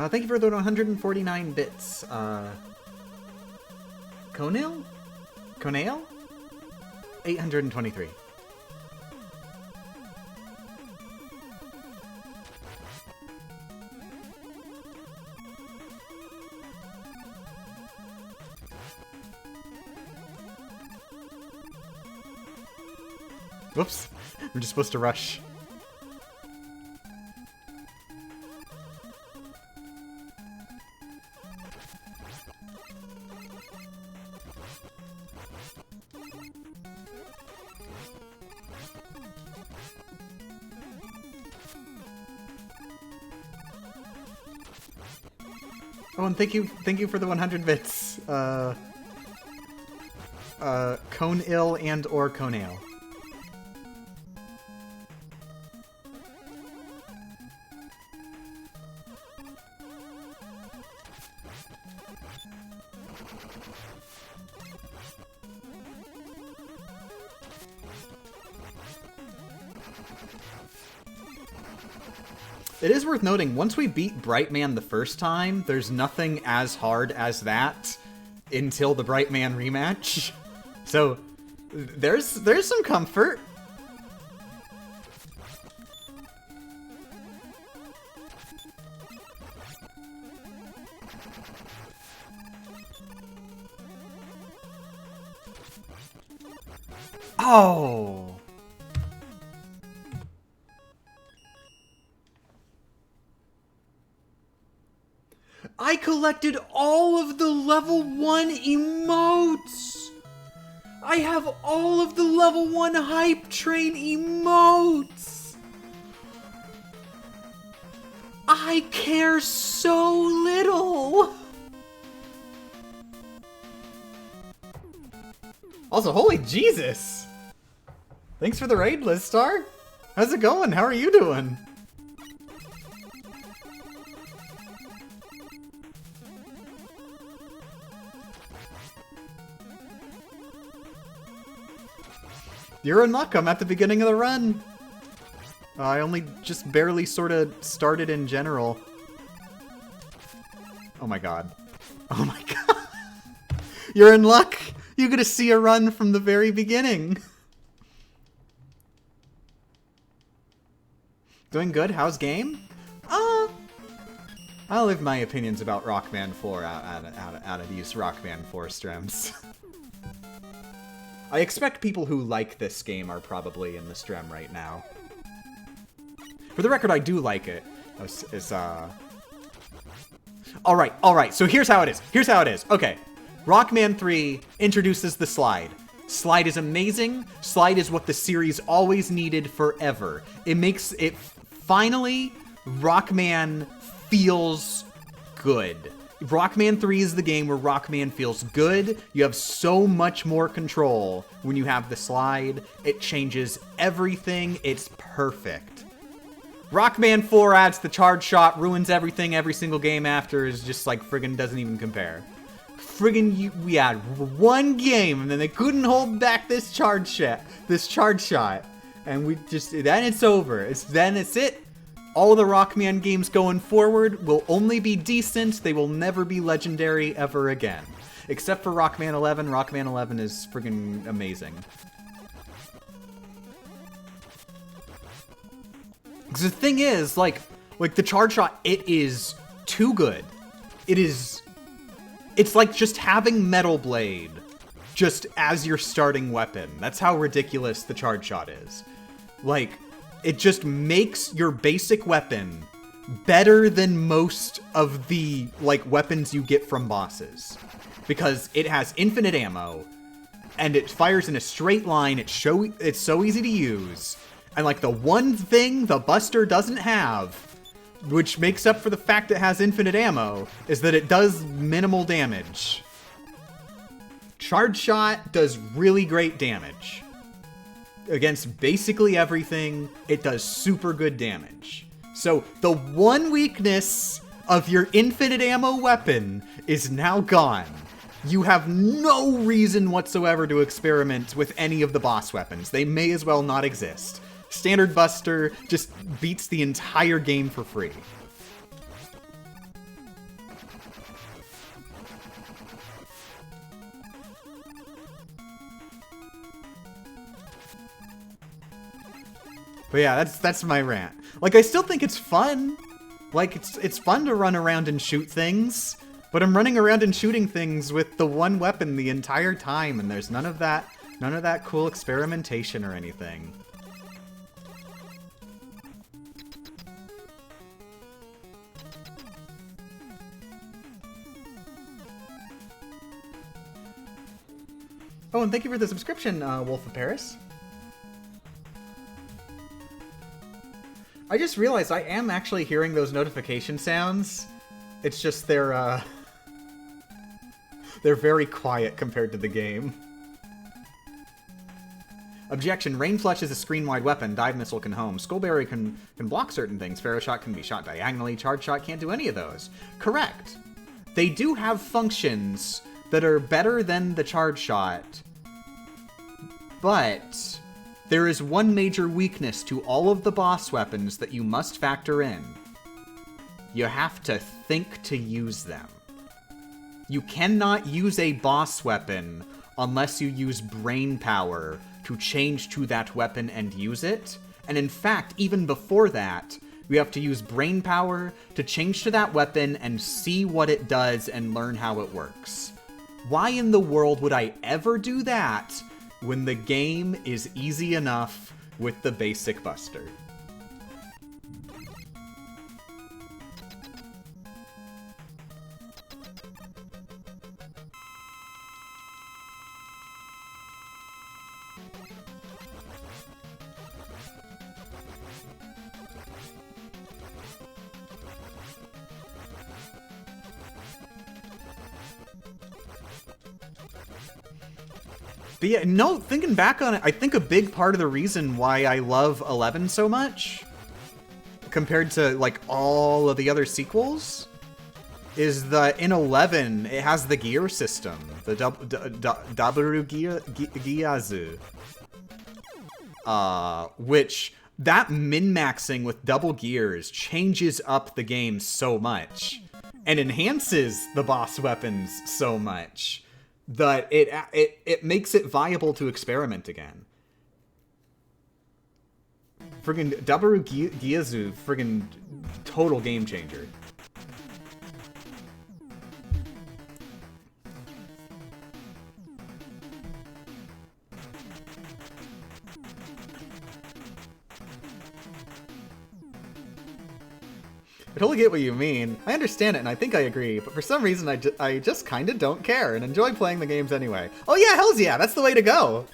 Thank you for the 149 bits. Conale? Conale? 823. Whoops. We're just supposed to rush. Oh, and thank you for the 100 bits. Conale and or Conale. It is worth noting, once we beat Brightman the first time, there's nothing as hard as that until the Brightman rematch. So, there's some comfort. Oh! I collected all of the level 1 emotes! I have all of the level 1 hype train emotes! I care so little! Also, holy Jesus! Thanks for the raid, Lizstar! How's it going? How are you doing? You're in luck, I'm at the beginning of the run. I only just barely sort of started in general. Oh my god. Oh my god. You're in luck. You get to see a run from the very beginning. Doing good? How's game? I'll leave my opinions about Rockman 4 out of these Rockman 4 streams. I expect people who like this game are probably in the stream right now. For the record, I do like it. Alright, so here's how it is. Okay. Rockman 3 introduces the slide. Slide is amazing. Slide is what the series always needed forever. It makes it... Finally, Rockman feels good. Rockman 3 is the game where Rockman feels good. You have so much more control when you have the slide. It changes everything. It's perfect. Rockman 4 adds the charge shot, ruins everything every single game after, is just like friggin' doesn't even compare. Friggin' we had one game and then they couldn't hold back this charge shot. And we just, then it's over. Then it's it. All of the Rockman games going forward will only be decent. They will never be legendary ever again. Except for Rockman 11. Rockman 11 is friggin' amazing. Because the thing is, like the charge shot, it is too good. It's like just having Metal Blade just as your starting weapon. That's how ridiculous the charge shot is. Like, it just makes your basic weapon better than most of the, like, weapons you get from bosses. Because it has infinite ammo, and it fires in a straight line, it's so easy to use. And, like, the one thing the Buster doesn't have, which makes up for the fact it has infinite ammo, is that it does minimal damage. Charge Shot does really great damage. Against basically everything, it does super good damage. So the one weakness of your infinite ammo weapon is now gone. You have no reason whatsoever to experiment with any of the boss weapons. They may as well not exist. Standard Buster just beats the entire game for free. But yeah, that's my rant. Like, I still think it's fun. Like, it's fun to run around and shoot things. But I'm running around and shooting things with the one weapon the entire time, and there's none of that cool experimentation or anything. Oh, and thank you for the subscription, Wolf of Paris. I just realized I am actually hearing those notification sounds. It's just they're very quiet compared to the game. Objection. Rain Flush is a screen-wide weapon. Dive Missile can home. Skullberry can block certain things. Pharaoh Shot can be shot diagonally. Charge Shot can't do any of those. Correct. They do have functions that are better than the Charge Shot. But there is one major weakness to all of the boss weapons that you must factor in. You have to think to use them. You cannot use a boss weapon unless you use brain power to change to that weapon and use it. And in fact, even before that, you have to use brain power to change to that weapon and see what it does and learn how it works. Why in the world would I ever do that when the game is easy enough with the basic Buster? But yeah, no, thinking back on it, I think a big part of the reason why I love 11 so much, compared to, like, all of the other sequels, is that in 11, it has the gear system. The Dabaru Giazu. Which, that min-maxing with double gears changes up the game so much, and enhances the boss weapons so much, that it makes it viable to experiment again. Friggin' Dabaru Giazu, friggin' total game changer. I totally get what you mean. I understand it and I think I agree, but for some reason I just kinda don't care and enjoy playing the games anyway. Oh yeah, hells yeah, that's the way to go!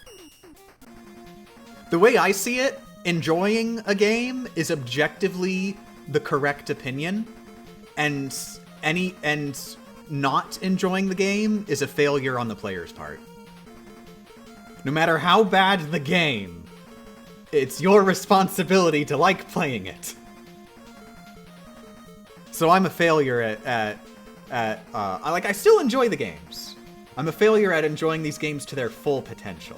The way I see it, enjoying a game is objectively the correct opinion, and not enjoying the game is a failure on the player's part. No matter how bad the game, it's your responsibility to like playing it. So I'm a failure I still enjoy the games. I'm a failure at enjoying these games to their full potential.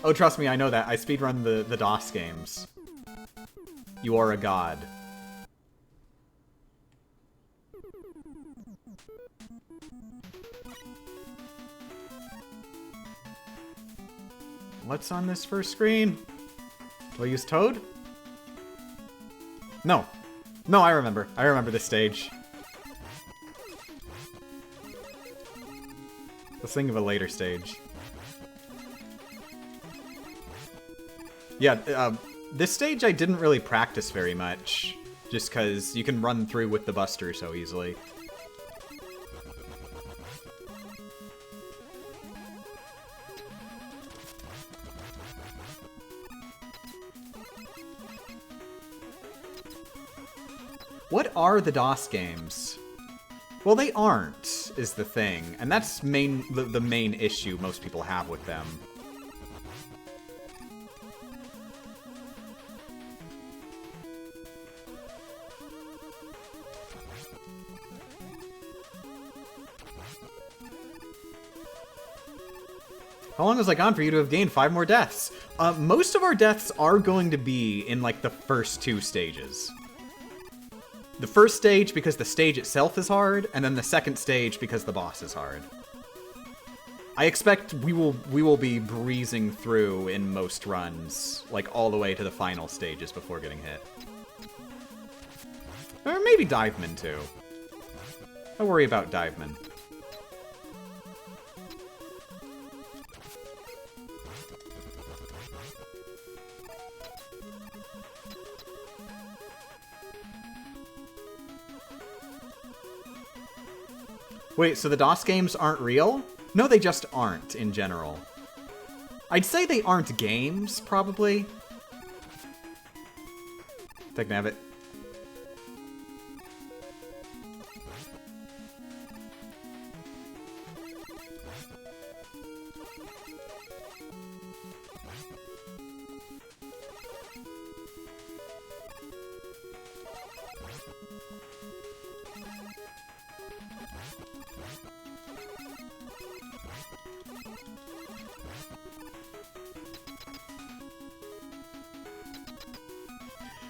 Oh, trust me, I know that. I speedrun the DOS games. You are a god. What's on this first screen? Do I use Toad? No. No, I remember. I remember this stage. Let's think of a later stage. Yeah, this stage I didn't really practice very much, just because you can run through with the Buster so easily. What are the DOS games? Well, they aren't, is the thing, and that's the main issue most people have with them. How long was I gone for you to have gained 5 more deaths? Most of our deaths are going to be in, like, the first 2 stages. The first stage because the stage itself is hard, and then the second stage because the boss is hard. I expect we will be breezing through in most runs, like all the way to the final stages before getting hit. Or maybe Diveman too. I worry about Diveman. Wait, so the DOS games aren't real? No, they just aren't, in general. I'd say they aren't games, probably. Technavit.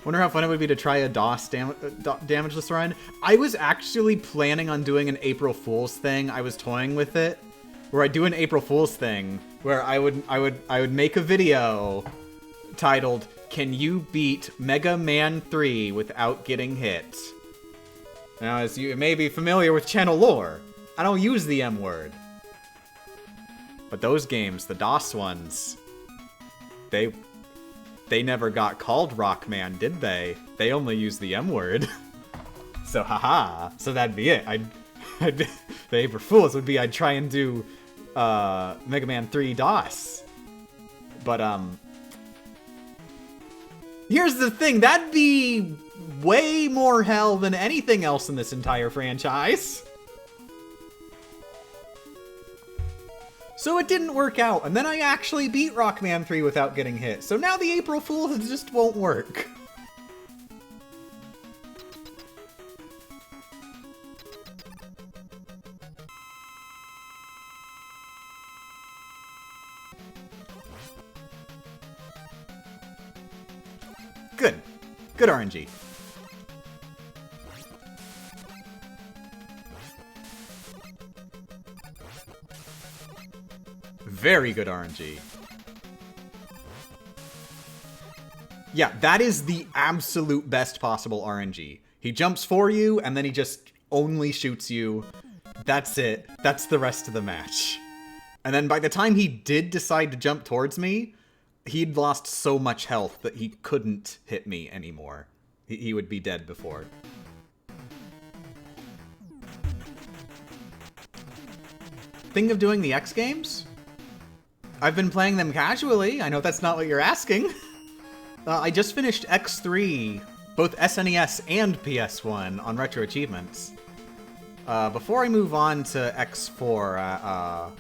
Wonder how fun it would be to try a DOS Damageless run. I was actually planning on doing an April Fool's thing. I was toying with it, where I'd do an April Fool's thing, where I would make a video titled "Can you beat Mega Man 3 without getting hit?" Now, as you may be familiar with channel lore, I don't use the M word. But those games, the DOS ones, they never got called Rockman, did they? They only used the M word. So, haha. So that'd be it. The April Fools would be I'd try and do Mega Man 3 DOS. But, here's the thing. That'd be way more hell than anything else in this entire franchise. So it didn't work out, and then I actually beat Rockman 3 without getting hit. So now the April Fools just won't work. Good. Good RNG. Very good RNG. Yeah, that is the absolute best possible RNG. He jumps for you, and then he just only shoots you. That's it. That's the rest of the match. And then by the time he did decide to jump towards me, he'd lost so much health that he couldn't hit me anymore. He would be dead before. Thinking of doing the X games? I've been playing them casually. I know that's not what you're asking. I just finished X3, both SNES and PS1, on Retro Achievements. Before I move on to X4, I've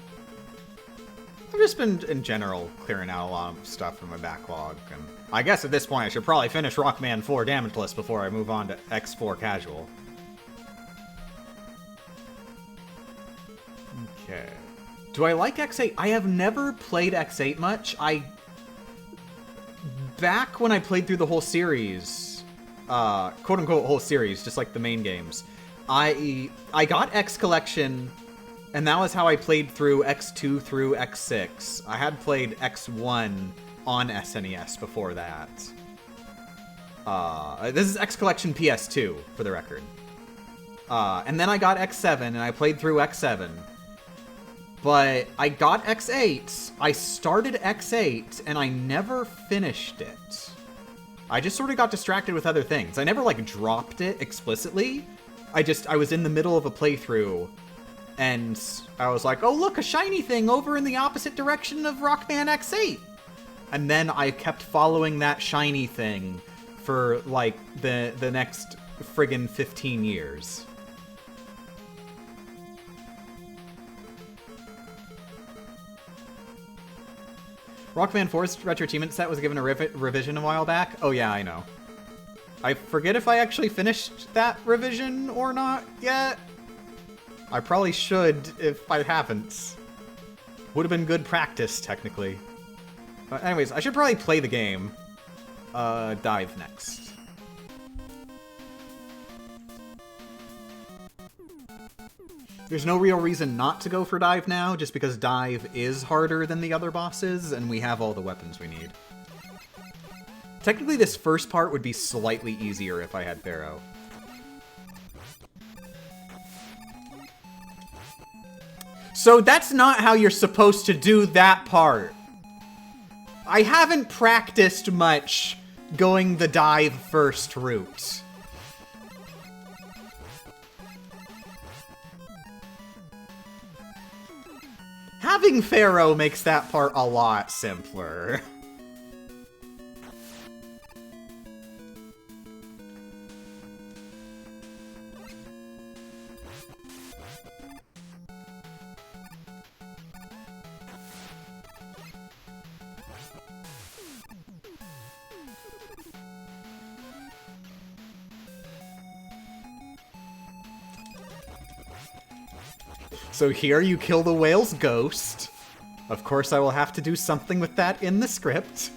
just been, in general, clearing out a lot of stuff from my backlog. And I guess at this point I should probably finish Rockman 4 Damageless before I move on to X4 Casual. Okay. Do I like X8? I have never played X8 much. Back when I played through the whole series, quote-unquote whole series, just like the main games, I got X Collection, and that was how I played through X2 through X6. I had played X1 on SNES before that. This is X Collection PS2, for the record. And then I got X7, and I played through X7. But I got X8, I started X8, and I never finished it. I just sort of got distracted with other things. I never, like, dropped it explicitly. I was in the middle of a playthrough, and I was like, oh, look, a shiny thing over in the opposite direction of Rockman X8. And then I kept following that shiny thing for, like, the next friggin' 15 years. Rockman 4's Retro Achievement set was given a revision a while back. Oh yeah, I know. I forget if I actually finished that revision or not yet. I probably should if I haven't. Would have been good practice, technically. But anyways, I should probably play the game. Dive next. There's no real reason not to go for Dive now, just because Dive is harder than the other bosses, and we have all the weapons we need. Technically, this first part would be slightly easier if I had Pharaoh. So that's not how you're supposed to do that part. I haven't practiced much going the Dive first route. Having Pharaoh makes that part a lot simpler. So here you kill the whale's ghost. Of course, I will have to do something with that in the script.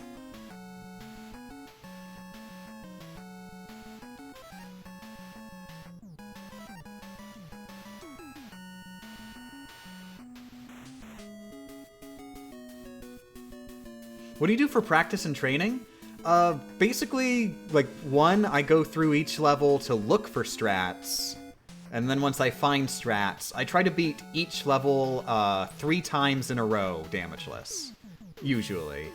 What do you do for practice and training? Basically, like, one, I go through each level to look for strats. And then once I find strats, I try to beat each level 3 times in a row, damageless. Usually.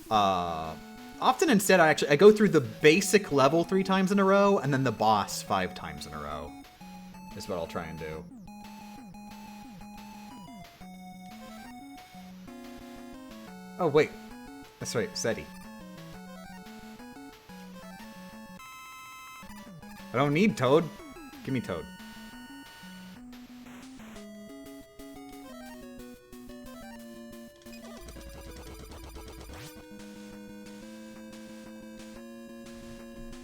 Often instead, I go through the basic level 3 times in a row, and then the boss 5 times in a row. Is what I'll try and do. Oh, wait. That's right, SETI. I don't need Toad. Give me Toad.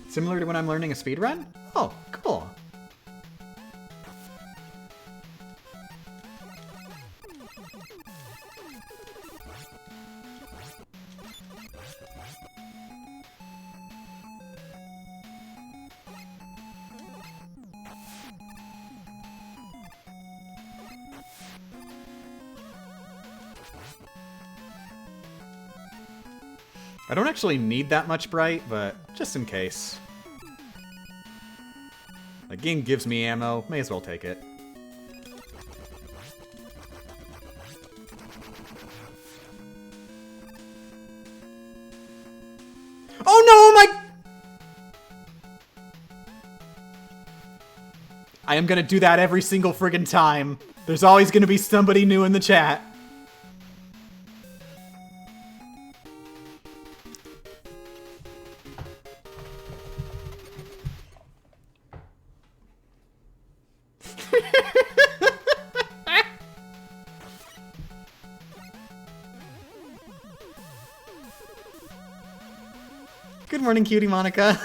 Similar to when I'm learning a speedrun? Oh, cool. I don't actually need that much bright, but just in case. The game gives me ammo, may as well take it. Oh no, my... I am gonna do that every single friggin' time. There's always gonna be somebody new in the chat. Good morning, cutie Monica.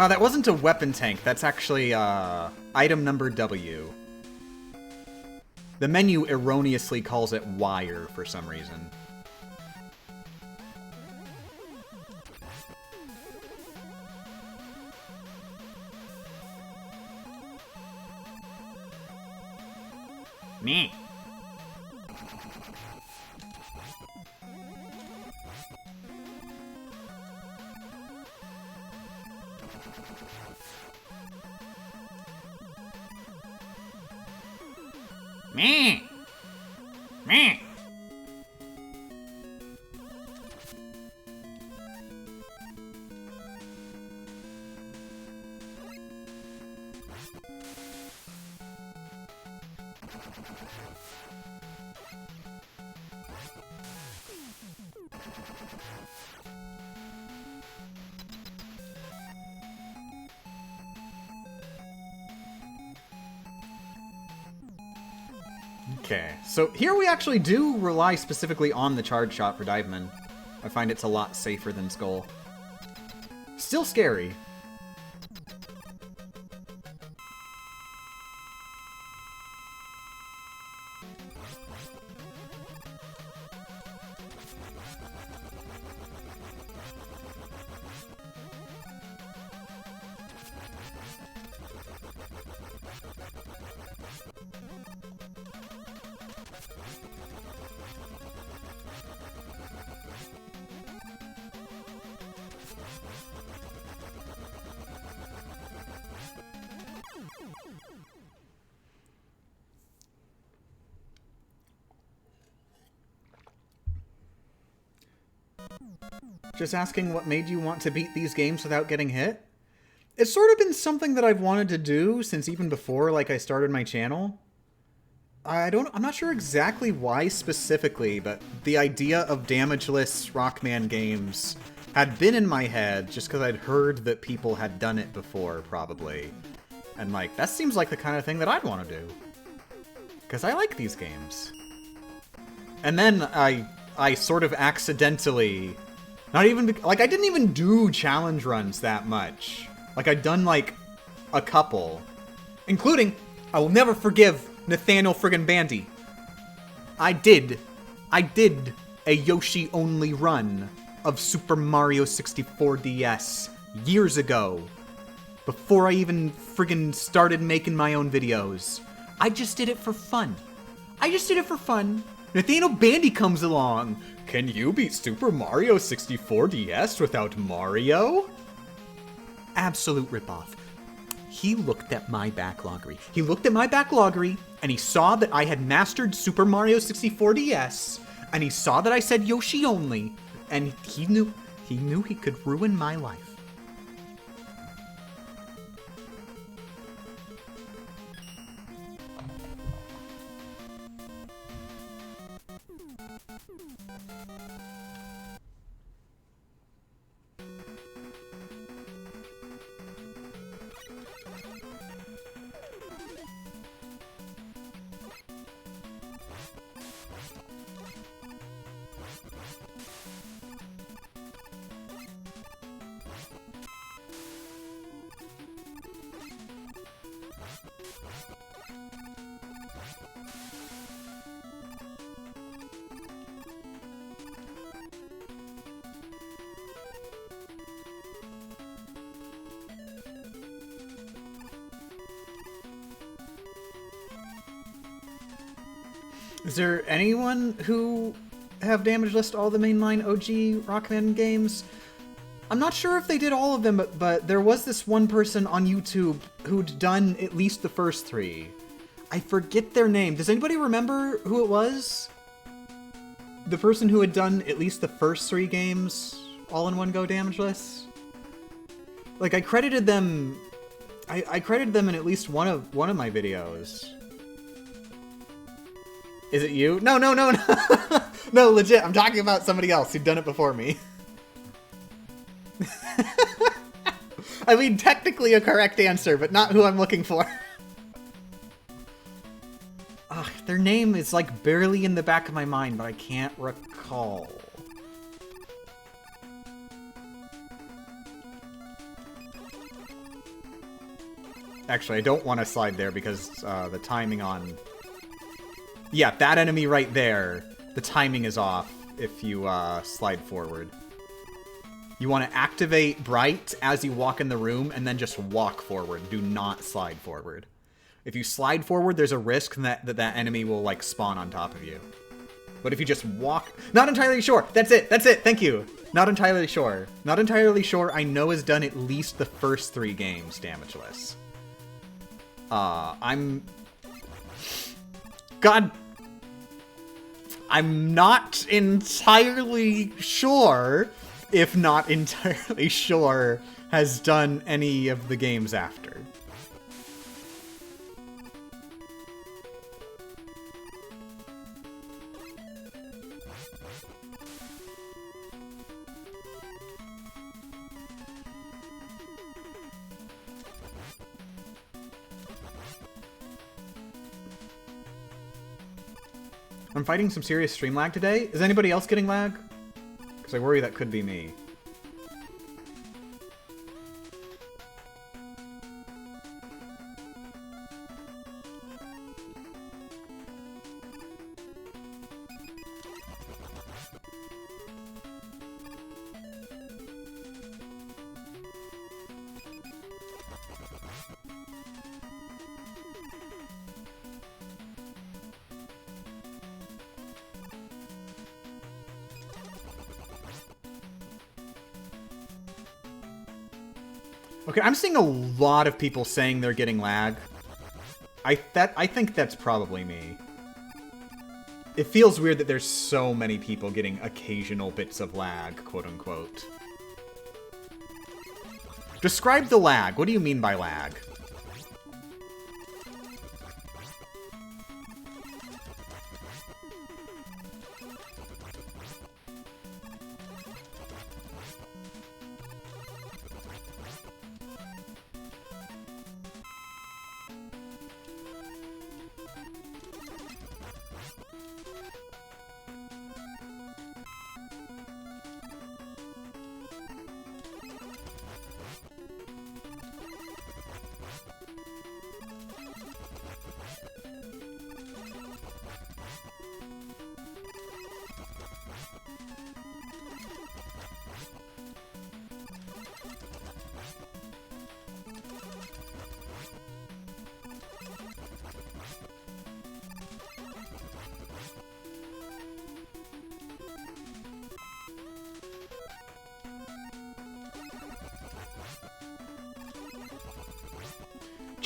That wasn't a weapon tank. That's actually, item number W. The menu erroneously calls it wire for some reason. Meh. Meh. Meh. Okay, so here we actually do rely specifically on the charge shot for Diveman. I find it's a lot safer than Skull. Still scary. Just asking what made you want to beat these games without getting hit? It's sort of been something that I've wanted to do since even before, like, I started my channel. I'm not sure exactly why specifically, but the idea of damageless Rockman games had been in my head just because I'd heard that people had done it before, probably. And, like, that seems like the kind of thing that I'd want to do. Because I like these games. And then I sort of accidentally... Not even... Like, I didn't even do challenge runs that much. Like, I'd done, like, a couple. Including, I will never forgive Nathaniel friggin' Bandy. I did I did a Yoshi-only run of Super Mario 64 DS years ago, before I even friggin' started making my own videos. I just did it for fun. Nathaniel Bandy comes along. Can you beat Super Mario 64 DS without Mario? Absolute ripoff. He looked at my backloggery. And he saw that I had mastered Super Mario 64 DS, and he saw that I said Yoshi only, and he knew he could ruin my life. Is there anyone who have Damageless all the mainline OG Rockman games? I'm not sure if they did all of them, but there was this one person on YouTube who'd done at least the first 3. I forget their name. Does anybody remember who it was? The person who had done at least the first 3 games all in one go Damageless? Like, I credited them... I credited them in at least one of my videos. Is it you? No. No, legit, I'm talking about somebody else who'd done it before me. I mean, technically a correct answer, but not who I'm looking for. Ugh, their name is like barely in the back of my mind, but I can't recall. Actually, I don't want to slide there because the timing on... Yeah, that enemy right there, the timing is off if you slide forward. You want to activate Bright as you walk in the room and then just walk forward. Do not slide forward. If you slide forward, there's a risk that enemy will like spawn on top of you. But if you just walk... Not entirely sure. That's it. Thank you. Not entirely sure. Not entirely sure. I know has done at least the first 3 games Damageless. I'm not entirely sure, if not entirely sure, has done any of the games after. I'm fighting some serious stream lag today. Is anybody else getting lag? Because I worry that could be me. Okay, I'm seeing a lot of people saying they're getting lag. I think that's probably me. It feels weird that there's so many people getting occasional bits of lag, quote-unquote. Describe the lag. What do you mean by lag?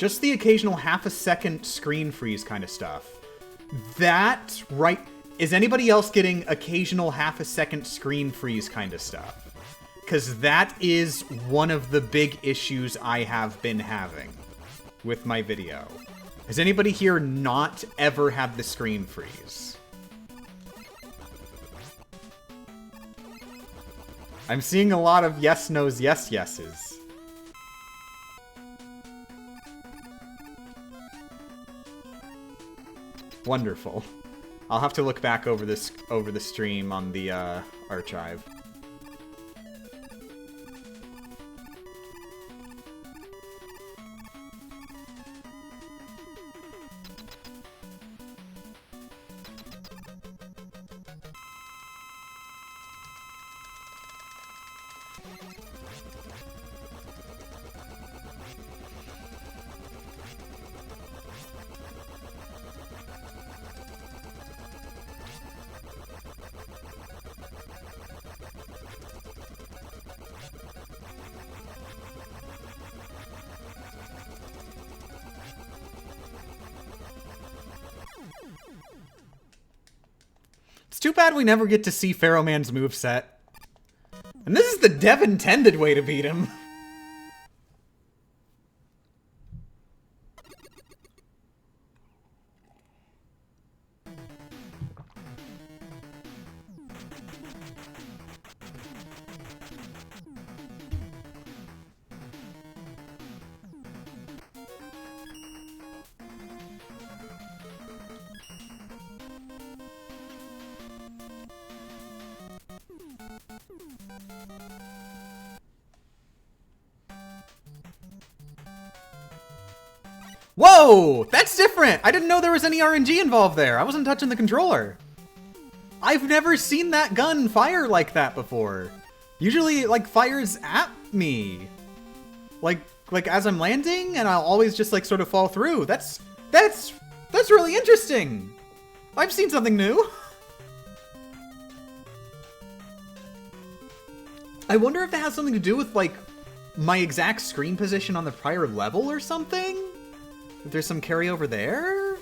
Just the occasional half a second screen freeze kind of stuff. That, right... Is anybody else getting occasional half a second screen freeze kind of stuff? Because that is one of the big issues I have been having with my video. Has anybody here not ever had the screen freeze? I'm seeing a lot of yes, no's, yes, yeses. Wonderful. I'll have to look back over the stream on the archive. It's too bad we never get to see Pharaoh Man's moveset. And this is the dev-intended way to beat him. Whoa! That's different! I didn't know there was any RNG involved there. I wasn't touching the controller. I've never seen that gun fire like that before. Usually it, like, fires at me. Like as I'm landing, and I'll always just, like, sort of fall through. That's really interesting. I've seen something new. I wonder if it has something to do with, like, my exact screen position on the prior level or something? If there's some carryover there?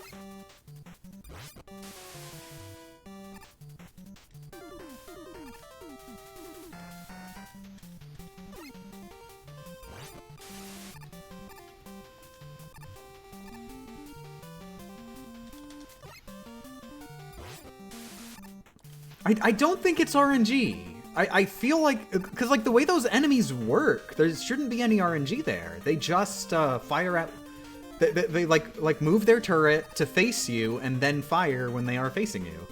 I don't think it's RNG. I feel like, because like the way those enemies work, there shouldn't be any RNG there. They just fire at, they like move their turret to face you and then fire when they are facing you.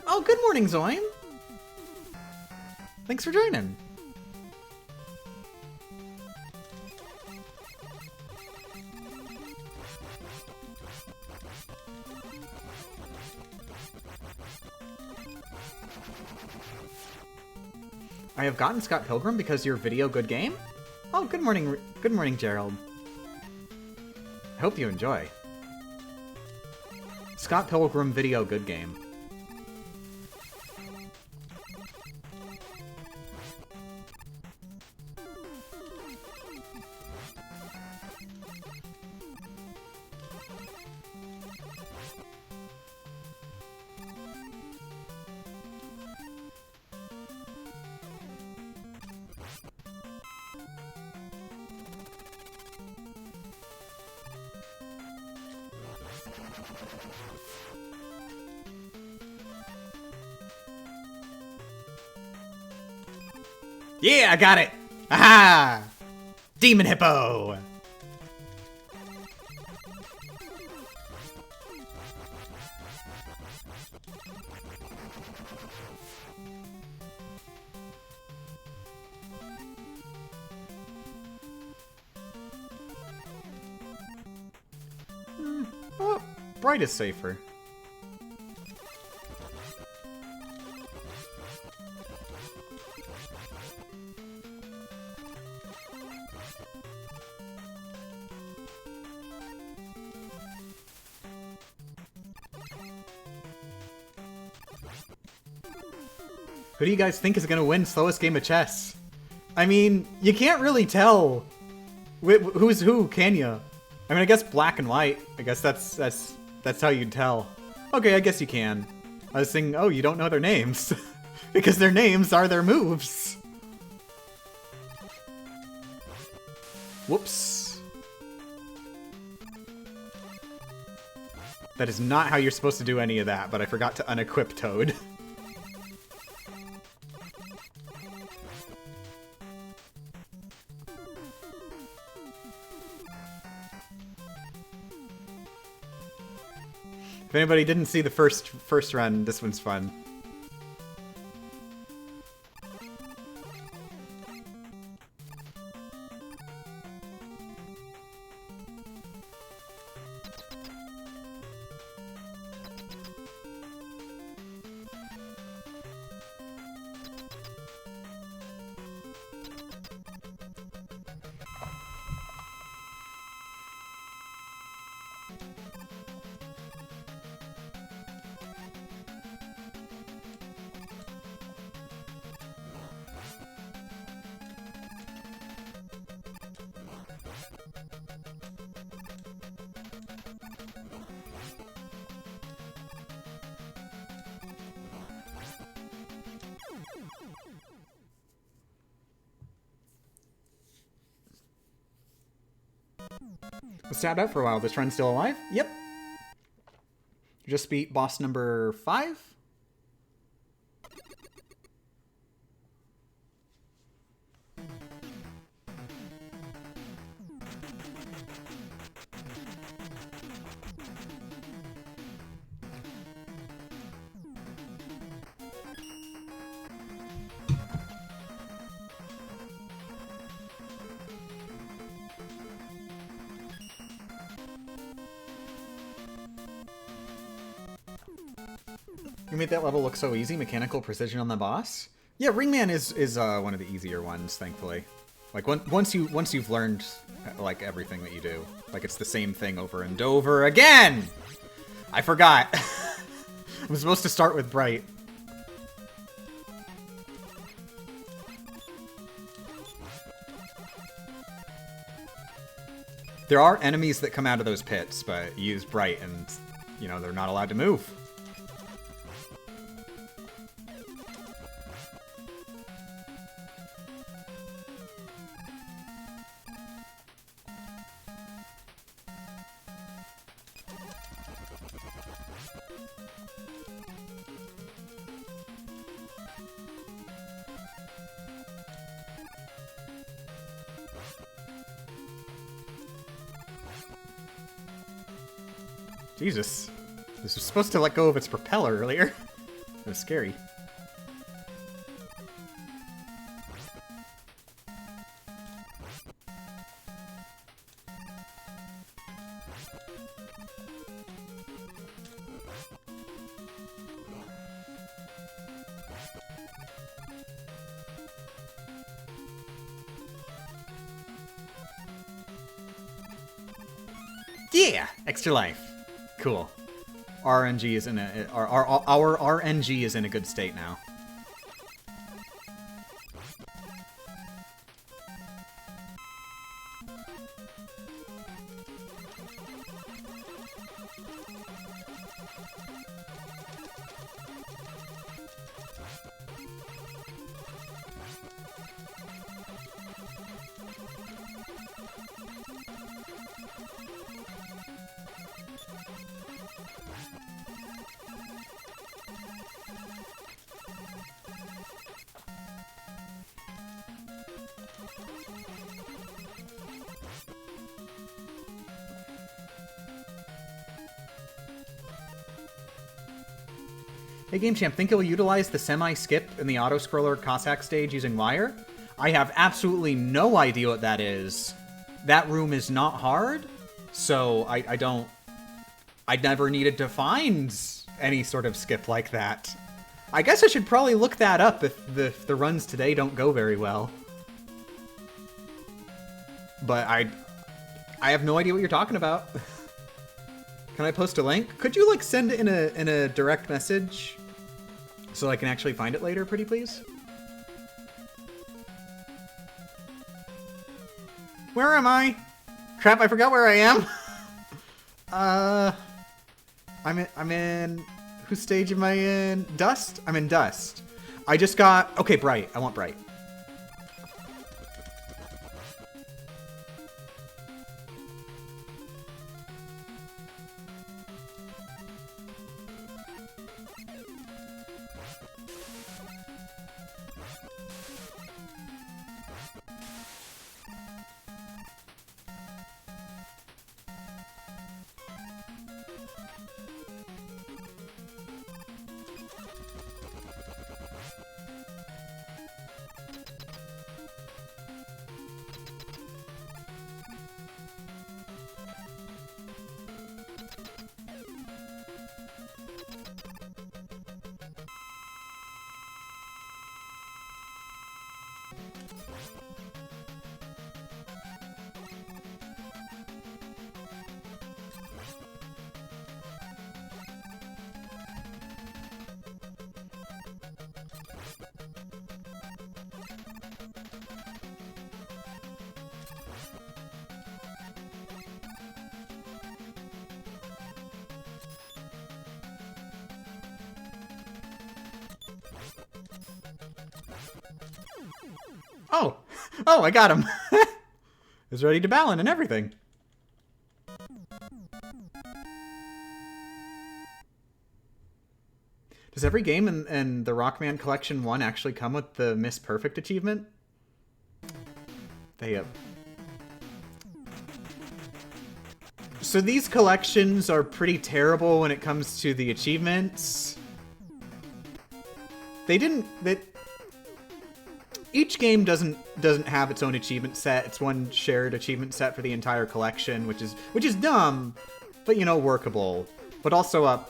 Oh, good morning, Zoim. Thanks for joining. I have gotten Scott Pilgrim because your video good game? Oh, good morning, Gerald. I hope you enjoy. Scott Pilgrim video good game. Yeah, I got it! Aha! Demon Hippo! Well, Bright is safer. Who do you guys think is going to win slowest game of chess? I mean, you can't really tell who's who, can you? I mean, I guess black and white. I guess that's how you'd tell. Okay, I guess you can. I was thinking, oh, you don't know their names. Because their names are their moves. Whoops. That is not how you're supposed to do any of that, but I forgot to unequip Toad. If anybody didn't see the first run, this one's fun. Was tabbed out for a while. This run's still alive? Yep. Just beat boss number 5? You made that level look so easy. Mechanical precision on the boss. Yeah, Ringman is one of the easier ones, thankfully. Like once you've learned like everything that you do, like it's the same thing over and over again. I forgot. I'm supposed to start with Bright. There are enemies that come out of those pits, but you use Bright and, you know, they're not allowed to move. Jesus. This was supposed to let go of its propeller earlier. It was scary. Yeah! Extra life. Cool. RNG is in our RNG is in a good state now. Hey Game Champ, think you'll utilize the semi-skip in the auto-scroller Cossack stage using wire? I have absolutely no idea what that is. That room is not hard, so I never needed to find any sort of skip like that. I guess I should probably look that up if the runs today don't go very well. But I have no idea what you're talking about. Can I post a link? Could you like send it in a direct message? So I can actually find it later, pretty please? Where am I? Crap, I forgot where I am. I'm in... Whose stage am I in? Dust? I'm in Dust. I just got... Okay, Bright. I want Bright. Oh! Oh, I got him! He's ready to Ballon and everything. Does every game in the Rockman Collection 1 actually come with the Miss Perfect achievement? They, So these collections are pretty terrible when it comes to the achievements. Each game doesn't have its own achievement set. It's one shared achievement set for the entire collection, which is dumb, but you know, workable. But also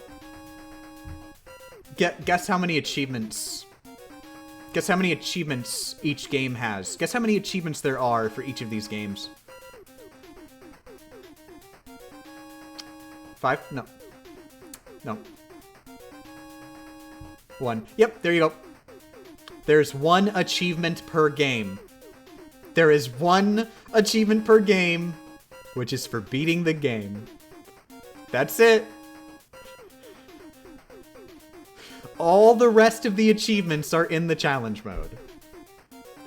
guess how many achievements. Guess how many achievements each game has. Guess how many achievements there are for each of these games. 5? No. No. 1. Yep, there you go. There's one achievement per game. There is one achievement per game, which is for beating the game. That's it. All the rest of the achievements are in the challenge mode.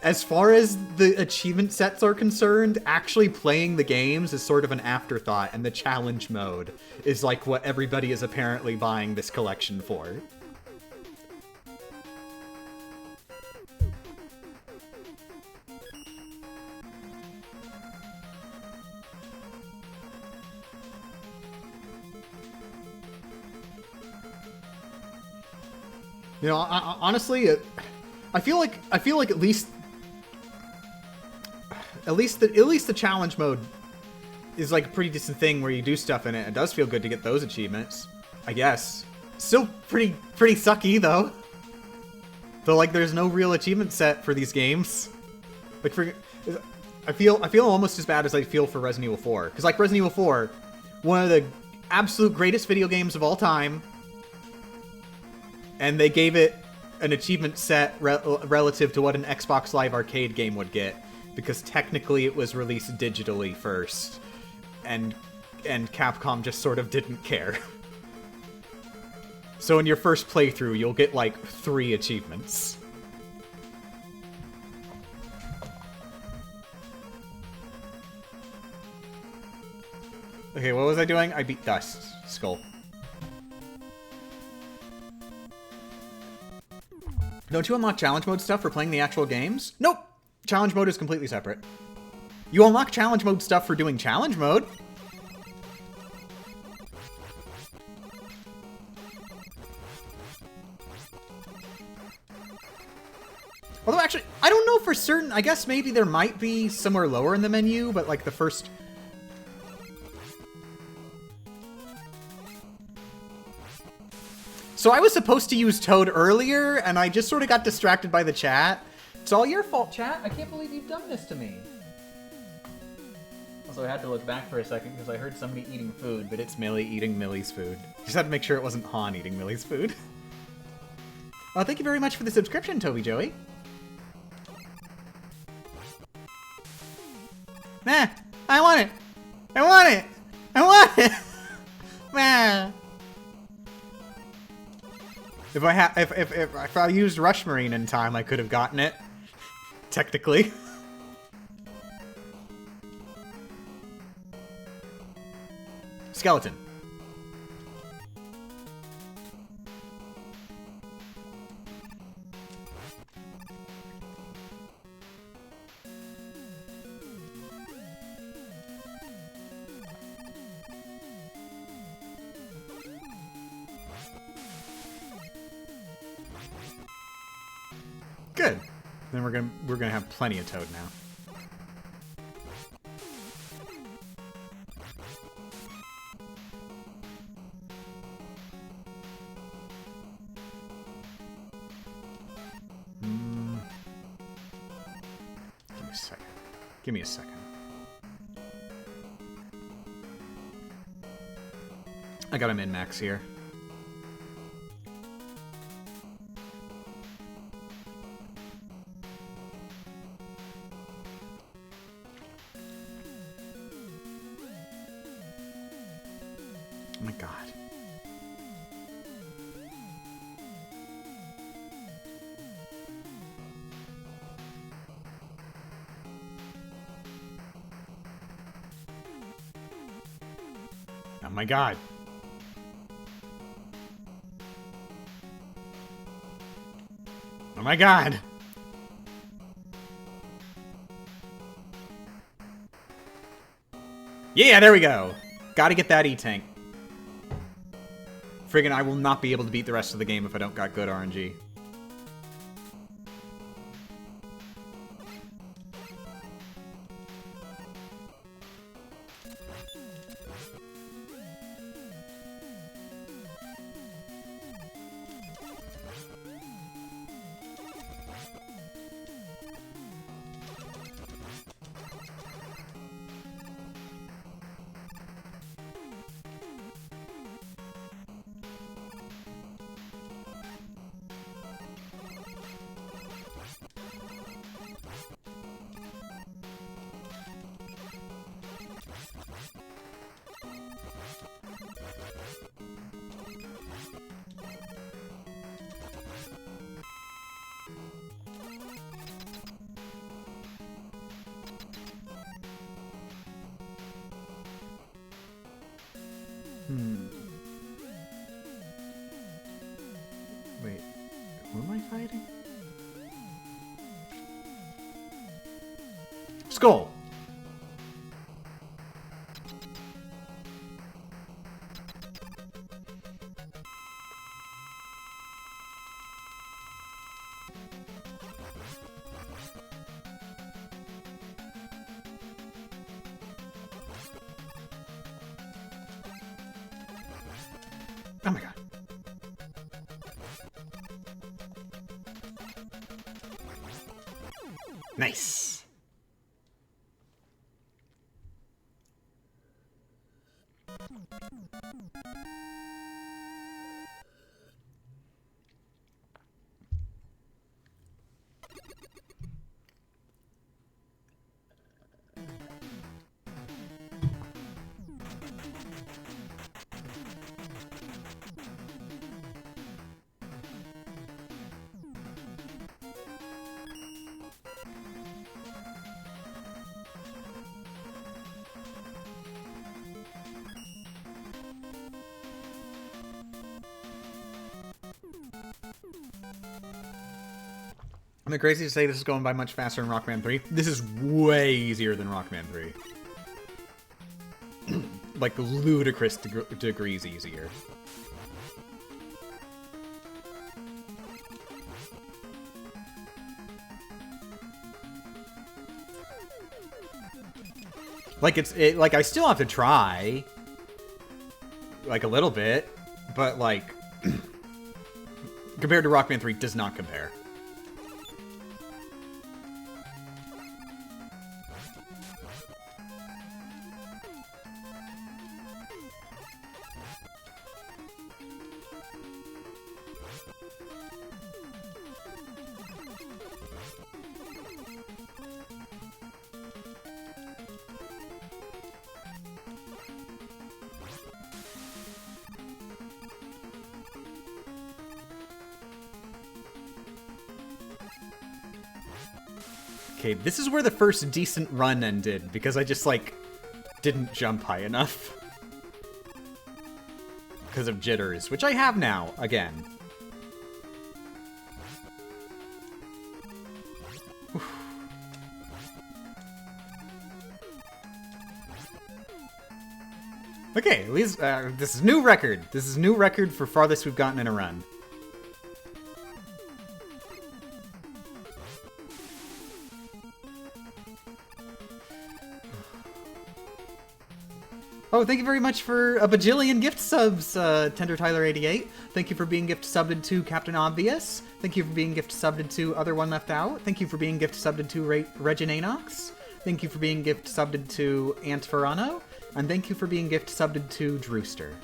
As far as the achievement sets are concerned, actually playing the games is sort of an afterthought, and the challenge mode is like what everybody is apparently buying this collection for. You know, honestly, I feel like at least the challenge mode is like a pretty decent thing where you do stuff in it. It does feel good to get those achievements, I guess. Still pretty sucky though. Though like there's no real achievement set for these games. Like I feel almost as bad as I feel for Resident Evil 4, because like Resident Evil 4, one of the absolute greatest video games of all time. And they gave it an achievement set relative to what an Xbox Live Arcade game would get, because technically it was released digitally first, and Capcom just sort of didn't care. So in your first playthrough, you'll get like 3 achievements. Okay, what was I doing? I beat Dust Skull. Don't you unlock challenge mode stuff for playing the actual games? Nope! Challenge mode is completely separate. You unlock challenge mode stuff for doing challenge mode. Although actually, I don't know for certain. I guess maybe there might be somewhere lower in the menu, but like the first... So I was supposed to use Toad earlier, and I just sort of got distracted by the chat. It's all your fault, chat. I can't believe you've done this to me. Also, I had to look back for a second because I heard somebody eating food, but it's Millie eating Millie's food. Just had to make sure it wasn't Han eating Millie's food. Oh, thank you very much for the subscription, Toby Joey. Nah, I want it. I want it. I want it. Man. If I used Rush Marine in time, I could have gotten it. Technically. Skeleton. Good. Then we're gonna have plenty of Toad now. Give me a second. Give me a second. I got a min-max here. Oh my god. Oh my god. Oh my god. Yeah, there we go. Gotta get that E-Tank. Friggin' I will not be able to beat the rest of the game if I don't got good RNG. Wait, who am I fighting? Skull! Oh my god. Nice. Am I crazy to say this is going by much faster than Rockman 3? This is way easier than Rockman 3. Like, ludicrous degrees easier. Like, like, I still have to try. Like, a little bit. But, like, compared to Rockman 3, does not compare. Okay, this is where the first decent run ended, because I just, like, didn't jump high enough. Because of jitters, which I have now, again. Oof. Okay, at least, this is new record. This is new record for farthest we've gotten in a run. Oh, thank you very much for a bajillion gift subs, Tender Tyler 88. Thank you for being gift subbed to Captain Obvious. Thank you for being gift subbed to Other One Left Out. Thank you for being gift subbed to Reginanox. Thank you for being gift subbed to Ant Verano. And thank you for being gift subbed to Drewster.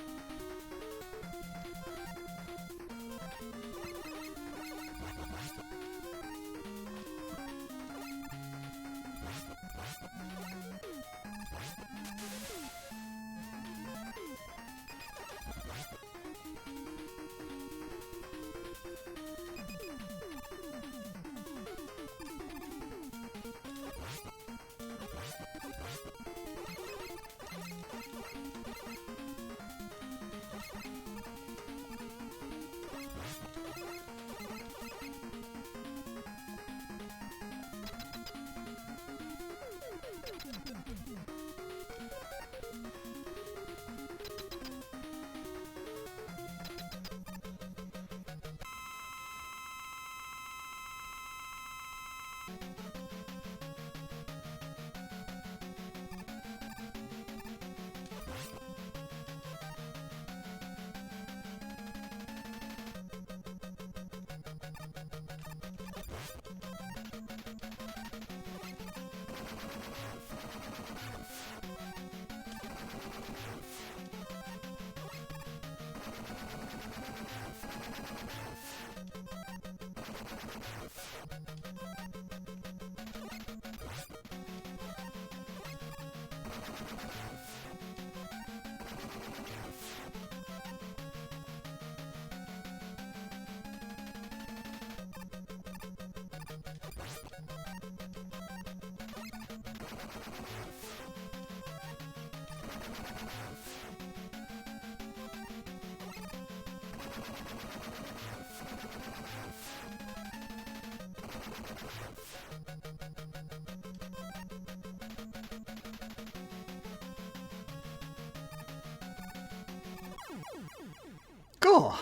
Cool.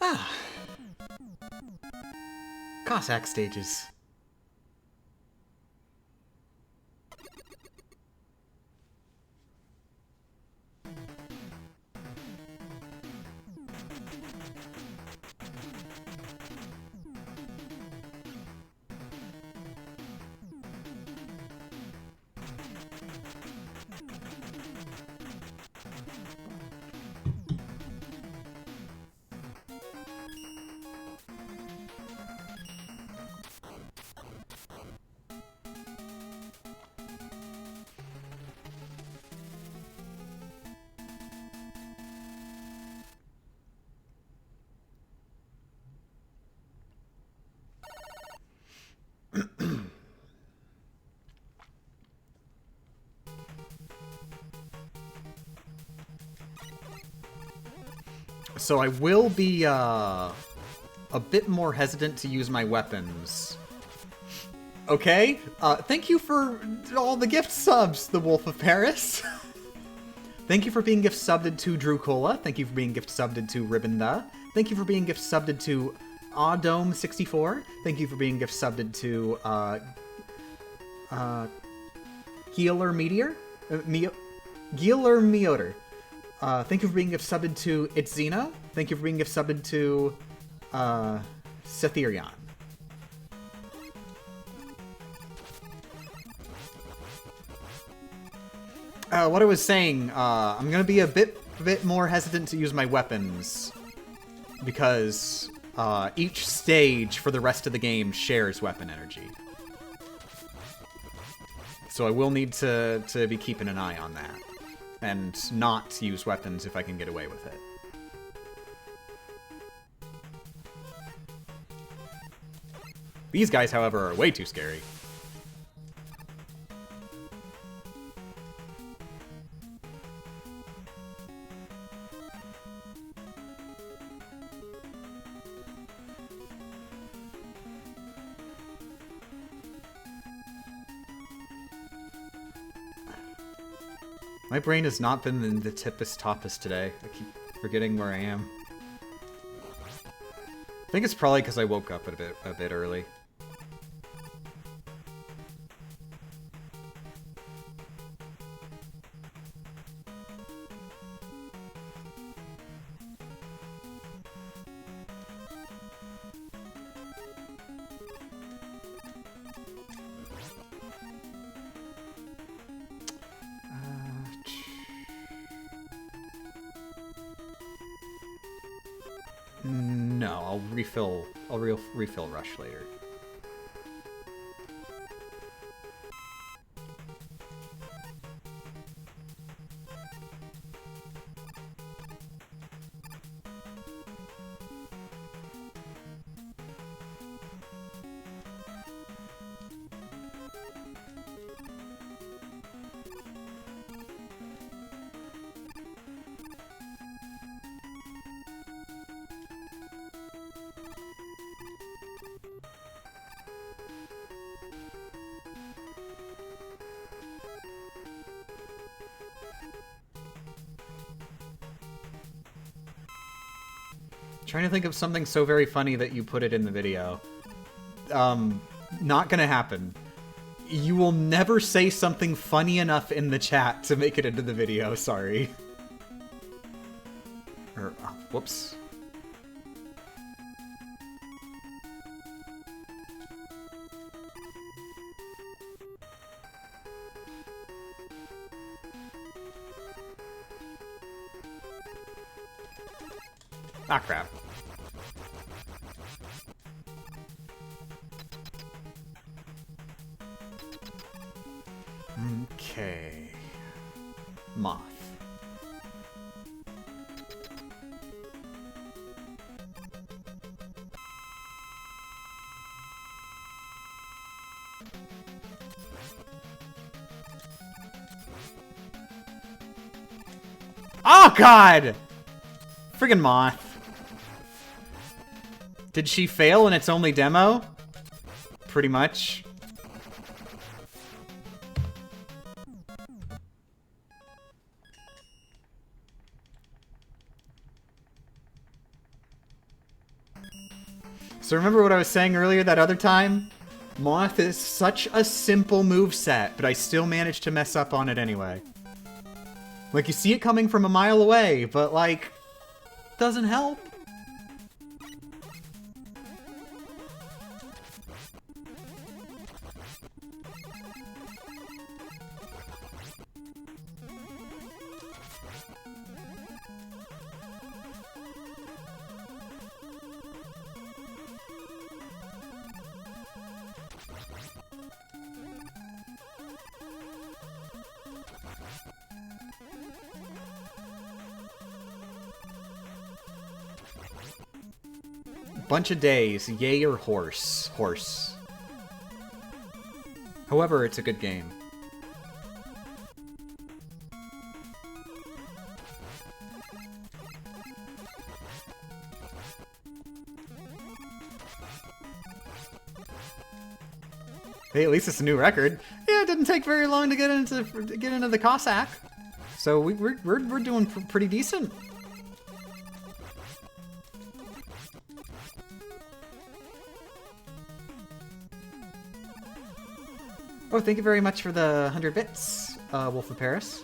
Ah. Cossack stages. So I will be a bit more hesitant to use my weapons. Okay? Thank you for all the gift subs, the Wolf of Paris. Thank you for being gift subbed to Drew Cola. Thank you for being gift subbed to Ribbonda. Thank you for being gift subbed to Awdome64. Thank you for being gift subbed to Healer Meteor? Healer Meoder. Thank you for being gift subbed to Itzeno. Thank you for being gift subbed to Setherion. What I was saying, I'm gonna be a bit more hesitant to use my weapons because each stage for the rest of the game shares weapon energy. So I will need to be keeping an eye on that and not use weapons if I can get away with it. These guys, however, are way too scary. My brain has not been in the toppest today. I keep forgetting where I am. I think it's probably because I woke up a bit early. No, I'll refill. I'll refill Rush later. Trying to think of something so very funny that you put it in the video. Not gonna happen. You will never say something funny enough in the chat to make it into the video, sorry. Or, whoops. Ah, crap. Okay. Moth. Oh, God! Friggin' Moth. Did she fail in its only demo? Pretty much. So remember what I was saying earlier that other time? Moth is such a simple moveset, but I still managed to mess up on it anyway. Like, you see it coming from a mile away, but, like, doesn't help. Bunch of days, yay or horse? Horse. However, it's a good game. Hey, at least it's a new record. Yeah, it didn't take very long to get into the Cossack, so we're doing pretty decent. Oh, thank you very much for the 100 bits, Wolf of Paris.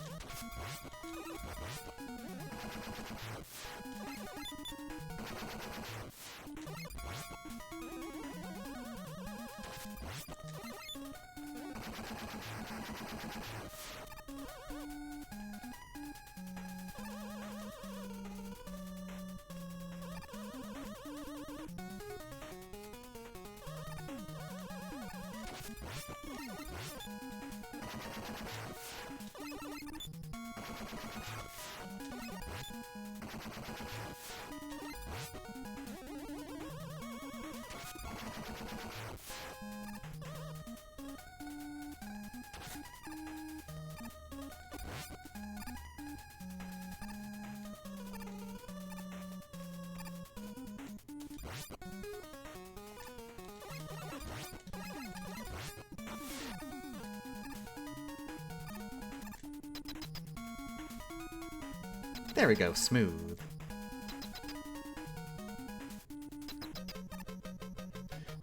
There we go, smooth.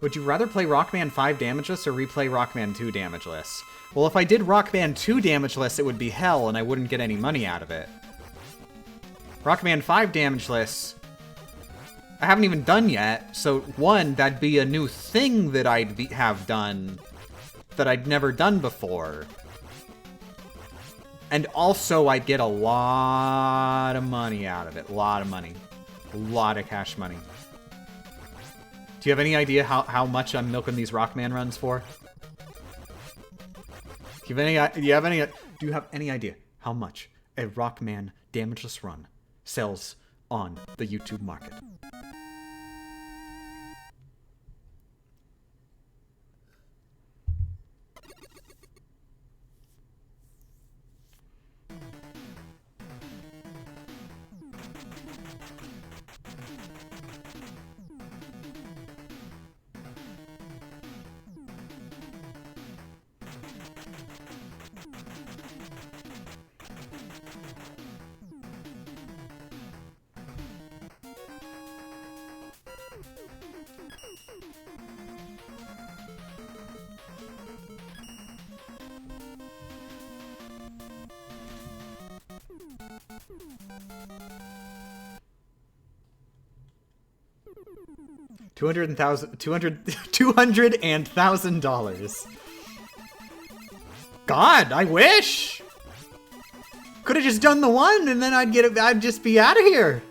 Would you rather play Rockman 5 Damageless or replay Rockman 2 Damageless? Well, if I did Rockman 2 Damageless, it would be hell and I wouldn't get any money out of it. Rockman 5 Damageless, I haven't even done yet, so one, that'd be a new thing that have done that I'd never done before. And also, I'd get a lot of money out of it. A lot of money. A lot of cash money. Do you have any idea how much I'm milking these Rockman runs for? Do you have any idea how much a Rockman Damageless run sells on the YouTube market? $200,000. God, I wish! Could have just done the one and then I'd just be out of here.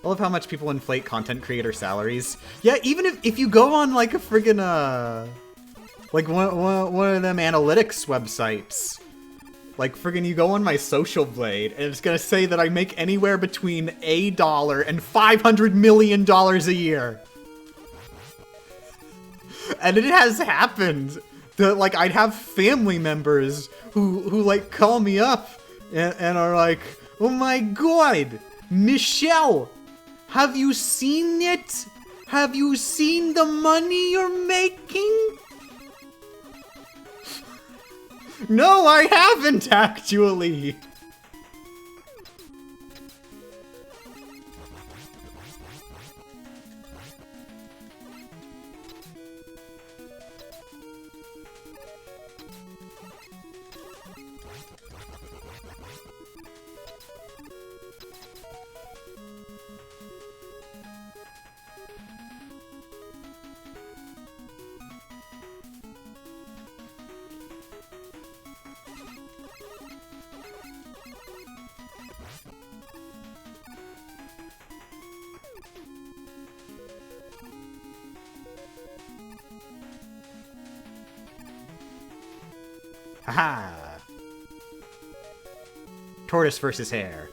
I love how much people inflate content creator salaries. Yeah, even if you go on like a friggin' like one of them analytics websites, like friggin' you go on my Social Blade and it's gonna say that I make anywhere between $1 and $500 million a year. And it has happened that like I'd have family members who like call me up and are like, "Oh my God, Michelle, have you seen it? Have you seen the money you're making?" No, I haven't actually. Haha! Tortoise versus hare.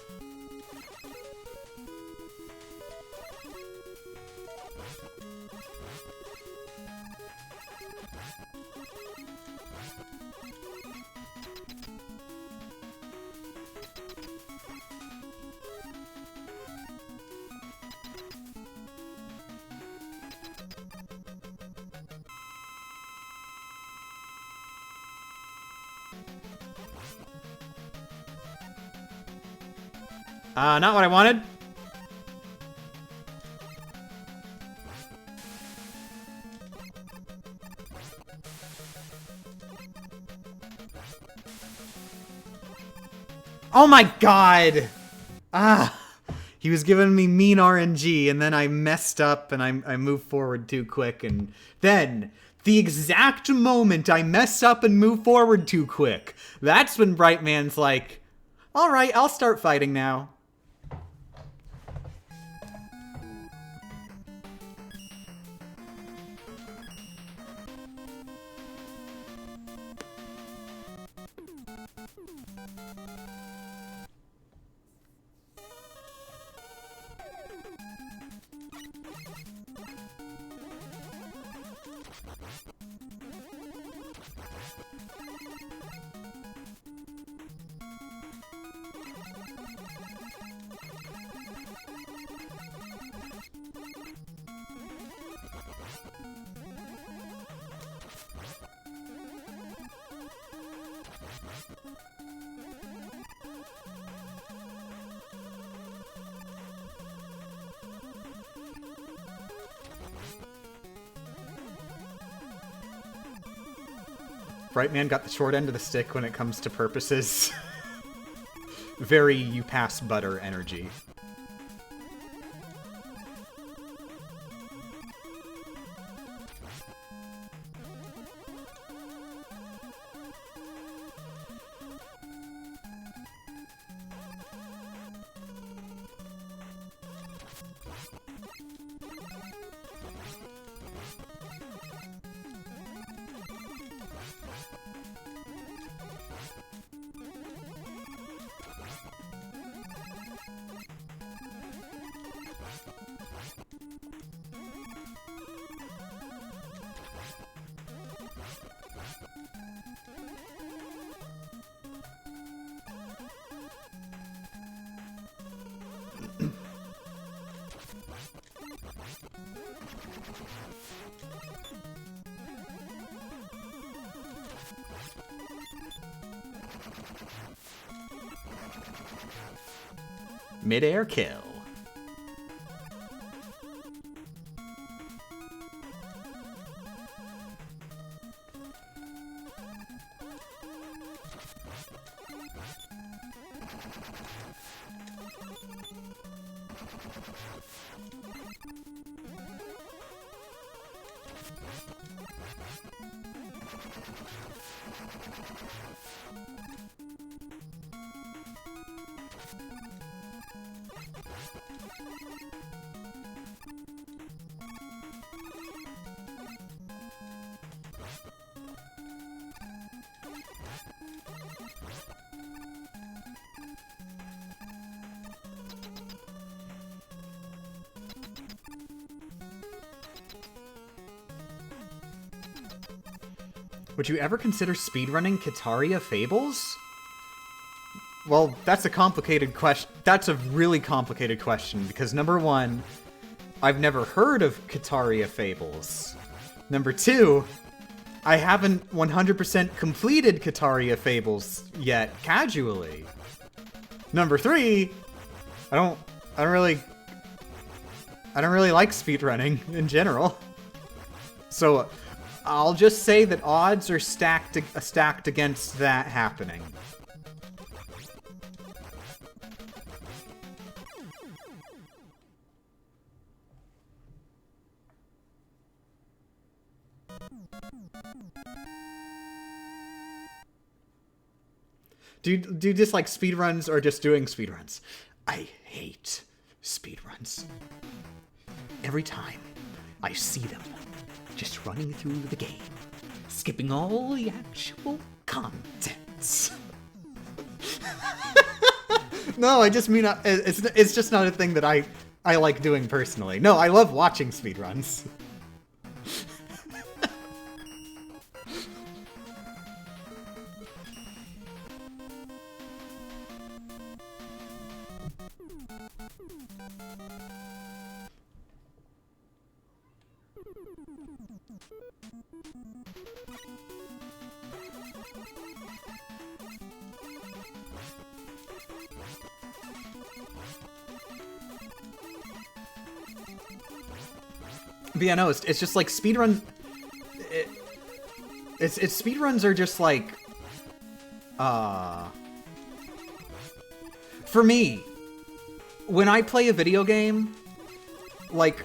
Not what I wanted. Oh my God! He was giving me mean RNG, and then I messed up, and I moved forward too quick, and then The exact moment I mess up and move forward too quick, that's when Brightman's like, alright, I'll start fighting now. Brightman got the short end of the stick when it comes to purposes. Very you pass butter energy. Mid-air kill. Would you ever consider speedrunning Kitaria Fables? Well, that's a complicated question. That's a really complicated question, because number one, I've never heard of Kitaria Fables. Number two, I haven't 100% completed Kitaria Fables yet, casually. Number three, I don't really like speedrunning in general. So I'll just say that odds are stacked against that happening. Do you dislike speedruns or just doing speedruns? I hate speedruns. Every time I see them just running through the game, skipping all the actual contents. No, I just mean it's just not a thing that I like doing personally. No, I love watching speedruns. But yeah, no, it's just like speedrun. It's speedruns are just like, for me, when I play a video game, like,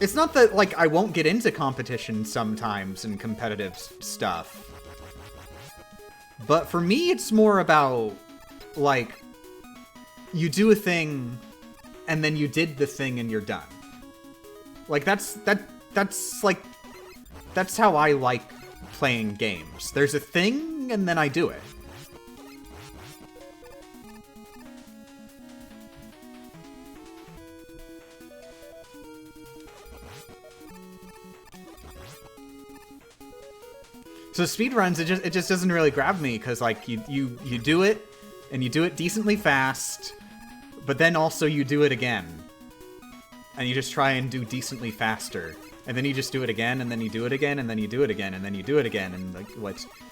It's not that, like, I won't get into competition sometimes and competitive stuff. But for me, it's more about, like, you do a thing, and then you did the thing and you're done. Like, that's how I like playing games. There's a thing, and then I do it. So speedruns, it just doesn't really grab me, because, like, you do it, and you do it decently fast, but then also you do it again. And you just try and do decently faster. And then you just do it again, and then you do it again, and then you do it again, and then you do it again, and, like,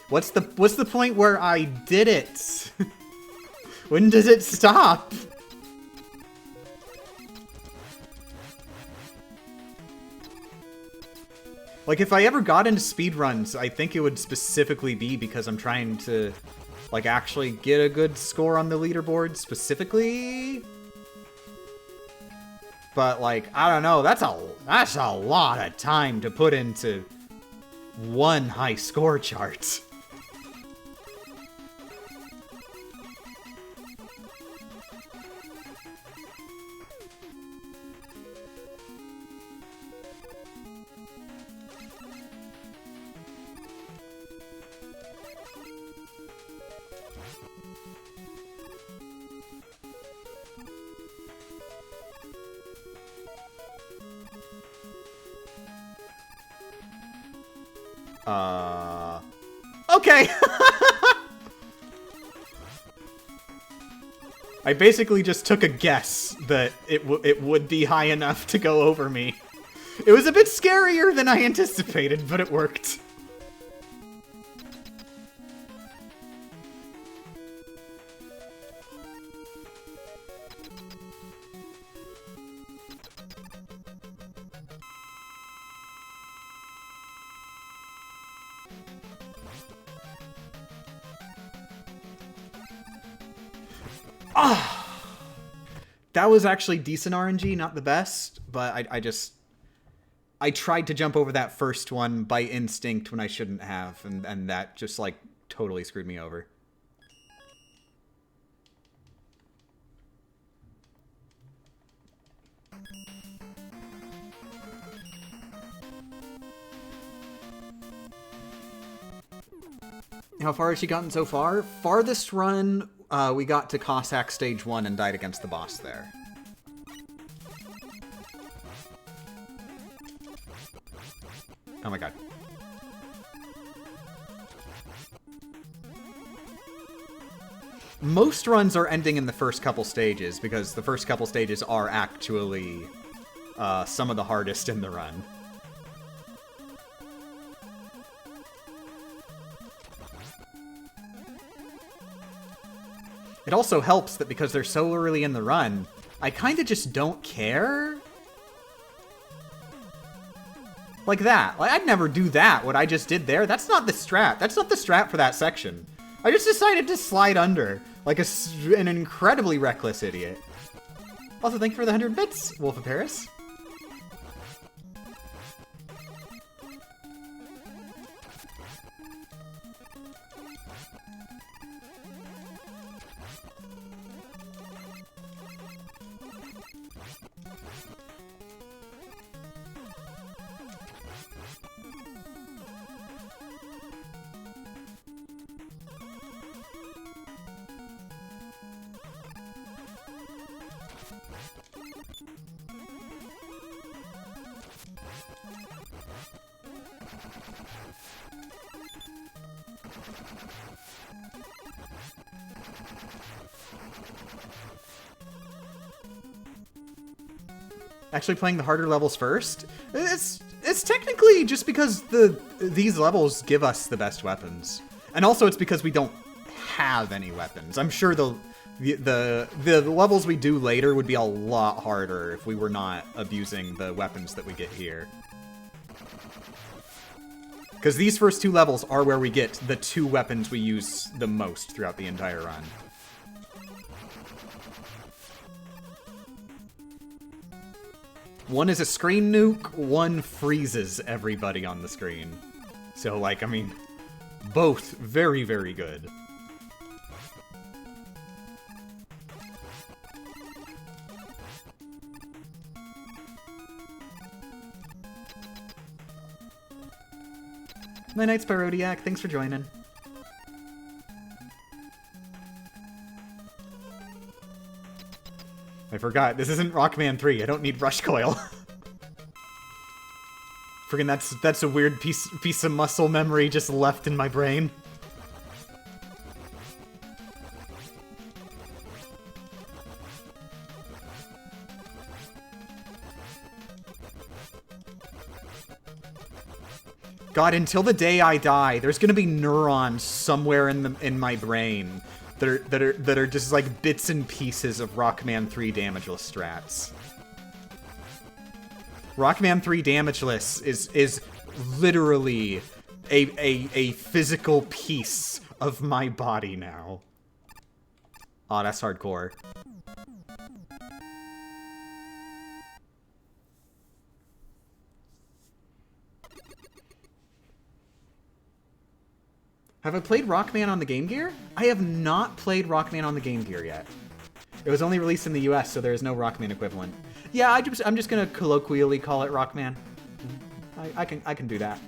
what's the point where I did it? When does it stop? Like, if I ever got into speedruns, I think it would specifically be because I'm trying to, like, actually get a good score on the leaderboard specifically. But, like, I don't know, that's a lot of time to put into one high score chart. Okay. I basically just took a guess that it would be high enough to go over me. It was a bit scarier than I anticipated, but it worked. That was actually decent RNG, not the best, but I tried to jump over that first one by instinct when I shouldn't have, and that just, like, totally screwed me over. How far has she gotten so far? Farthest run, we got to Cossack Stage 1 and died against the boss there. Oh my god. Most runs are ending in the first couple stages, because the first couple stages are actually some of the hardest in the run. It also helps that because they're so early in the run, I kind of just don't care. Like that. Like, I'd never do that, what I just did there. That's not the strat. That's not the strat for that section. I just decided to slide under, like an incredibly reckless idiot. Also, thank you for the 100 bits, Wolf of Paris. Actually playing the harder levels first? It's technically just because these levels give us the best weapons. And also it's because we don't have any weapons. I'm sure the levels we do later would be a lot harder if we were not abusing the weapons that we get here. Because these first two levels are where we get the two weapons we use the most throughout the entire run. One is a screen nuke, one freezes everybody on the screen. So, like, I mean, both very, very good. My night's Parodiac, thanks for joining. I forgot, this isn't Rockman 3, I don't need Rush Coil. Friggin' that's a weird piece of muscle memory just left in my brain. God, until the day I die, there's gonna be neurons somewhere in my brain that are just like bits and pieces of Rockman 3 Damageless strats. Rockman 3 Damageless is literally a physical piece of my body now. Aw, that's hardcore. Have I played Rockman on the Game Gear? I have not played Rockman on the Game Gear yet. It was only released in the US, so there is no Rockman equivalent. Yeah, I'm just gonna colloquially call it Rockman. I can do that.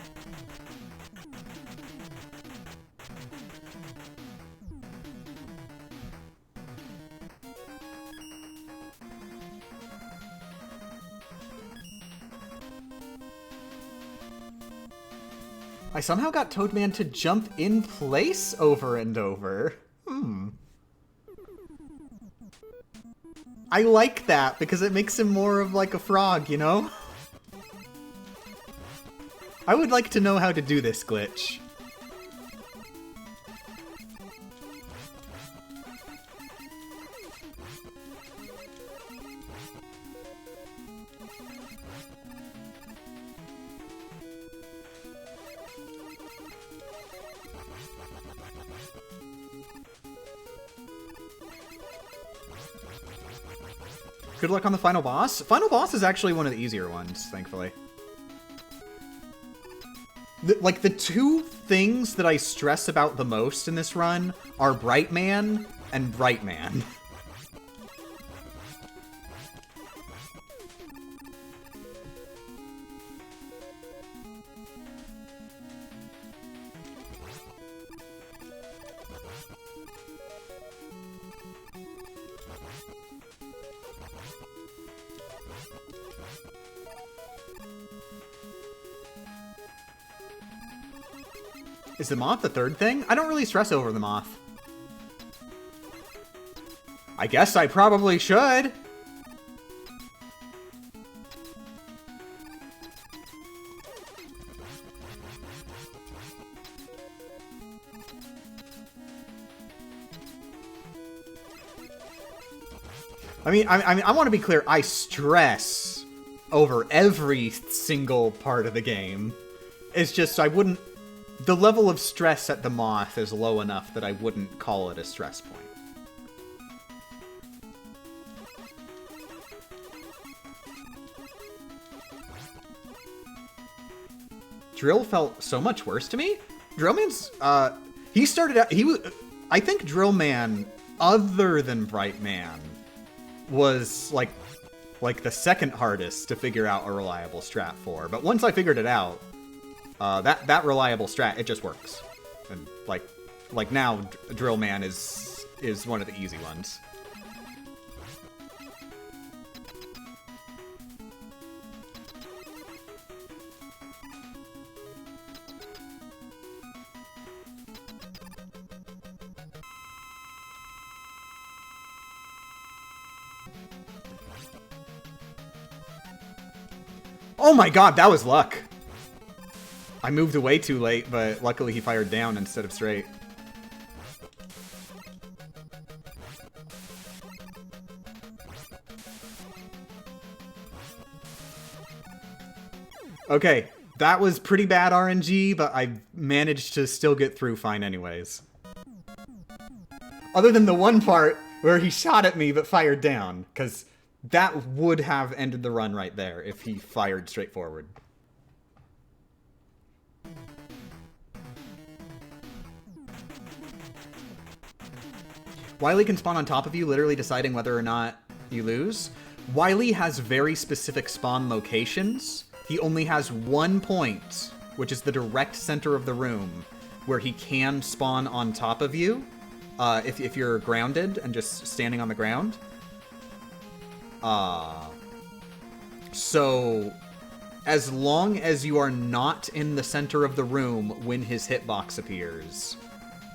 I somehow got Toadman to jump in place over and over. I like that, because it makes him more of like a frog, you know? I would like to know how to do this glitch. Good luck on the final boss. Final boss is actually one of the easier ones, thankfully. Like, the two things that I stress about the most in this run are Bright Man and Bright Man. Is the moth the third thing? I don't really stress over the moth. I guess I probably should. I mean, I want to be clear. I stress over every single part of the game. It's just I wouldn't. The level of stress at the moth is low enough that I wouldn't call it a stress point. Drill felt so much worse to me. Drillman's, he started out, I think Drillman, other than Bright Man, was like the second hardest to figure out a reliable strat for. But once I figured it out, that reliable strat, it just works. And like now, Drillman is one of the easy ones. Oh my god, that was luck. I moved away too late, but luckily he fired down instead of straight. Okay, that was pretty bad RNG, but I managed to still get through fine anyways. Other than the one part where he shot at me but fired down, because That would have ended the run right there if he fired straight forward. Wily can spawn on top of you, literally deciding whether or not you lose. Wily has very specific spawn locations. He only has one point, which is the direct center of the room, where he can spawn on top of you, if you're grounded and just standing on the ground. So, as long as you are not in the center of the room when his hitbox appears,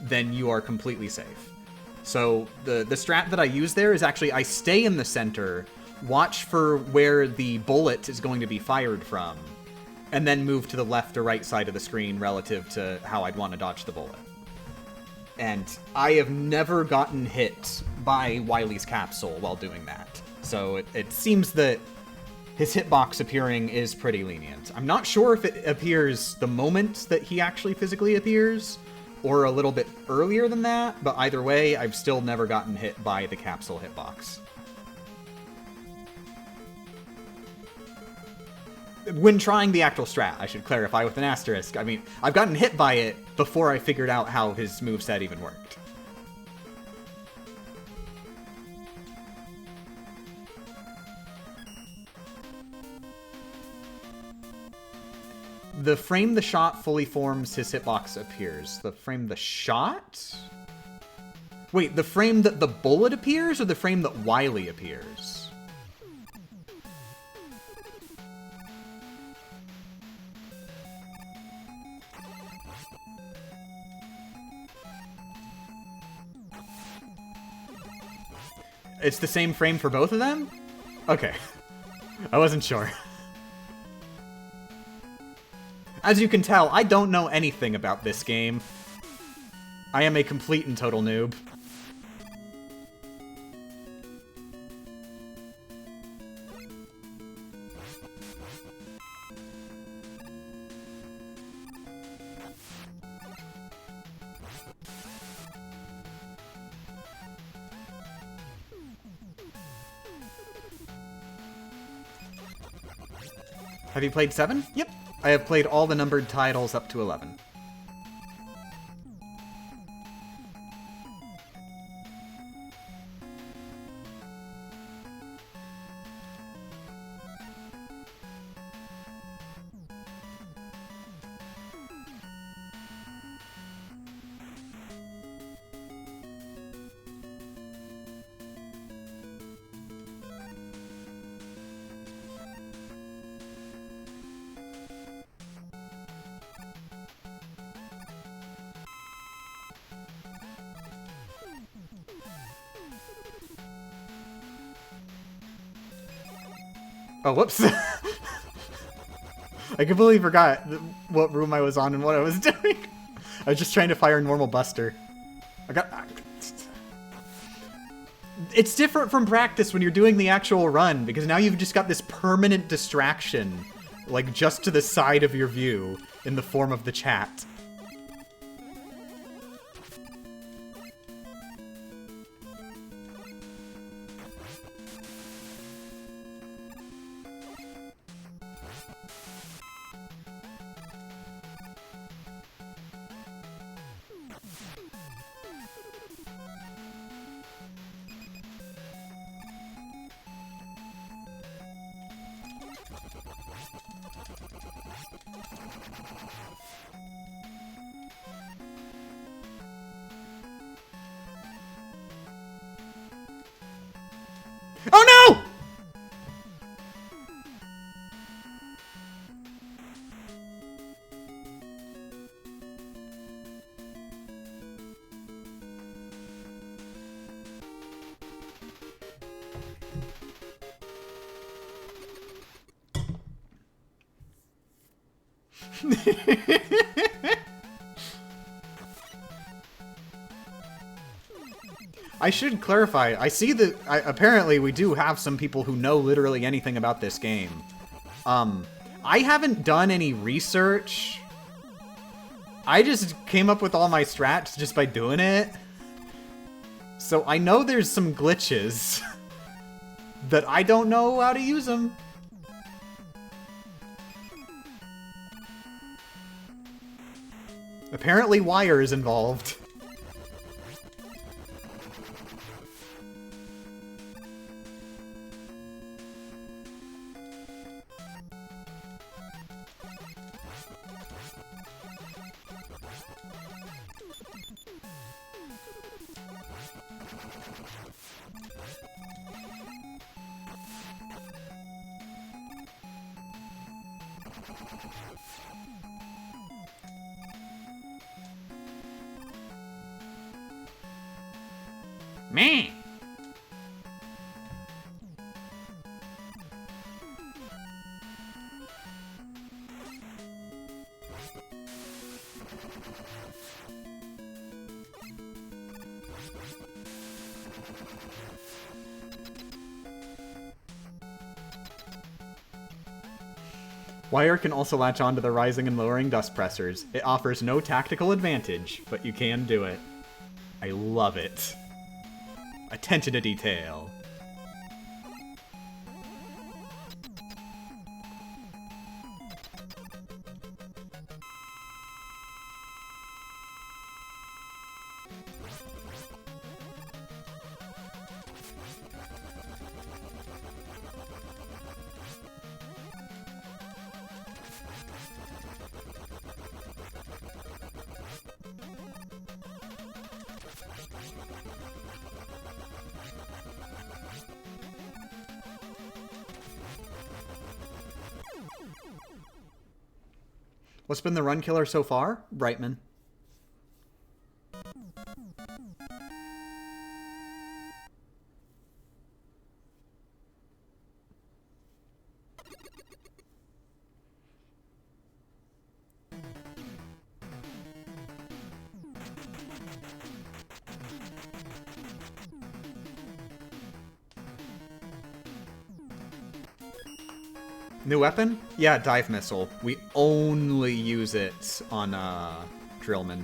then you are completely safe. So, the strat that I use there is actually I stay in the center, watch for where the bullet is going to be fired from, and then move to the left or right side of the screen relative to how I'd want to dodge the bullet. And I have never gotten hit by Wily's capsule while doing that. So it seems that his hitbox appearing is pretty lenient. I'm not sure if it appears the moment that he actually physically appears, or a little bit earlier than that, but either way, I've still never gotten hit by the capsule hitbox. When trying the actual strat, I should clarify with an asterisk. I mean, I've gotten hit by it before I figured out how his moveset even worked. The frame the shot fully forms, his hitbox appears. The frame the shot? Wait, the frame that the bullet appears, or the frame that Wily appears? It's the same frame for both of them? Okay. I wasn't sure. As you can tell, I don't know anything about this game. I am a complete and total noob. Have you played 7? Yep. I have played all the numbered titles up to 11. Oh, whoops. I completely forgot what room I was on and what I was doing. I was just trying to fire a normal buster. It's different from practice when you're doing the actual run, because now you've just got this permanent distraction, like just to the side of your view, in the form of the chat. Oh no! I should clarify, I see that apparently we do have some people who know literally anything about this game. I haven't done any research. I just came up with all my strats just by doing it. So I know there's some glitches. that I don't know how to use them. Apparently wire is involved. Man. Wire can also latch onto the rising and lowering dust pressers. It offers no tactical advantage, but you can do it. I love it. Attention to detail. What's been the run killer so far? Brightman. New weapon? Yeah, dive missile. We only use it on Drillman.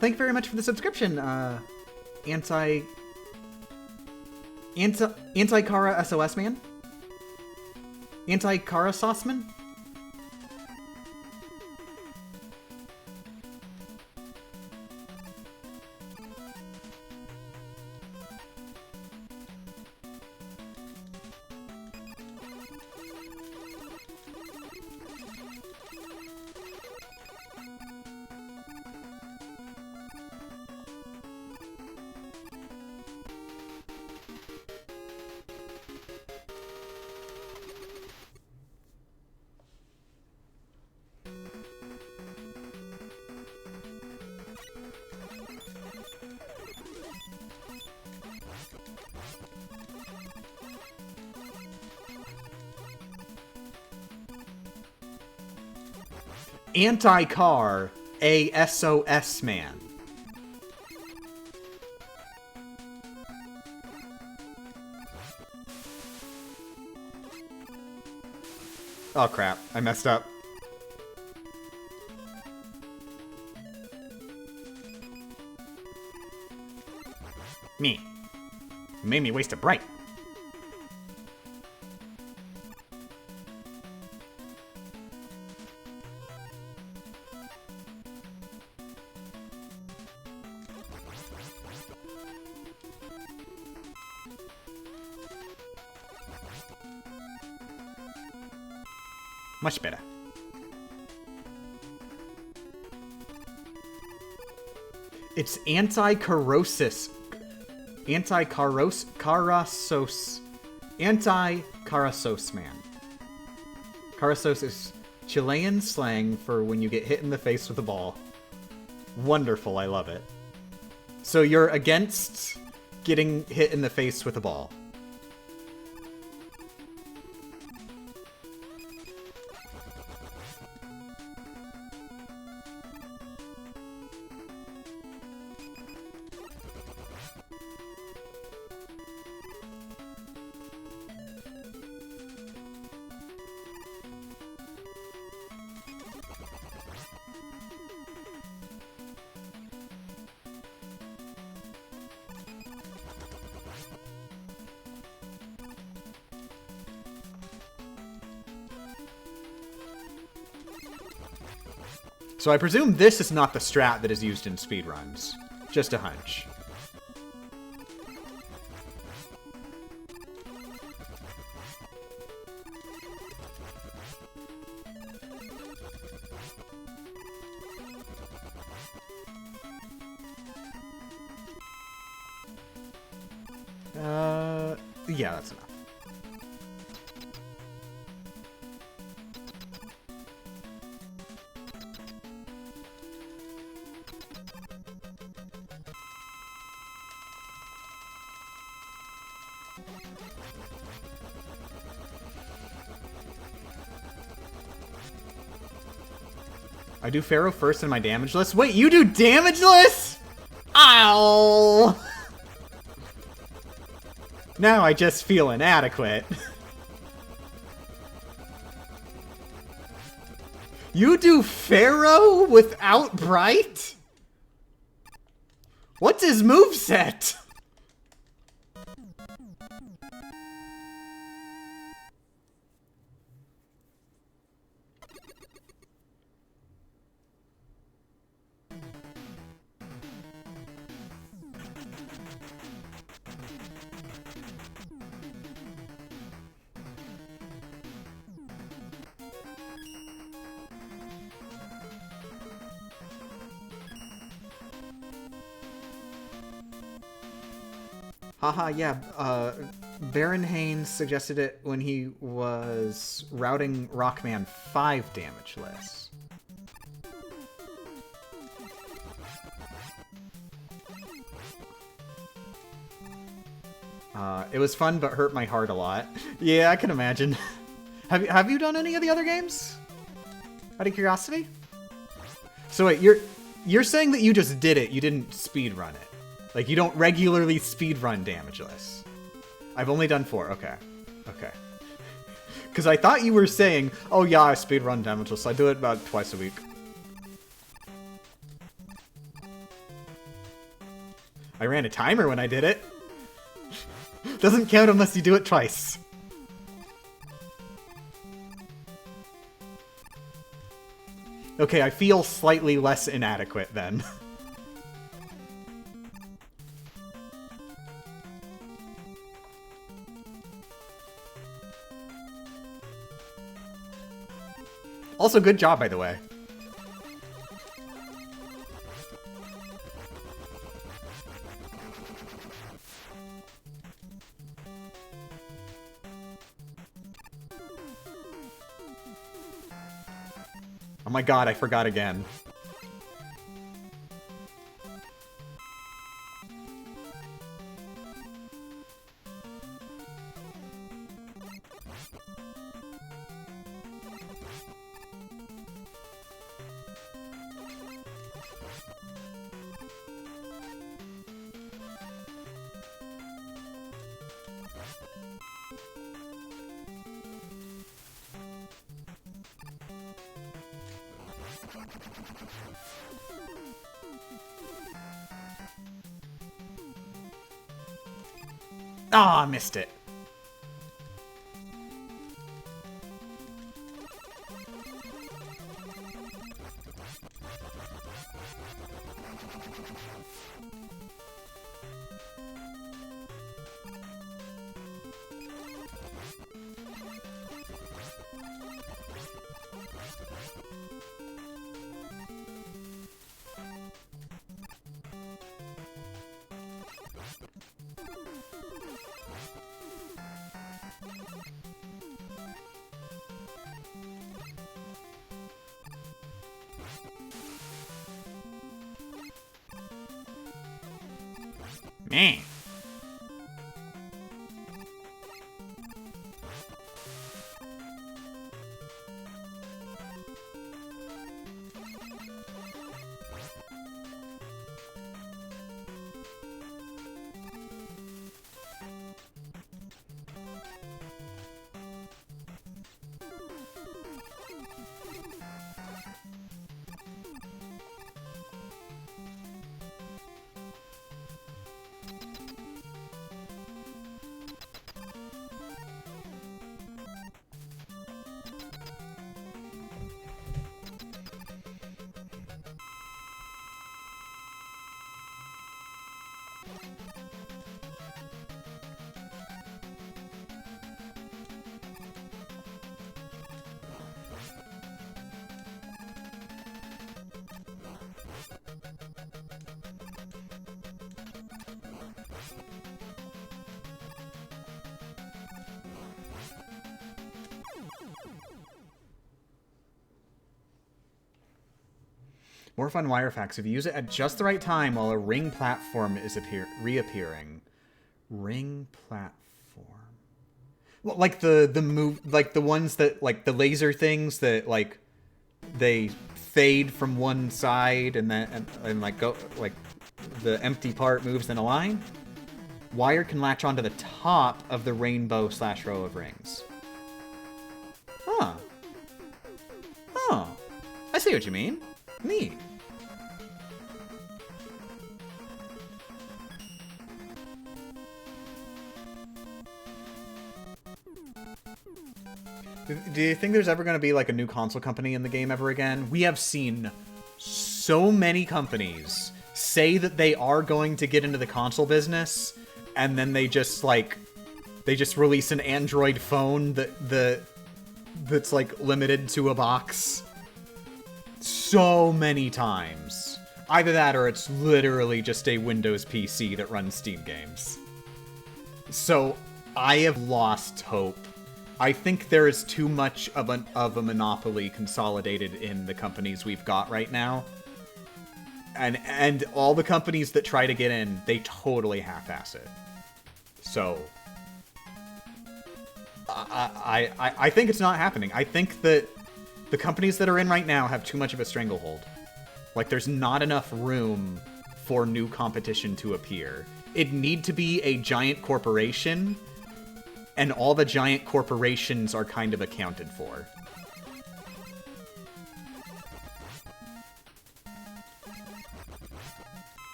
Thank you very much for the subscription, Anti-Kara SOS man? Anti-Kara Sauceman? Anti-Car, a SOS man. Oh crap, I messed up. Me. You made me waste a bright. Much better. It's anti-corrosis. Anti-Karasos man. Karasos is Chilean slang for when you get hit in the face with a ball. Wonderful, I love it. So you're against getting hit in the face with a ball. So I presume this is not the strat that is used in speedruns. Just a hunch. Yeah, that's enough. I do Pharaoh first in my Damageless. Wait, you do Damageless? Ow! Now I just feel inadequate. You do Pharaoh without Bright? What's his moveset? Haha, yeah, Baron Haynes suggested it when he was routing Rockman 5 Damageless. It was fun, but hurt my heart a lot. Yeah, I can imagine. Have you done any of the other games? Out of curiosity? So wait, you're saying that you just did it, you didn't speedrun it. Like, you don't regularly speedrun Damageless. I've only done 4. Okay. Okay. Because I thought you were saying, oh yeah, I speedrun Damageless. I do it about twice a week. I ran a timer when I did it. Doesn't count unless you do it twice. Okay, I feel slightly less inadequate then. Also, good job, by the way. Oh my god, I forgot again. Ah, I missed it. Meh. More fun wire facts. If you use it at just the right time while a ring platform is reappearing. Ring platform. Well, like the move, like the ones that, like the laser things that, like, they fade from one side and then and like go, like the empty part moves in a line. Wire can latch onto the top of the rainbow / row of rings. Huh. Oh. I see what you mean. Neat. Do you think there's ever going to be like a new console company in the game ever again? We have seen so many companies say that they are going to get into the console business, and then they just release an Android phone that's like limited to a box. So many times. Either that or it's literally just a Windows PC that runs Steam games. So I have lost hope. I think there is too much of a monopoly consolidated in the companies we've got right now. And all the companies that try to get in, they totally half-ass it. So I think it's not happening. I think that the companies that are in right now have too much of a stranglehold. Like, there's not enough room for new competition to appear. It'd need to be a giant corporation, and all the giant corporations are kind of accounted for.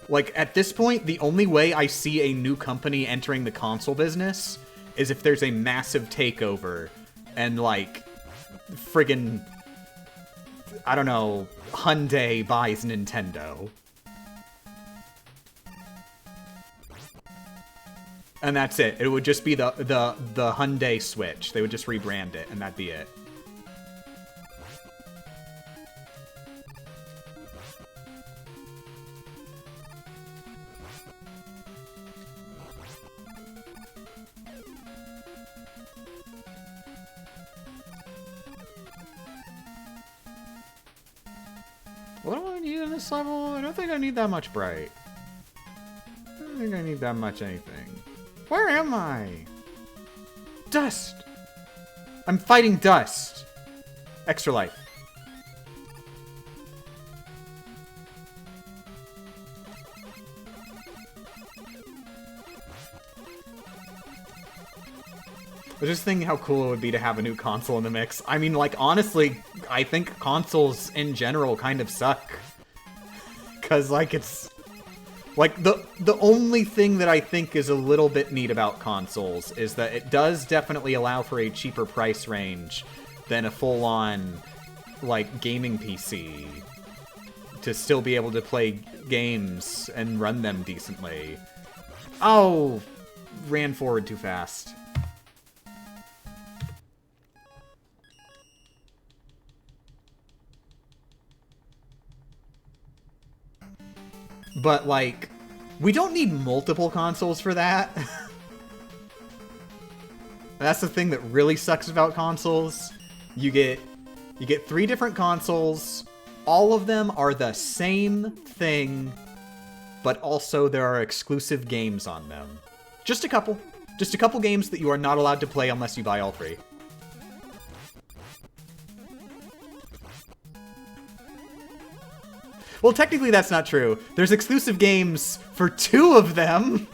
Like, at this point, the only way I see a new company entering the console business is if there's a massive takeover and, like, friggin', I don't know, Hyundai buys Nintendo. And that's it. It would just be the Hyundai Switch. They would just rebrand it, and that'd be it. What do I need in this level? I don't think I need that much bright. I don't think I need that much anything. Where am I? Dust! I'm fighting dust! Extra life. I was just thinking how cool it would be to have a new console in the mix. I mean, like, honestly, I think consoles in general kind of suck. Because, like, it's... Like, the only thing that I think is a little bit neat about consoles is that it does definitely allow for a cheaper price range than a full-on, like, gaming PC. To still be able to play games and run them decently. Oh! Ran forward too fast. But, like, we don't need multiple consoles for that. that's the thing that really sucks about consoles. You get 3 different consoles. All of them are the same thing, but also there are exclusive games on them. Just a couple. Just a couple games that you are not allowed to play unless you buy all 3. Well, technically that's not true. There's exclusive games for 2 of them.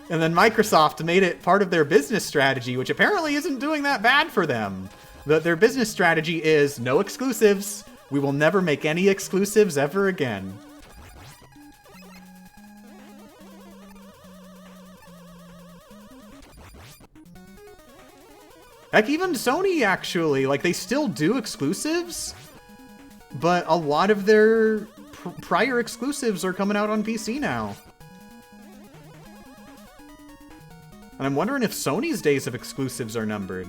And then Microsoft made it part of their business strategy, which apparently isn't doing that bad for them. Their business strategy is no exclusives. We will never make any exclusives ever again. Heck, even Sony, actually. Like, they still do exclusives, but a lot of their prior exclusives are coming out on PC now. And I'm wondering if Sony's days of exclusives are numbered.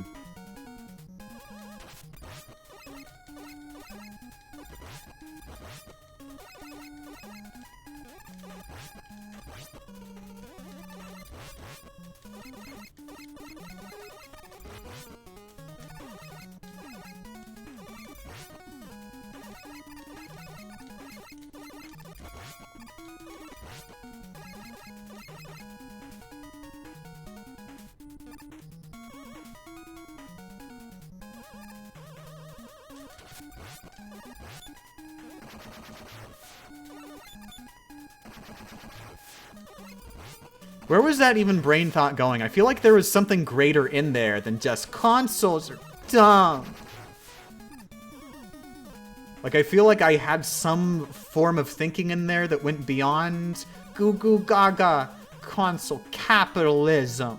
Where was that even brain thought going? I feel like there was something greater in there than just consoles are dumb. Like, I feel like I had some form of thinking in there that went beyond goo goo gaga console capitalism.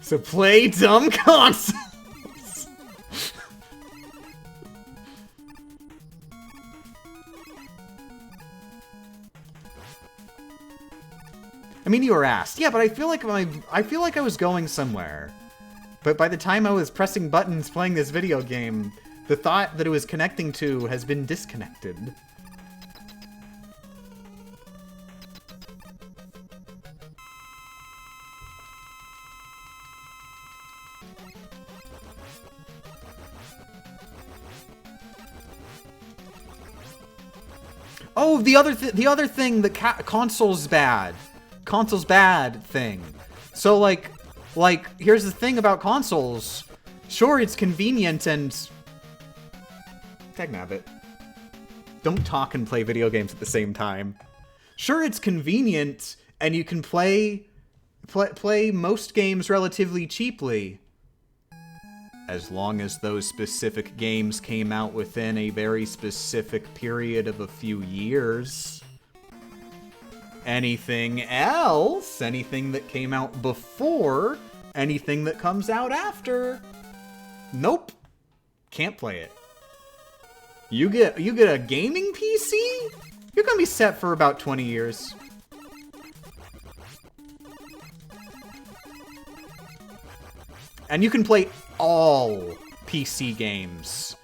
So play dumb consoles. I mean, you were asked. Yeah, but I feel like I was going somewhere. But by the time I was pressing buttons playing this video game, the thought that it was connecting to has been disconnected. Oh, the other thing, the console's bad. Console's bad thing. So, like, here's the thing about consoles. Sure, it's convenient and... Tagnabbit. Don't talk and play video games at the same time. Sure, it's convenient, and you can play most games relatively cheaply. As long as those specific games came out within a very specific period of a few years. Anything else, anything that came out before, anything that comes out after, nope, can't play it. You get a gaming PC? You're gonna be set for about 20 years. And you can play all PC games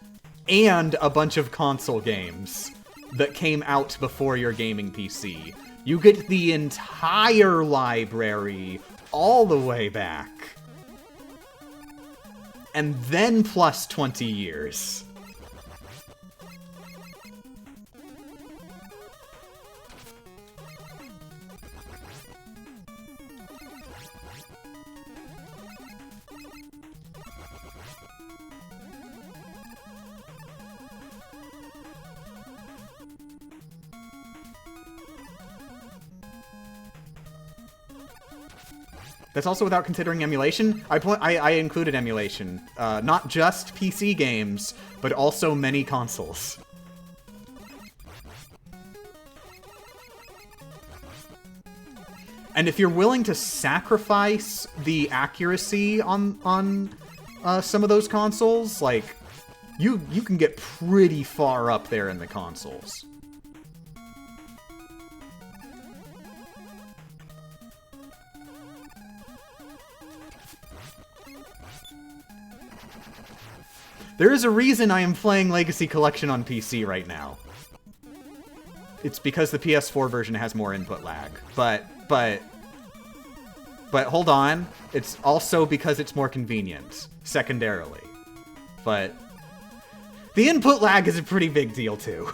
and a bunch of console games that came out before your gaming PC. You get the entire library all the way back. And then plus 20 years. That's also without considering emulation. I included emulation. Not just PC games, but also many consoles. And if you're willing to sacrifice the accuracy on some of those consoles, like, you can get pretty far up there in the consoles. There is a reason I am playing Legacy Collection on PC right now. It's because the PS4 version has more input lag. But hold on. It's also because it's more convenient, secondarily. But the input lag is a pretty big deal, too.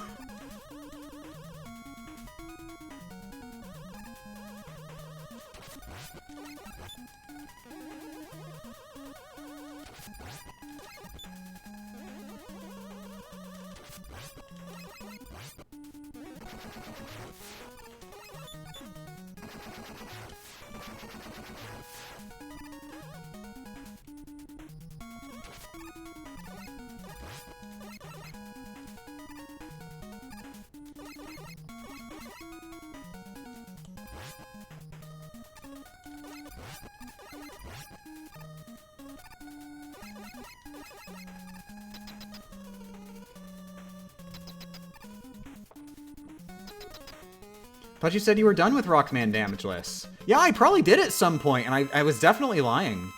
Thought you said you were done with Rockman Damageless. Yeah, I probably did at some point, and I was definitely lying.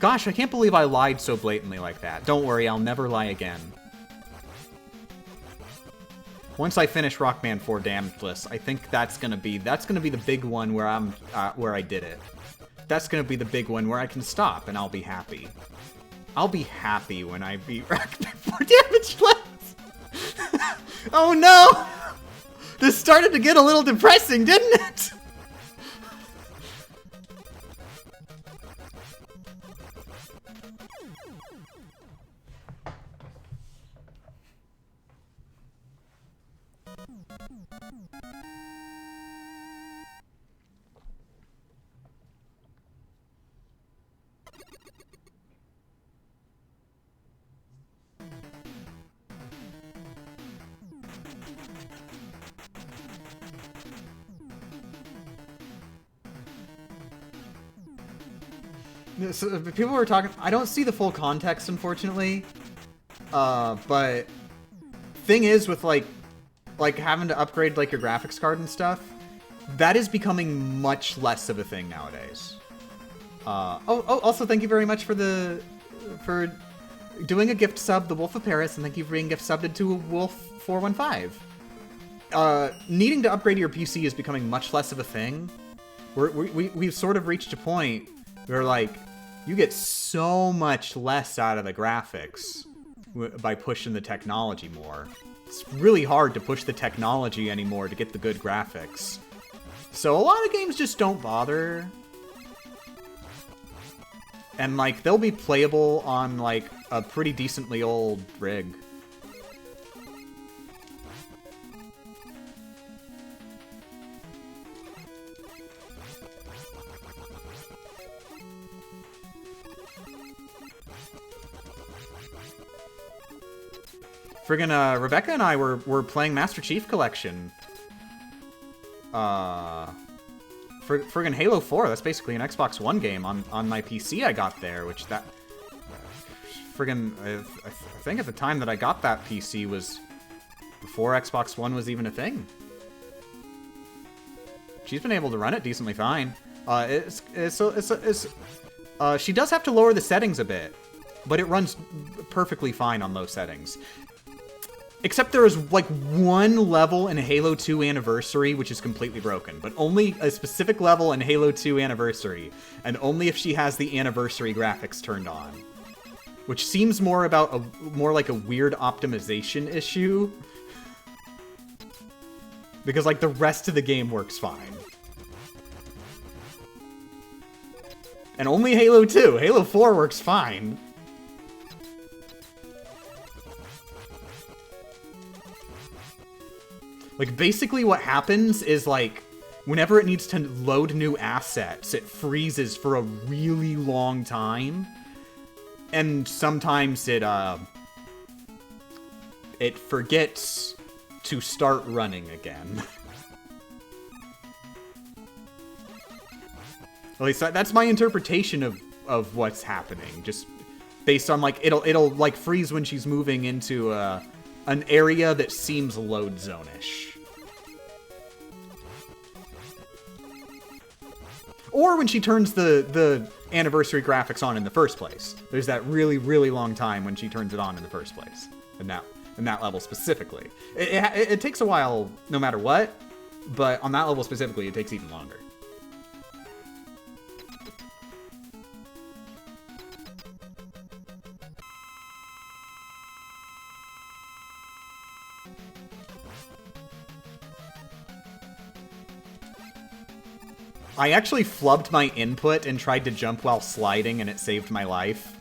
Gosh, I can't believe I lied so blatantly like that. Don't worry, I'll never lie again. Once I finish Rockman 4 Damageless, I think that's gonna be the big one where where I did it. That's gonna be the big one where I can stop and I'll be happy. I'll be happy when I beat Rockman 4 Damageless. Oh no! This started to get a little depressing, didn't it? So, people were talking. I don't see the full context, unfortunately. But thing is, with like having to upgrade like your graphics card and stuff, that is becoming much less of a thing nowadays. Also, thank you very much for doing a gift sub, the Wolf of Paris, and thank you for being gift subbed to Wolf415. Needing to upgrade your PC is becoming much less of a thing. We've sort of reached a point where, like, you get so much less out of the graphics by pushing the technology more. It's really hard to push the technology anymore to get the good graphics. So a lot of games just don't bother. And, like, they'll be playable on, like, a pretty decently old rig. Friggin' Rebecca and I were playing Master Chief Collection. Friggin' Halo 4, that's basically an Xbox One game on my PC I got there, which that... Friggin', I think at the time that I got that PC was before Xbox One was even a thing. She's been able to run it decently fine. She does have to lower the settings a bit, but it runs perfectly fine on low settings. Except there is, like, one level in Halo 2 Anniversary which is completely broken. But only a specific level in Halo 2 Anniversary. And only if she has the Anniversary graphics turned on. Which seems more like a weird optimization issue. Because, like, the rest of the game works fine. And only Halo 2. Halo 4 works fine. Like, basically what happens is, like, whenever it needs to load new assets, it freezes for a really long time. And sometimes it forgets to start running again. At least that's my interpretation of what's happening. Just based on, like, it'll like freeze when she's moving into an area that seems load zone-ish. Or when she turns the anniversary graphics on in the first place. There's that really, really long time when she turns it on in the first place. In that level specifically. It takes a while no matter what, but on that level specifically, it takes even longer. I actually flubbed my input and tried to jump while sliding, and it saved my life.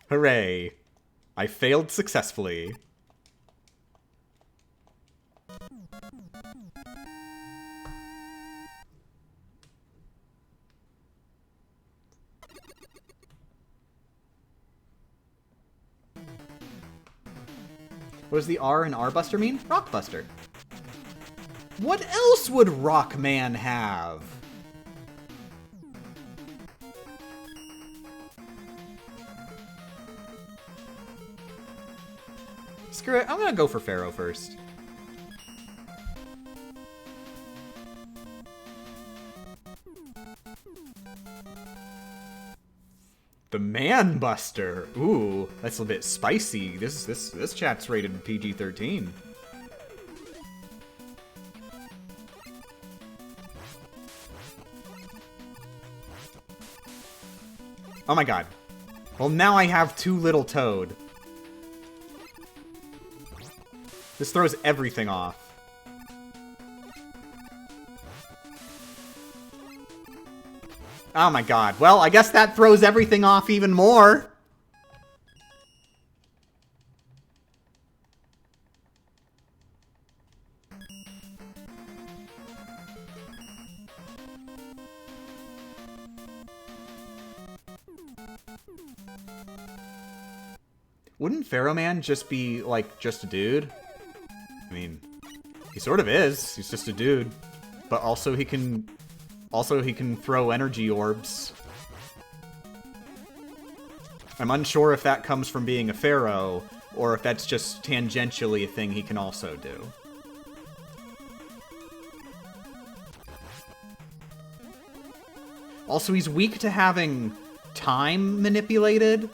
Hooray. I failed successfully. What does the R in R-Buster mean? Rockbuster. What else would Rockman have? Screw it, I'm gonna go for Pharaoh first. The Man Buster. Ooh, that's a bit spicy. This chat's rated PG-13. Oh my god. Well, now I have too little Toad. This throws everything off. Oh my god. Well, I guess that throws everything off even more. Wouldn't Pharaoh Man just be, like, just a dude? I mean, he sort of is. He's just a dude. But also he can throw energy orbs. I'm unsure if that comes from being a pharaoh, or if that's just tangentially a thing he can also do. Also, he's weak to having time manipulated,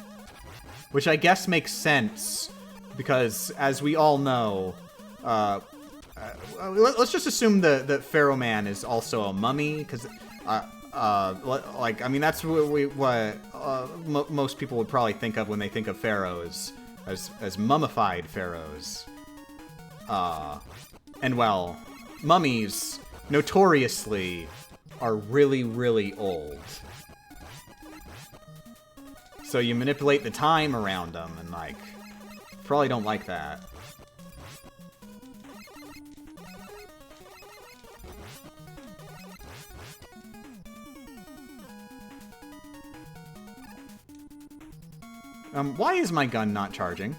which I guess makes sense, because, as we all know, let's just assume that Pharaoh Man is also a mummy, because, like, I mean, that's what most people would probably think of when they think of pharaohs, as mummified pharaohs. And, well, mummies, notoriously, are really, really old. So you manipulate the time around them, and, like, probably don't like that. Why is my gun not charging?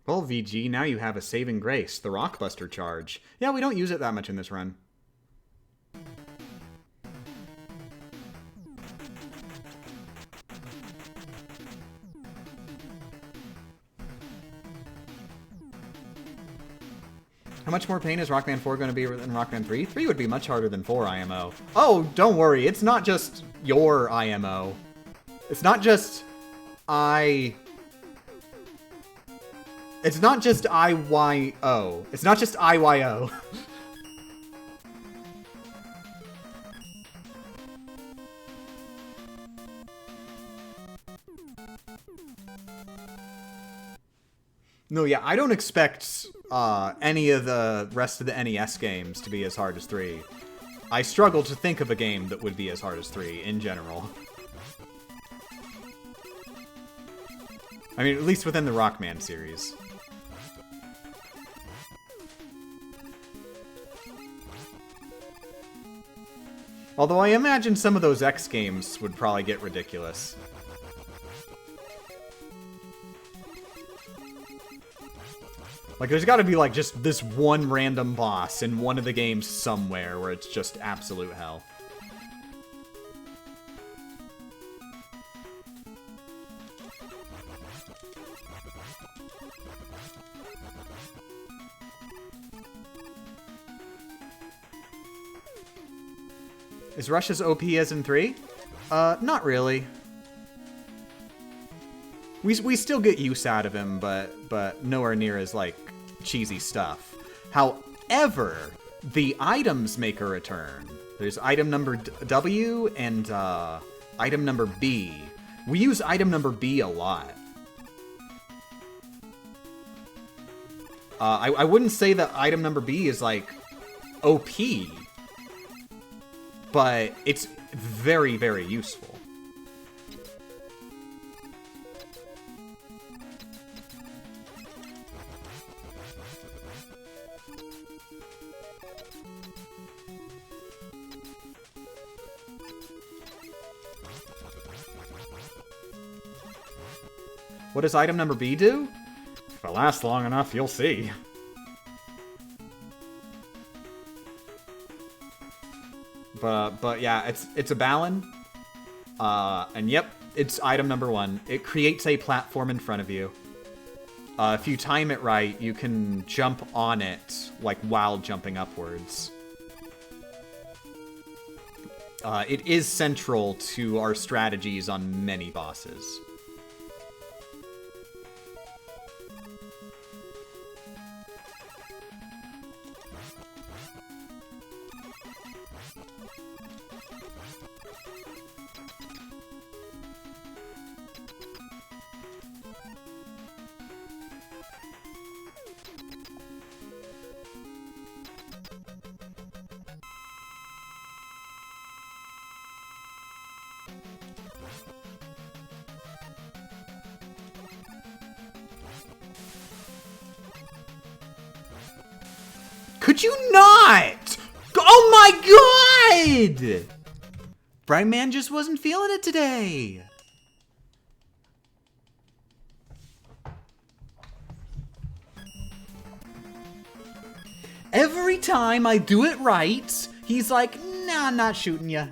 Well, VG, now you have a saving grace, the Rockbuster charge. Yeah, we don't use it that much in this run. How much more pain is Rockman 4 going to be than Rockman 3? 3 would be much harder than 4 IMO. Oh, don't worry. It's not just your IMO. It's not just It's not just IYO. It's not just IYO. No, yeah, I don't expect any of the rest of the NES games to be as hard as 3. I struggle to think of a game that would be as hard as 3 in general. I mean, at least within the Rockman series. Although I imagine some of those X games would probably get ridiculous. Like, there's gotta be, like, just this one random boss in one of the games somewhere where it's just absolute hell. Is Rush as OP as in 3? Not really. We still get use out of him, but nowhere near as, like, cheesy stuff. However, the items make a return. There's item number W and item number B. We use item number B a lot. I wouldn't say that item number B is, like, OP, but it's very, very useful. What does item number B do? If it lasts long enough, you'll see. But yeah, it's a Balin. And yep, it's item number 1. It creates a platform in front of you. If you time it right, you can jump on it, like, while jumping upwards. It is central to our strategies on many bosses. Could you not? Oh my god! Bright Man just wasn't feeling it today. Every time I do it right, he's like, nah, I'm not shooting ya.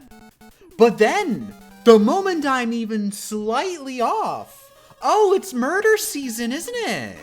But then, the moment I'm even slightly off, oh, it's murder season, isn't it?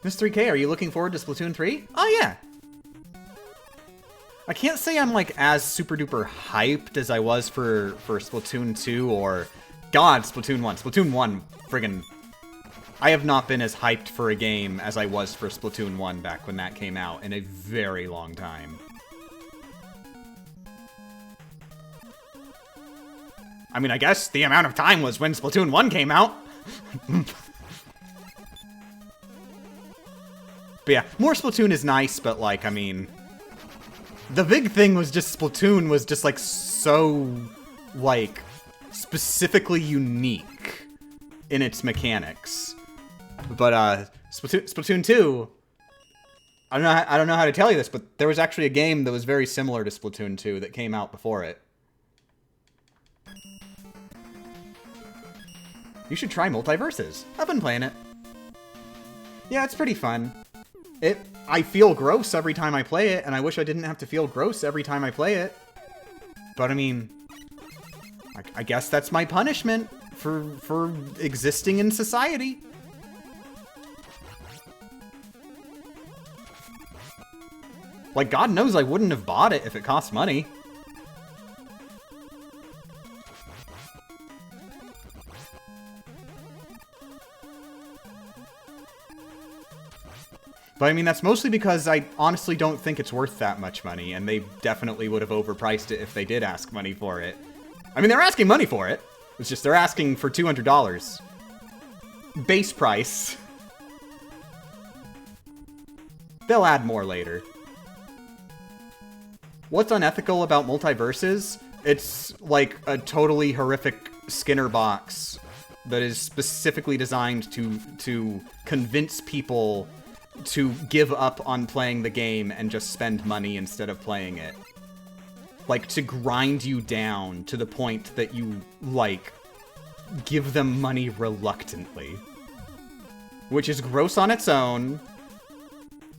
Miss 3K, are you looking forward to Splatoon 3? Oh, yeah. I can't say I'm, like, as super-duper hyped as I was for Splatoon 2 or... God, Splatoon 1. Splatoon 1, friggin'... I have not been as hyped for a game as I was for Splatoon 1 back when that came out in a very long time. I mean, I guess the amount of time was when Splatoon 1 came out. But yeah, more Splatoon is nice, but, like, I mean... The big thing was just Splatoon was just, like, so, like, specifically unique in its mechanics. But, Splatoon 2... I don't know how to tell you this, but there was actually a game that was very similar to Splatoon 2 that came out before it. You should try Multiverses. I've been playing it. Yeah, it's pretty fun. I feel gross every time I play it, and I wish I didn't have to feel gross every time I play it. But I mean, I guess that's my punishment for existing in society. Like, God knows I wouldn't have bought it if it cost money. But I mean, that's mostly because I honestly don't think it's worth that much money, and they definitely would have overpriced it if they did ask money for it. I mean, they're asking money for it. It's just they're asking for $200. Base price. They'll add more later. What's unethical about Multiverses? It's like a totally horrific Skinner box that is specifically designed to convince people to give up on playing the game and just spend money instead of playing it. Like, to grind you down to the point that you, like, give them money reluctantly. Which is gross on its own.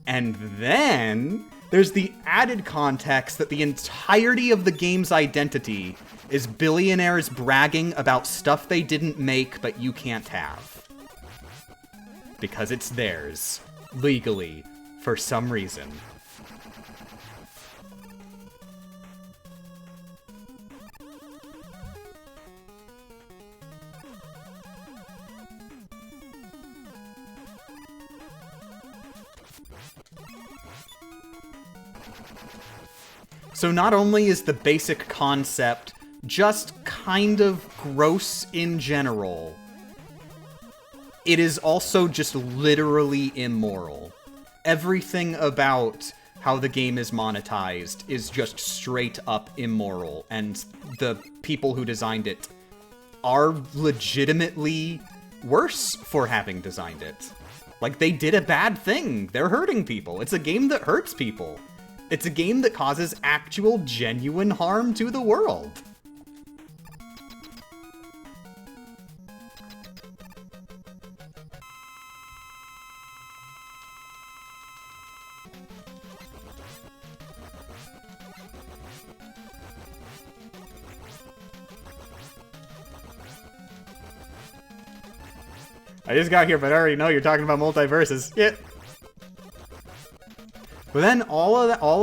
And then there's the added context that the entirety of the game's identity is billionaires bragging about stuff they didn't make but you can't have. Because it's theirs. Legally, for some reason. So not only is the basic concept just kind of gross in general, it is also just literally immoral. Everything about how the game is monetized is just straight up immoral, and the people who designed it are legitimately worse for having designed it. Like, they did a bad thing. They're hurting people. It's a game that hurts people. It's a game that causes actual, genuine harm to the world. I just got here, but I already know you're talking about Multiverses. Yeah. But then, all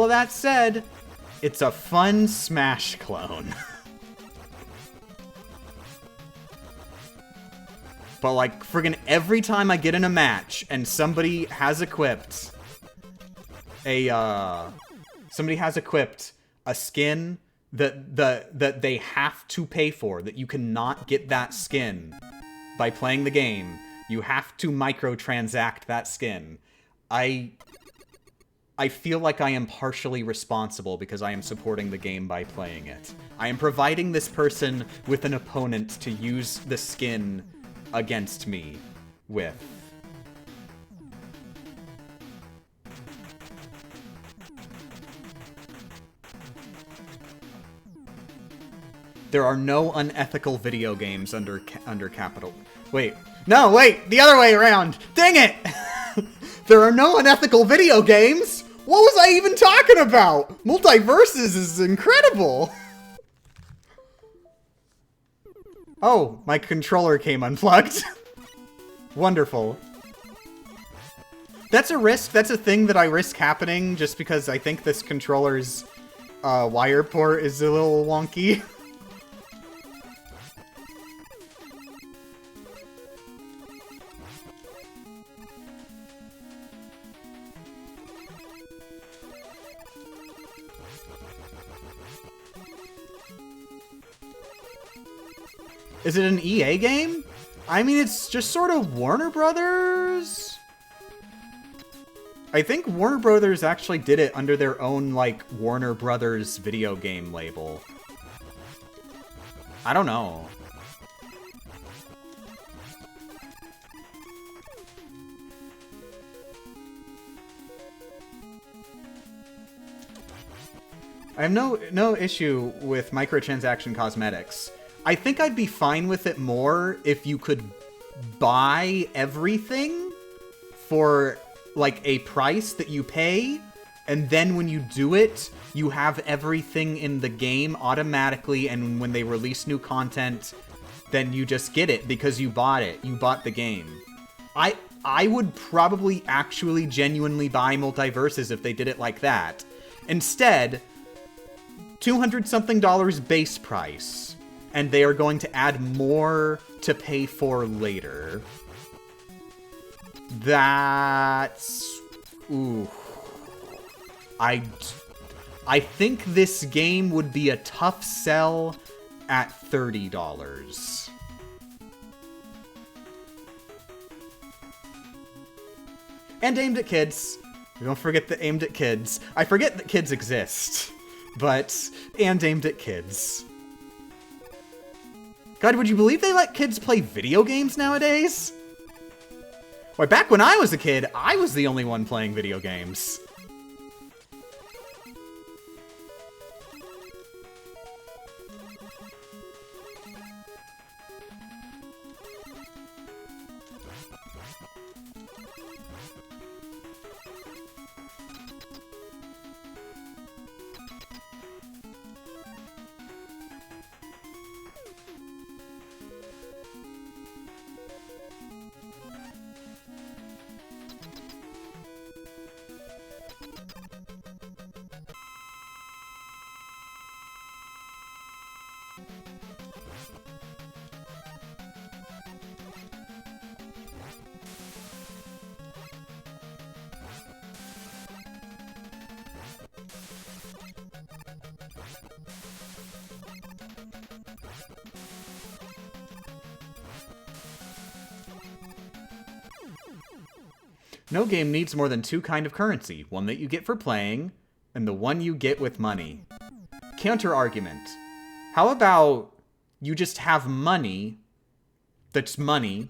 of that said, it's a fun Smash clone. But, like, friggin' every time I get in a match and somebody has equipped a skin that they have to pay for, that you cannot get that skin by playing the game. You have to microtransact that skin. I feel like I am partially responsible because I am supporting the game by playing it. I am providing this person with an opponent to use the skin against me with. There are no unethical video games under capital... Wait. No, wait! The other way around! Dang it! There are no unethical video games! What was I even talking about? Multiverses is incredible! Oh, my controller came unplugged. Wonderful. That's a risk. That's a thing that I risk happening just because I think this controller's wire port is a little wonky. Is it an EA game? I mean, it's just sort of Warner Brothers. I think Warner Brothers actually did it under their own, like, Warner Brothers video game label. I don't know. I have no issue with microtransaction cosmetics. I think I'd be fine with it more if you could buy everything for, like, a price that you pay, and then when you do it, you have everything in the game automatically, and when they release new content, then you just get it because you bought it. You bought the game. I would probably actually genuinely buy Multiverses if they did it like that. Instead, $200-something base price, and they are going to add more to pay for later. That's... ooh. I think this game would be a tough sell at $30. And aimed at kids. Don't forget that aimed at kids. I forget that kids exist. But, and aimed at kids. God, would you believe they let kids play video games nowadays? Why, back when I was a kid, I was the only one playing video games. No game needs more than two kinds of currency, one that you get for playing, and the one you get with money. Counter-argument. How about you just have money that's money,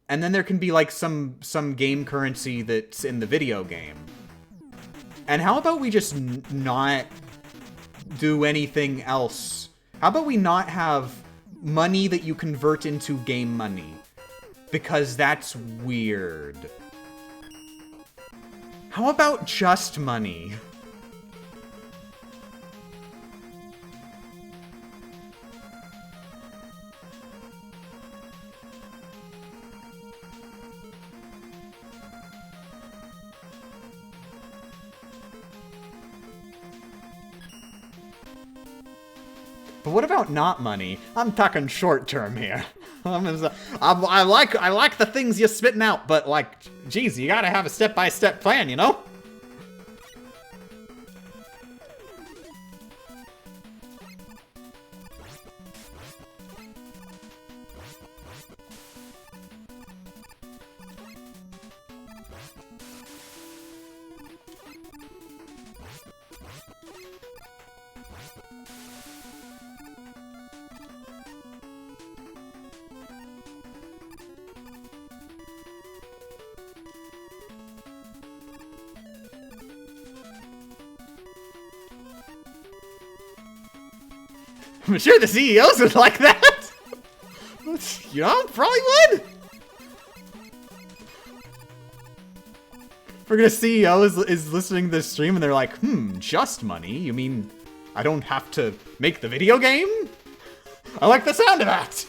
and then there can be like some game currency that's in the video game. And how about we just not do anything else? How about we not have money that you convert into game money? Because that's weird. How about just money? But what about not money? I'm talking short term here. I like the things you're spitting out, but like, geez, you gotta have a step-by-step plan, you know? I'm sure the CEOs would like that. You know, probably would. If we're gonna CEO is listening to this stream and they're like, just money? You mean I don't have to make the video game? I like the sound of that.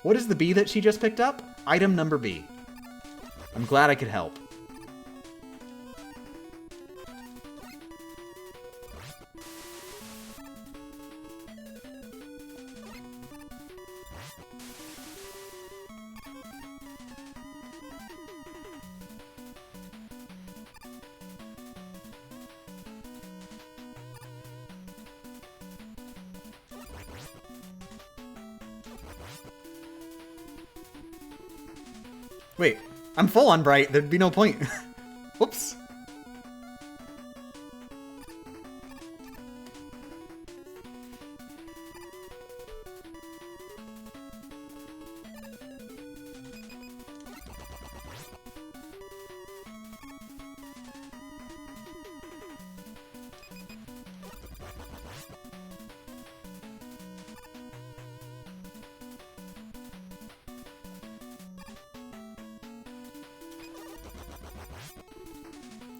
What is the B that she just picked up? Item number B. I'm glad I could help. Wait, I'm full on bright. There'd be no point. Whoops.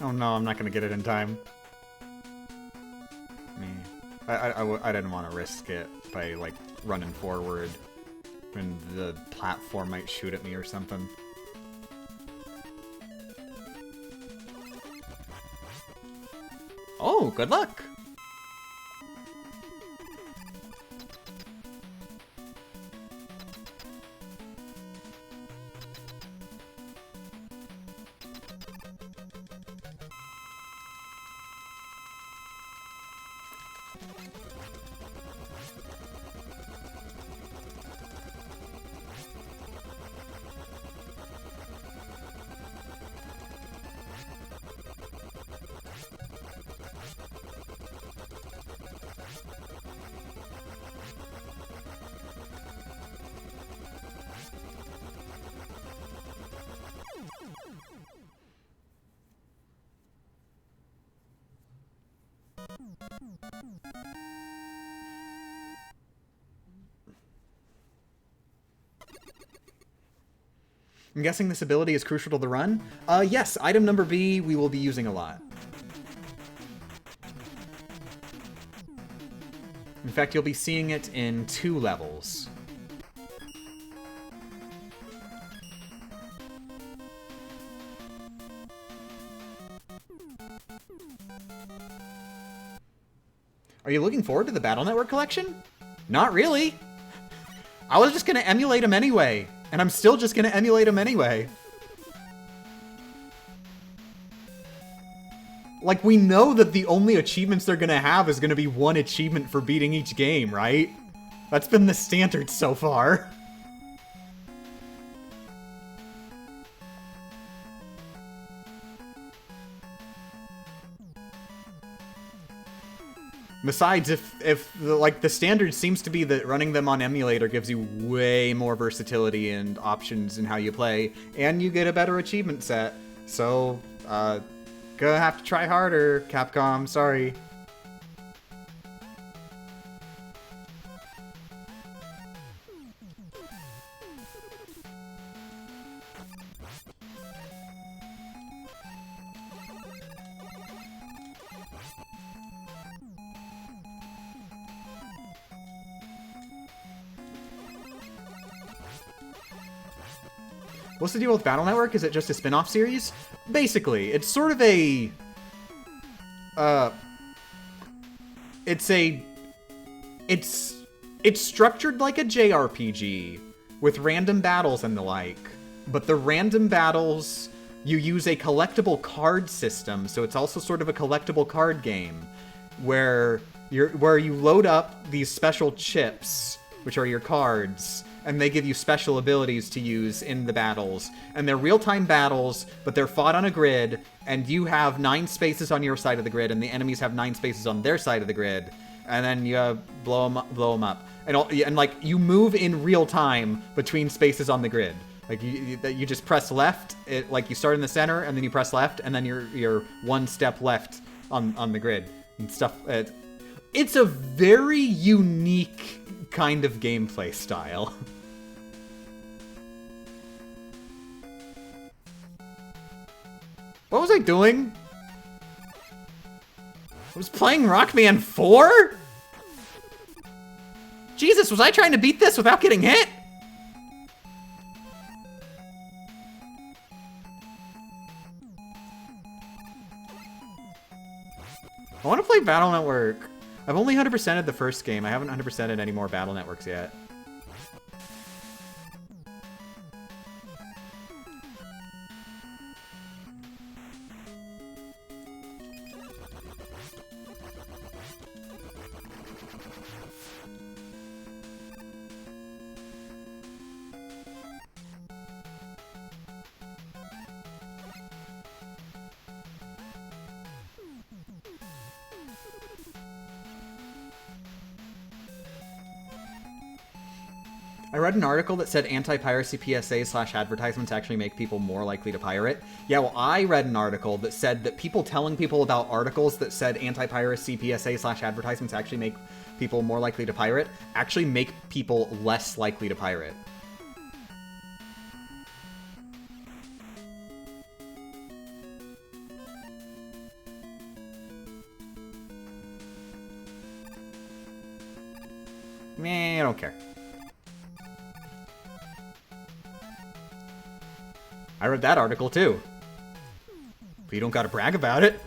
Oh no, I'm not gonna get it in time. I didn't want to risk it by, like, running forward when the platform might shoot at me or something. Oh, good luck! I'm guessing this ability is crucial to the run? Yes, item number B we will be using a lot. In fact, you'll be seeing it in 2 levels. Are you looking forward to the Battle Network collection? Not really. I was just gonna emulate them anyway. And I'm still just gonna emulate them anyway. Like, we know that the only achievements they're gonna have is gonna be 1 achievement for beating each game, right? That's been the standard so far. Besides, if the standard seems to be that running them on emulator gives you way more versatility and options in how you play, and you get a better achievement set. So, gonna have to try harder, Capcom, sorry. What's the deal with Battle Network? Is it just a spin-off series? Basically, it's sort of a... It's structured like a JRPG, with random battles and the like. But the random battles, you use a collectible card system, so it's also sort of a collectible card game, where you load up these special chips, which are your cards, and they give you special abilities to use in the battles. And they're real-time battles, but they're fought on a grid, and you have 9 spaces on your side of the grid, and the enemies have 9 spaces on their side of the grid. And then you blow them up. And like, you move in real time between spaces on the grid. Like, you just press left, like you start in the center, and then you press left, and then you're 1 step left on the grid and stuff. It's a very unique kind of gameplay style. What was I doing? I was playing Rockman 4? Jesus, was I trying to beat this without getting hit? I want to play Battle Network. I've only 100%ed the first game. I haven't 100%ed any more Battle Networks yet. I read an article that said anti-piracy PSA/advertisements actually make people more likely to pirate. Yeah, well, I read an article that said that people telling people about articles that said anti-piracy PSA/advertisements actually make people more likely to pirate actually make people less likely to pirate. Meh, I don't care. I read that article too. But you don't gotta brag about it.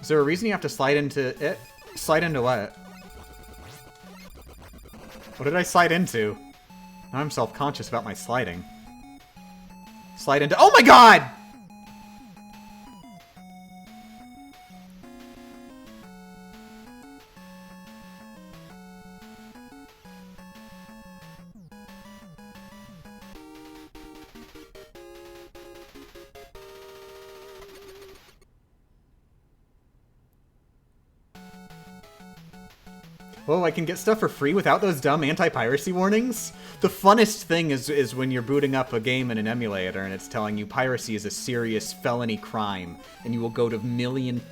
Is there a reason you have to slide into it? Slide into what? What did I slide into? Now I'm self-conscious about my sliding. Slide into— oh my god! Whoa, I can get stuff for free without those dumb anti-piracy warnings? The funnest thing is when you're booting up a game in an emulator and it's telling you piracy is a serious felony crime and you will go to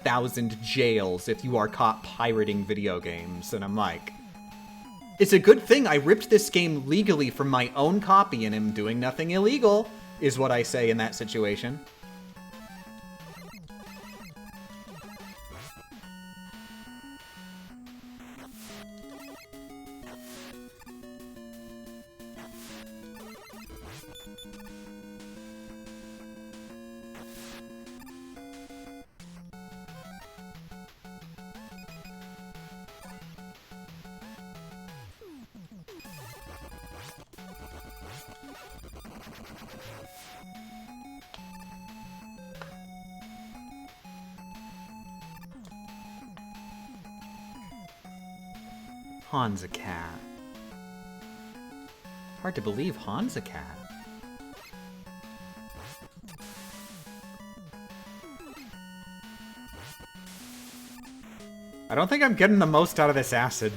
thousand jails if you are caught pirating video games. And I'm like, it's a good thing I ripped this game legally from my own copy and am doing nothing illegal, is what I say in that situation. Han's a cat. Hard to believe Han's a cat. I don't think I'm getting the most out of this acid.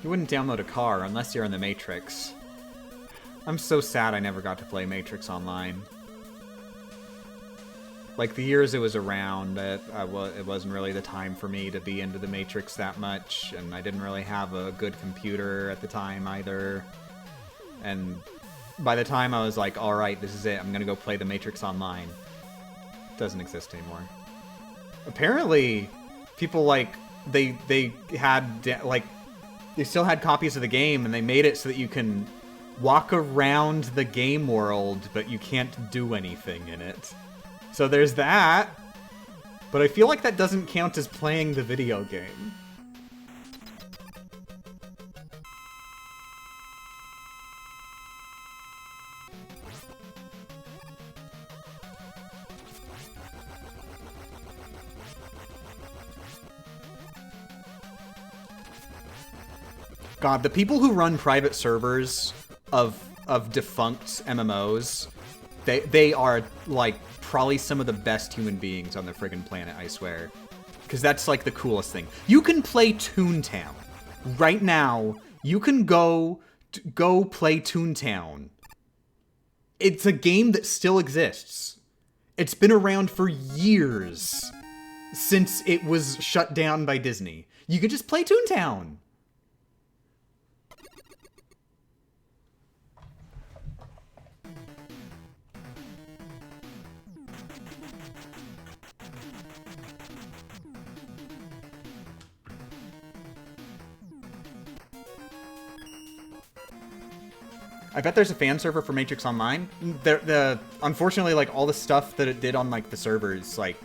You wouldn't download a car unless you're in the Matrix. I'm so sad I never got to play Matrix Online. Like, the years it was around, it wasn't really the time for me to be into the Matrix that much, and I didn't really have a good computer at the time either. And by the time I was like, all right, this is it. I'm gonna go play The Matrix Online. It doesn't exist anymore. Apparently, people like they had like they still had copies of the game, and they made it so that you can walk around the game world, but you can't do anything in it. So there's that. But I feel like that doesn't count as playing the video game. God, the people who run private servers of defunct MMOs, they are, like, probably some of the best human beings on the friggin' planet, I swear. Because that's, like, the coolest thing. You can play Toontown. Right now, you can go play Toontown. It's a game that still exists. It's been around for years since it was shut down by Disney. You can just play Toontown. I bet there's a fan server for Matrix Online. Unfortunately, like, all the stuff that it did on, like, the servers, like,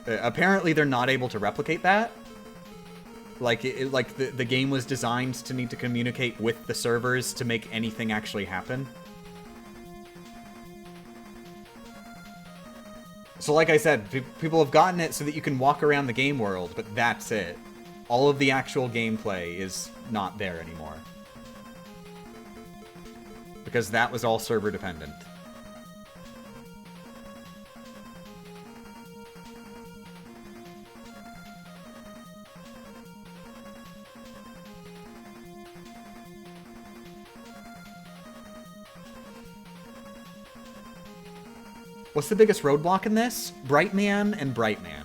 apparently they're not able to replicate that. Like, the game was designed to need to communicate with the servers to make anything actually happen. So like I said, people have gotten it so that you can walk around the game world, but that's it. All of the actual gameplay is not there anymore. Because that was all server dependent. What's the biggest roadblock in this? Brightman and Brightman.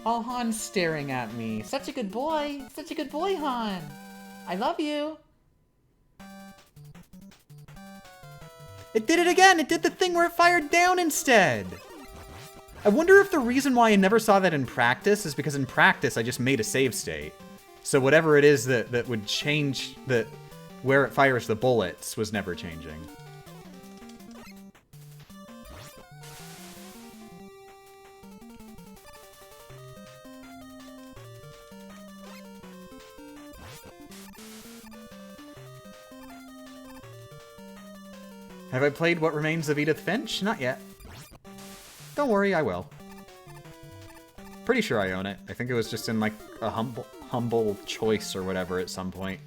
Oh, Han's staring at me. Such a good boy. Such a good boy, Han. I love you. It did it again! It did the thing where it fired down instead! I wonder if the reason why I never saw that in practice is because in practice I just made a save state. So whatever it is that would change where it fires the bullets was never changing. Have I played What Remains of Edith Finch? Not yet. Don't worry, I will. Pretty sure I own it. I think it was just in, like, a humble choice or whatever at some point.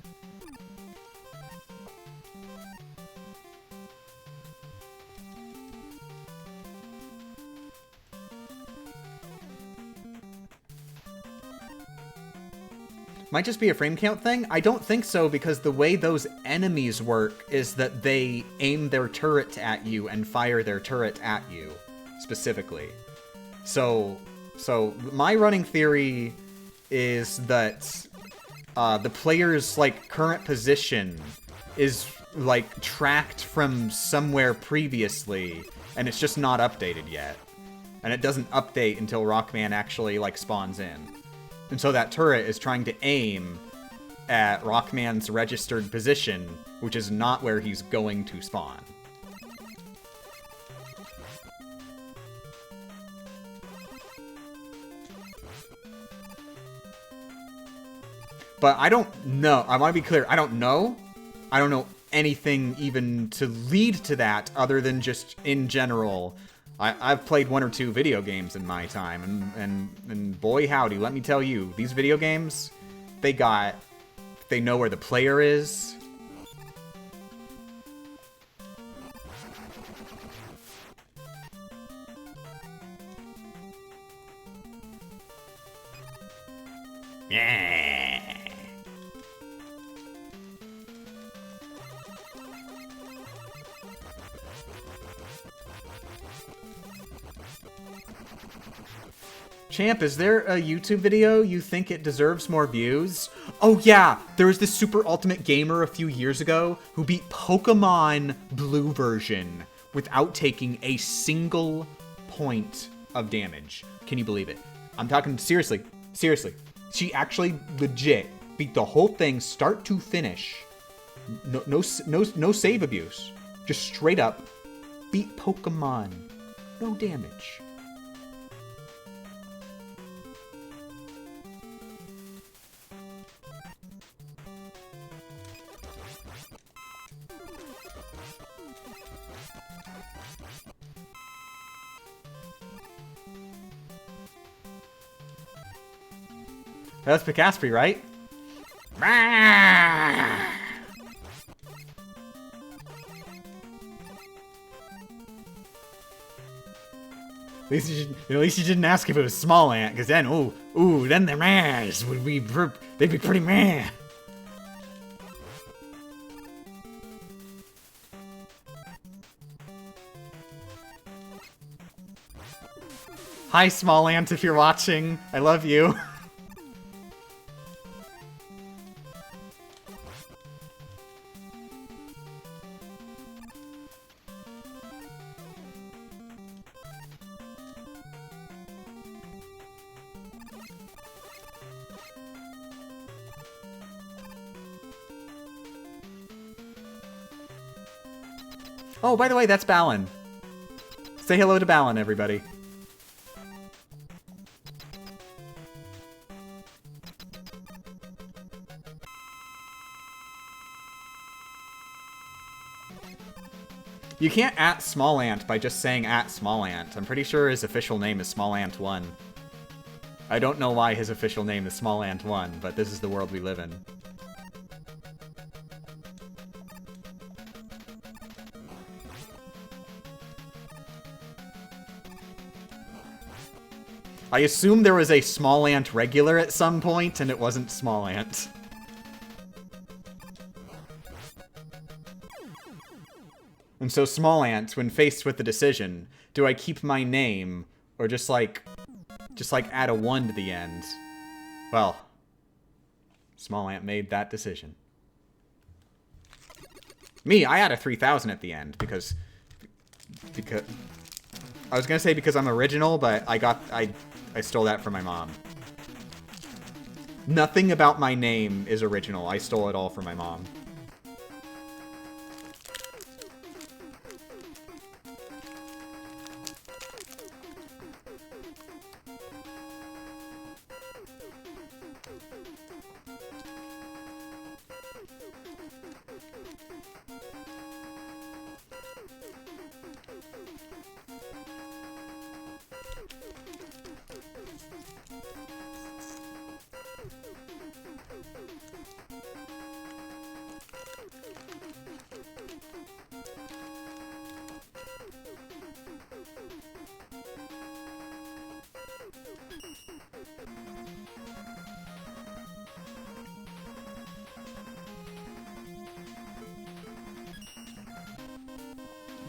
Might just be a frame count thing? I don't think so, because the way those enemies work is that they aim their turret at you and fire their turret at you, specifically. So my running theory is that the player's, like, current position is, like, tracked from somewhere previously, and it's just not updated yet. And it doesn't update until Rockman actually, like, spawns in. And so that turret is trying to aim at Rockman's registered position, which is not where he's going to spawn. But I don't know. I want to be clear. I don't know. I don't know anything even to lead to that other than just in general. I've played 1 or 2 video games in my time, and boy howdy, let me tell you, these video games, they know where the player is. Yeah. Champ, is there a YouTube video you think it deserves more views? Oh yeah, there was this Super Ultimate Gamer a few years ago who beat Pokemon Blue version without taking a single point of damage. Can you believe it? I'm talking seriously. Seriously. She actually legit beat the whole thing start to finish. No save abuse. Just straight up beat Pokemon. No damage. That's Picaspri, right? At least you didn't ask if it was small ant, because then, then the mass would be, they'd be pretty mad. Hi, small ant, if you're watching. I love you. Oh, by the way, that's Balin. Say hello to Balin, everybody. You can't @ small ant by just saying @ small ant. I'm pretty sure his official name is Small Ant 1. I don't know why his official name is Small Ant 1, but this is the world we live in. I assume there was a Small Ant regular at some point, and it wasn't Small Ant. And so Small Ant, when faced with the decision, do I keep my name, or just like add a 1 to the end? Well, Small Ant made that decision. Me, I add a 3000 at the end, because I was gonna say because I'm original, but I stole that from my mom. Nothing about my name is original. I stole it all from my mom.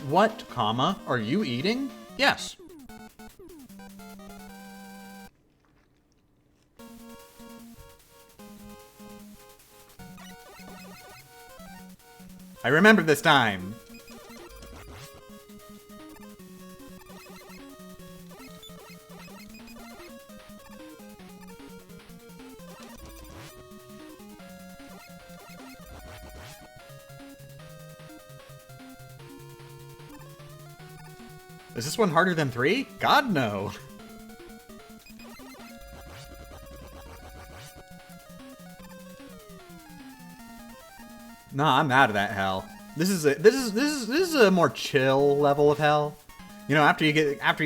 What, comma, are you eating? Yes. I remember this time. Is this one harder than 3? God, no. Nah, I'm out of that hell. This is a more chill level of hell. You know, after you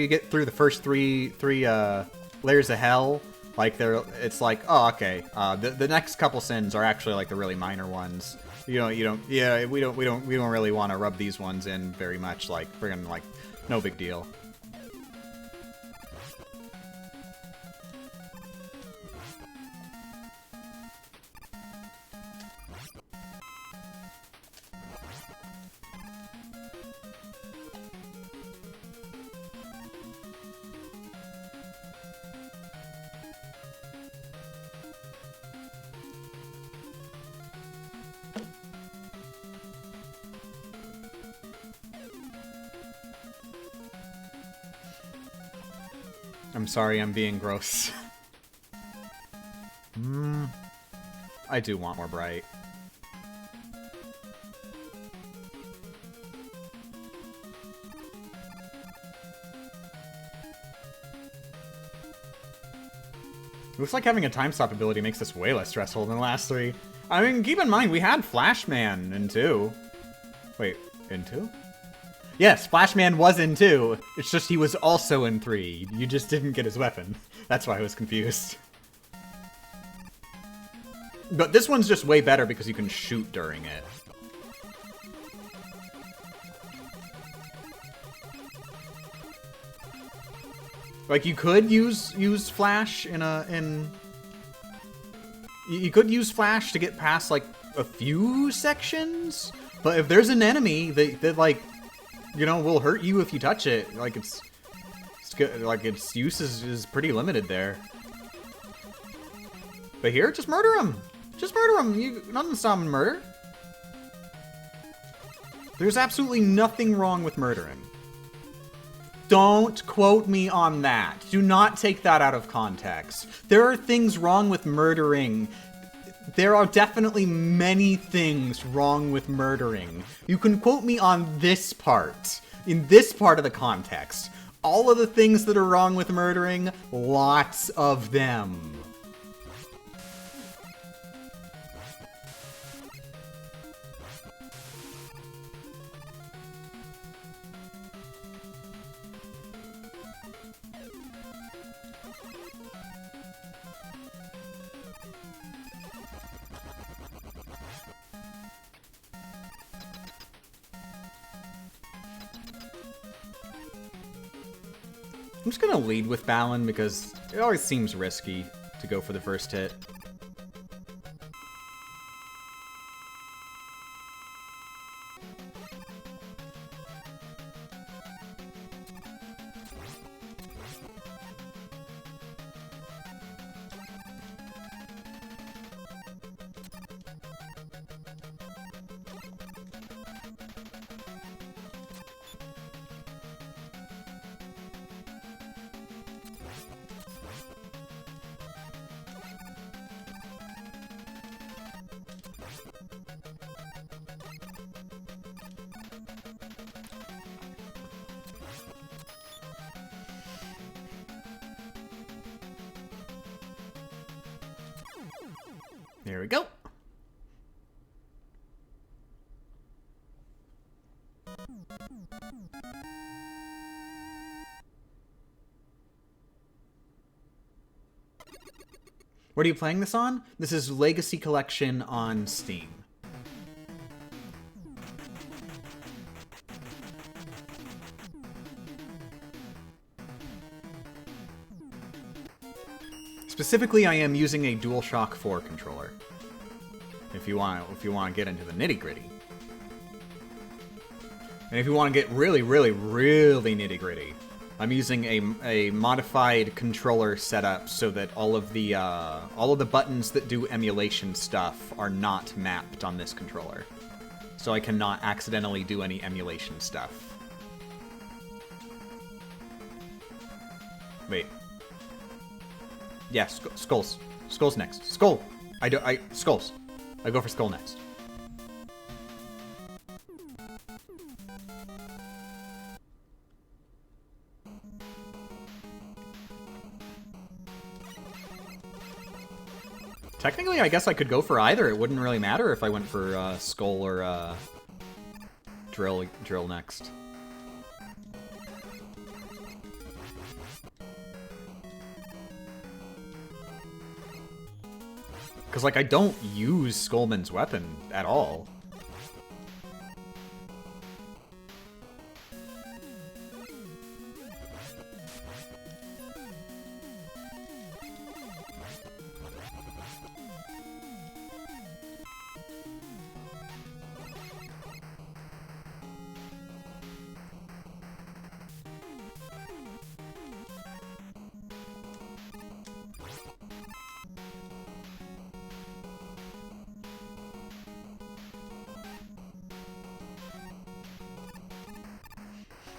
get through the first three layers of hell, like it's like, oh, okay. The next couple sins are actually like the really minor ones. We don't really want to rub these ones in very much. Like, friggin' like, no big deal. I'm sorry, I'm being gross. I do want more bright. Looks like having a time stop ability makes this way less stressful than the last 3. I mean, keep in mind, we had Flashman in 2. Wait, in 2? Yes, Flashman was in 2. It's just he was also in 3. You just didn't get his weapon. That's why I was confused. But this one's just way better because you can shoot during it. Like, you could use Flash you could use Flash to get past, like, a few sections, but if there's an enemy that like, you know, will hurt you if you touch it, like, it's good, like, its use is pretty limited there. But here, just murder him! Just murder him! Nothing stop him murder. There's absolutely nothing wrong with murdering. Don't quote me on that. Do not take that out of context. There are things wrong with murdering. There are definitely many things wrong with murdering. You can quote me on this part. In this part of the context. All of the things that are wrong with murdering, lots of them. I'm just gonna lead with Balin because it always seems risky to go for the first hit. There we go. What are you playing this on? This is Legacy Collection on Steam. Specifically, I am using a DualShock 4 controller. If you want to get into the nitty-gritty. And if you want to get really, really, really nitty-gritty, I'm using a modified controller setup so that all of the buttons that do emulation stuff are not mapped on this controller. So I cannot accidentally do any emulation stuff. Wait. Yeah, skulls. Skulls next. Skull! Skulls. I go for skull next. Technically, I guess I could go for either. It wouldn't really matter if I went for skull or drill next. Because, like, I don't use Skullman's weapon at all.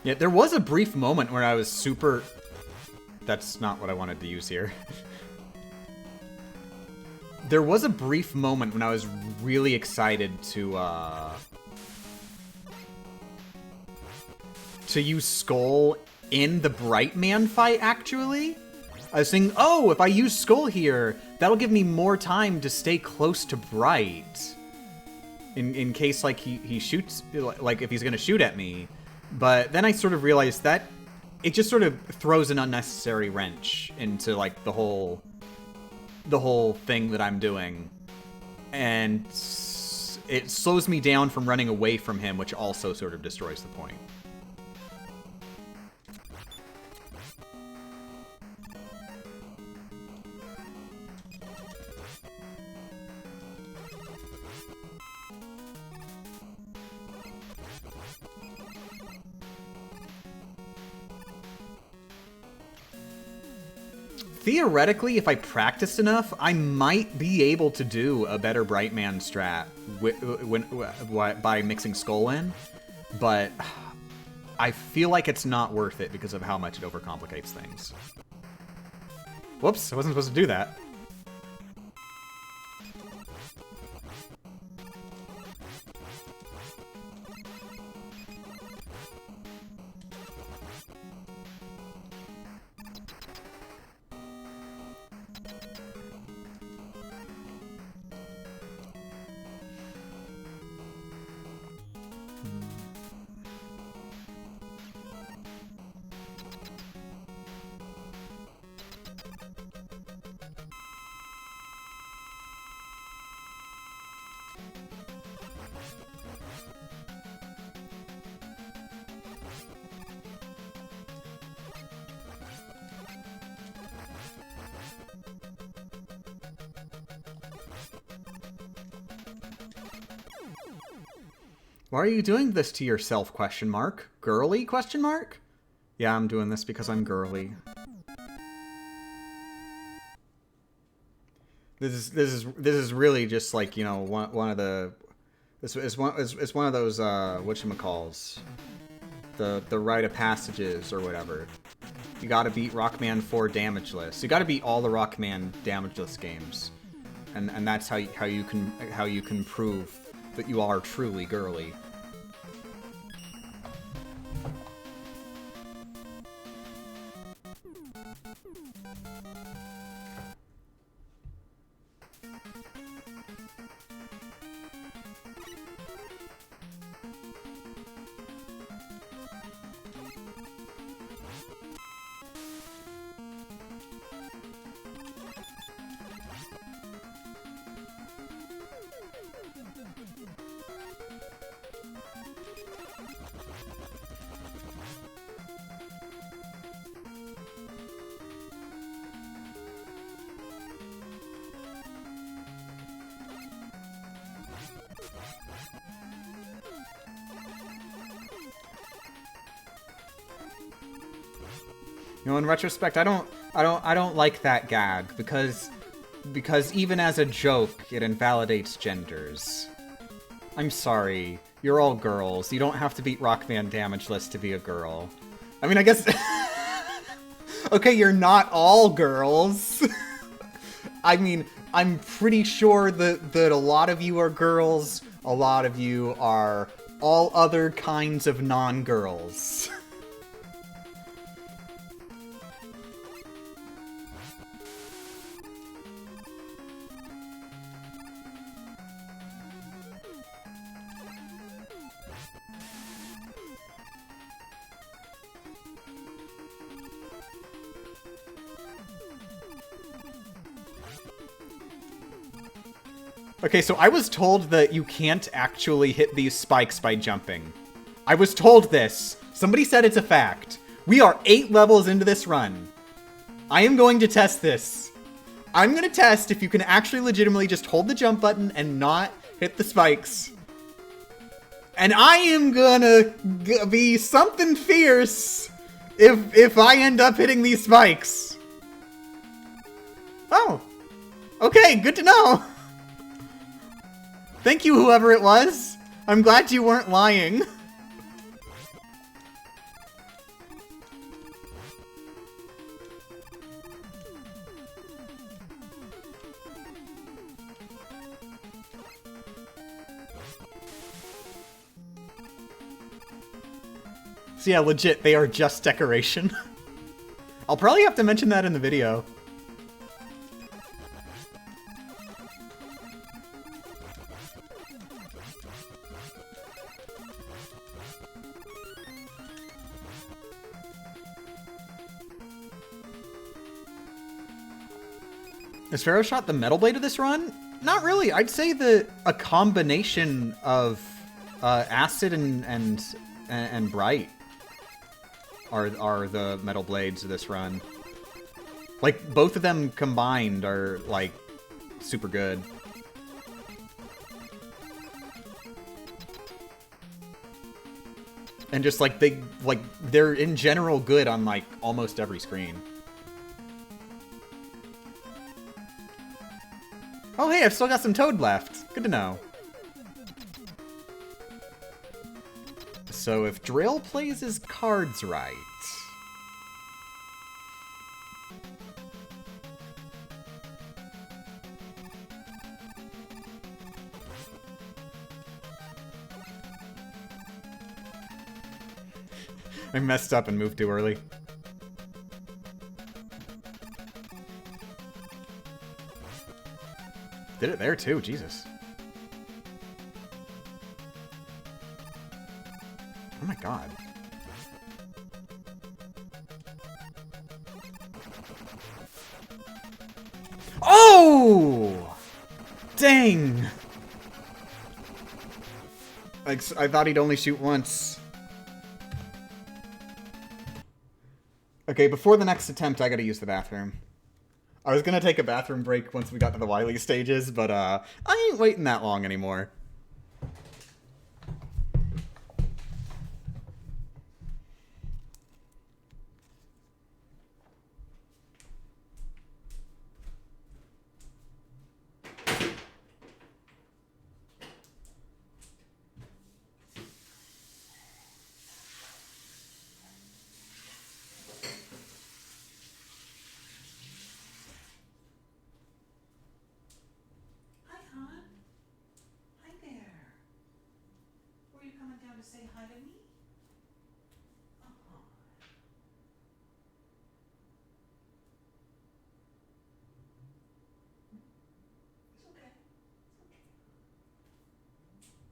Yeah, there was a brief moment where I was super... That's not what I wanted to use here. There was a brief moment when I was really excited to use Skull in the Brightman fight, actually. I was thinking, oh, if I use Skull here, that'll give me more time to stay close to Bright. In case, like, he shoots, like, if he's gonna shoot at me. But then I sort of realized that it just sort of throws an unnecessary wrench into, like, the whole thing that I'm doing. And it slows me down from running away from him, which also sort of destroys the point. Theoretically, if I practiced enough, I might be able to do a better Brightman strat by mixing Skull in, but I feel like it's not worth it because of how much it overcomplicates things. Whoops, I wasn't supposed to do that. Why are you doing this to yourself, question mark? Girly, question mark? Yeah, I'm doing this because I'm girly. This is really just like, you know, one of the it's one of those whatchamacalls. The rite of passages or whatever. You gotta beat Rockman 4 Damageless. You gotta beat all the Rockman Damageless games. And that's how you can prove that you are truly girly. You know, in retrospect, I don't like that gag because even as a joke, it invalidates genders. I'm sorry, you're all girls. You don't have to beat Rockman Damageless to be a girl. I mean, I guess. Okay, you're not all girls. I mean, I'm pretty sure that a lot of you are girls. A lot of you are all other kinds of non-girls. Okay, so I was told that you can't actually hit these spikes by jumping. I was told this. Somebody said it's a fact. We are 8 levels into this run. I am going to test this. I'm going to test if you can actually legitimately just hold the jump button and not hit the spikes. And I am gonna be something fierce if I end up hitting these spikes. Oh. Okay, good to know. Thank you, whoever it was. I'm glad you weren't lying. So yeah, legit, they are just decoration. I'll probably have to mention that in the video. Is Pharaoh Shot the metal blade of this run? Not really. I'd say that a combination of acid and bright are the metal blades of this run. Like, both of them combined are, like, super good. And just, like, they're in general good on, like, almost every screen. Oh, hey, I've still got some Toad left. Good to know. So if Drill plays his cards right... I messed up and moved too early. Did it there too, Jesus. Oh my god. Oh! Dang! Like, I thought he'd only shoot once. Okay, before the next attempt, I gotta use the bathroom. I was gonna take a bathroom break once we got to the Wily stages, but I ain't waiting that long anymore. Say hi to me? It's okay. It's okay.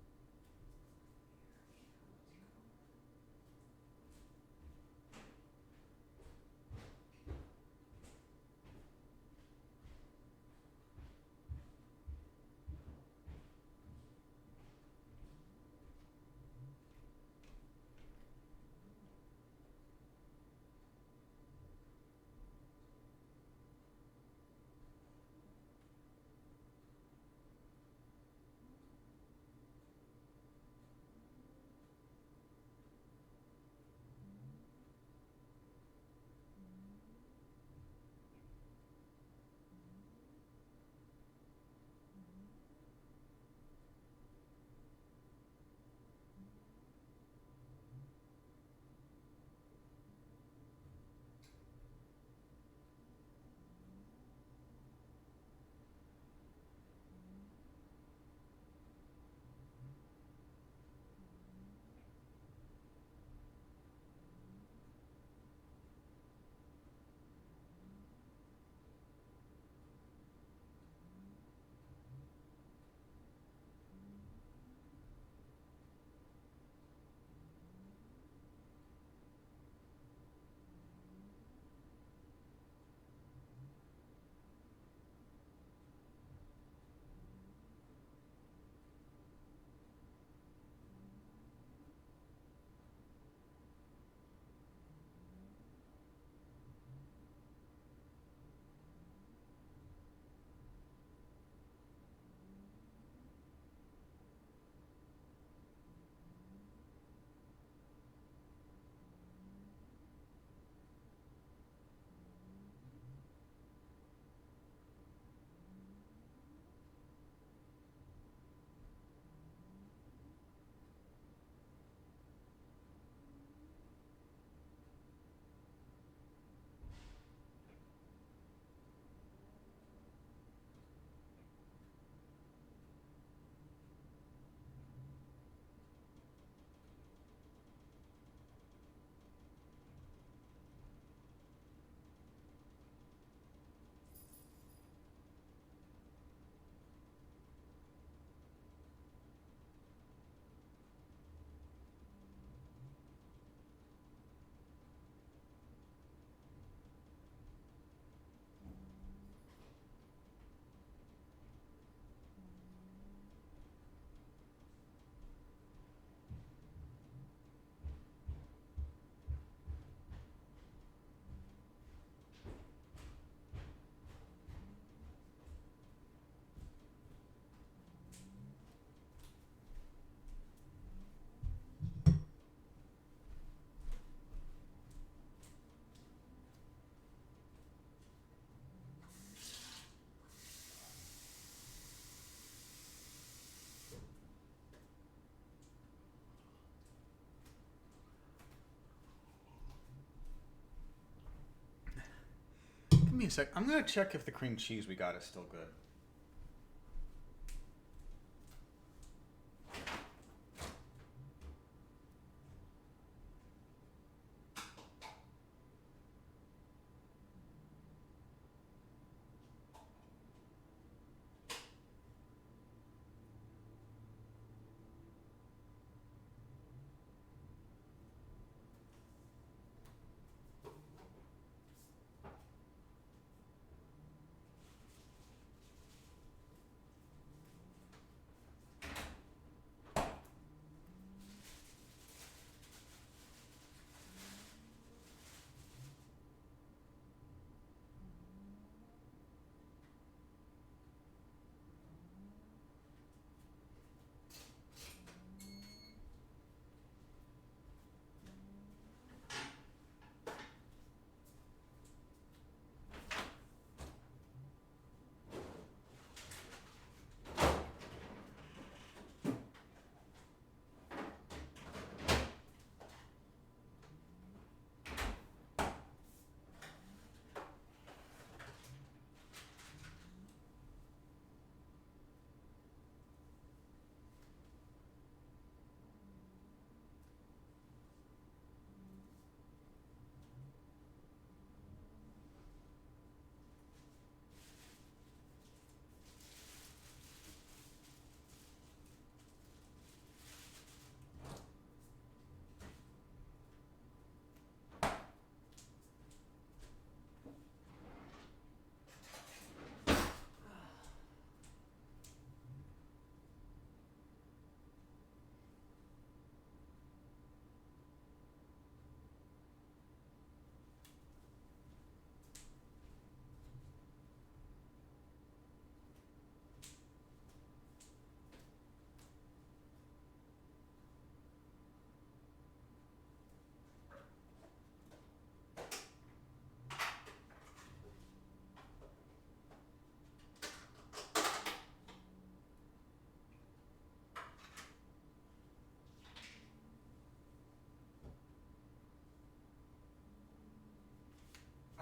me a sec. I'm gonna check if the cream cheese we got is still good.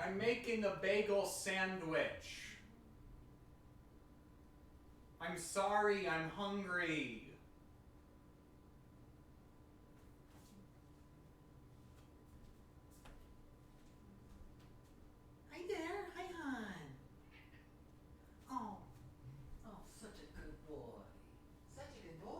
I'm making a bagel sandwich. I'm sorry, I'm hungry. Hi there. Hi, hon. Oh. Oh, such a good boy. Such a good boy.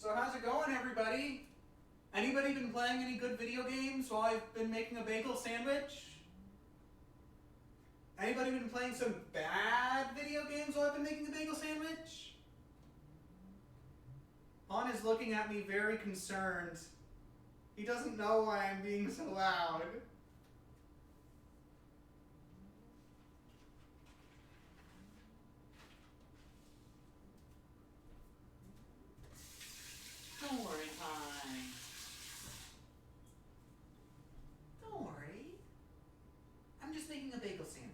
So how's it going, everybody? Anybody been playing any good video games while I've been making a bagel sandwich? Anybody been playing some bad video games while I've been making a bagel sandwich? Han is looking at me very concerned. He doesn't know why I'm being so loud. Don't worry, hon. Don't worry. I'm just making a bagel sandwich.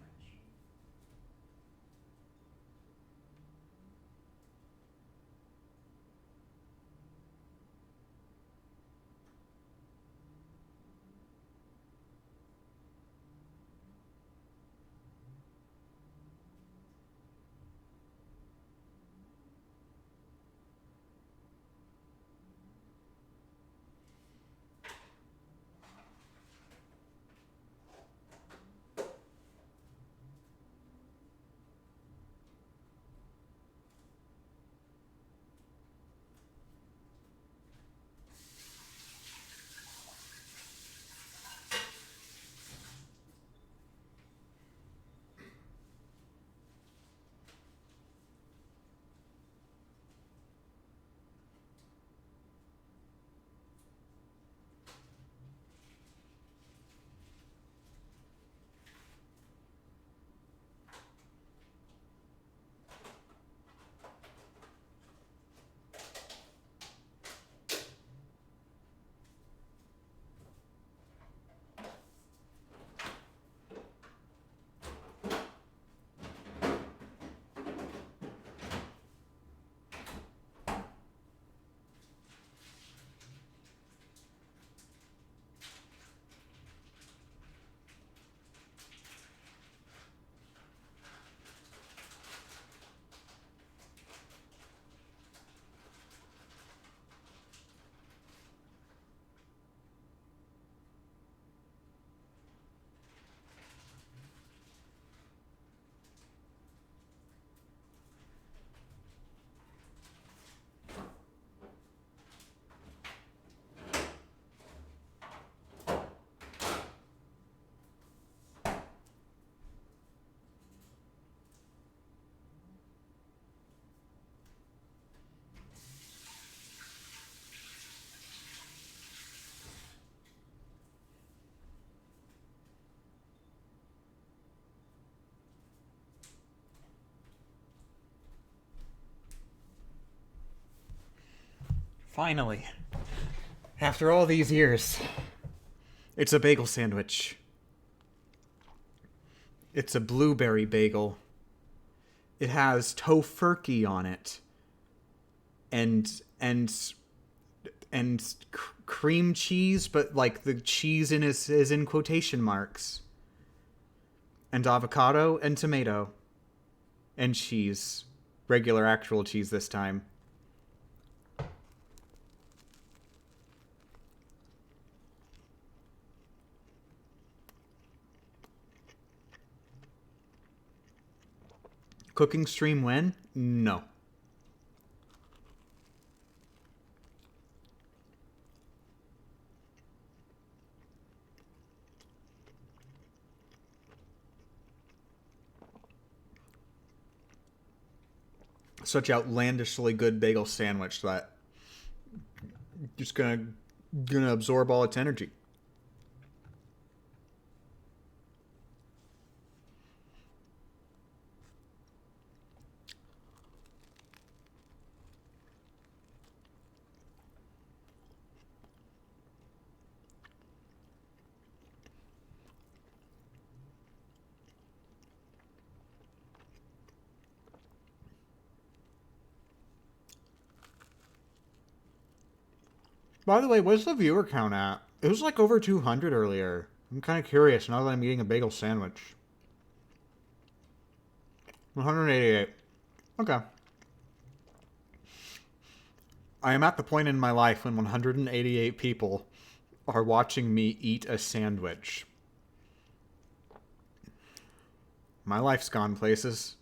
Finally. After all these years. It's a bagel sandwich. It's a blueberry bagel. It has tofurkey on it. And cream cheese, but like the cheese in is in quotation marks. And avocado and tomato. And cheese. Regular actual cheese this time. Cooking stream when? No. Such outlandishly good bagel sandwich that just gonna absorb all its energy. By the way, what's the viewer count at? It was like over 200 earlier. I'm kind of curious now that I'm eating a bagel sandwich. 188. Okay. I am at the point in my life when 188 people are watching me eat a sandwich. My life's gone places.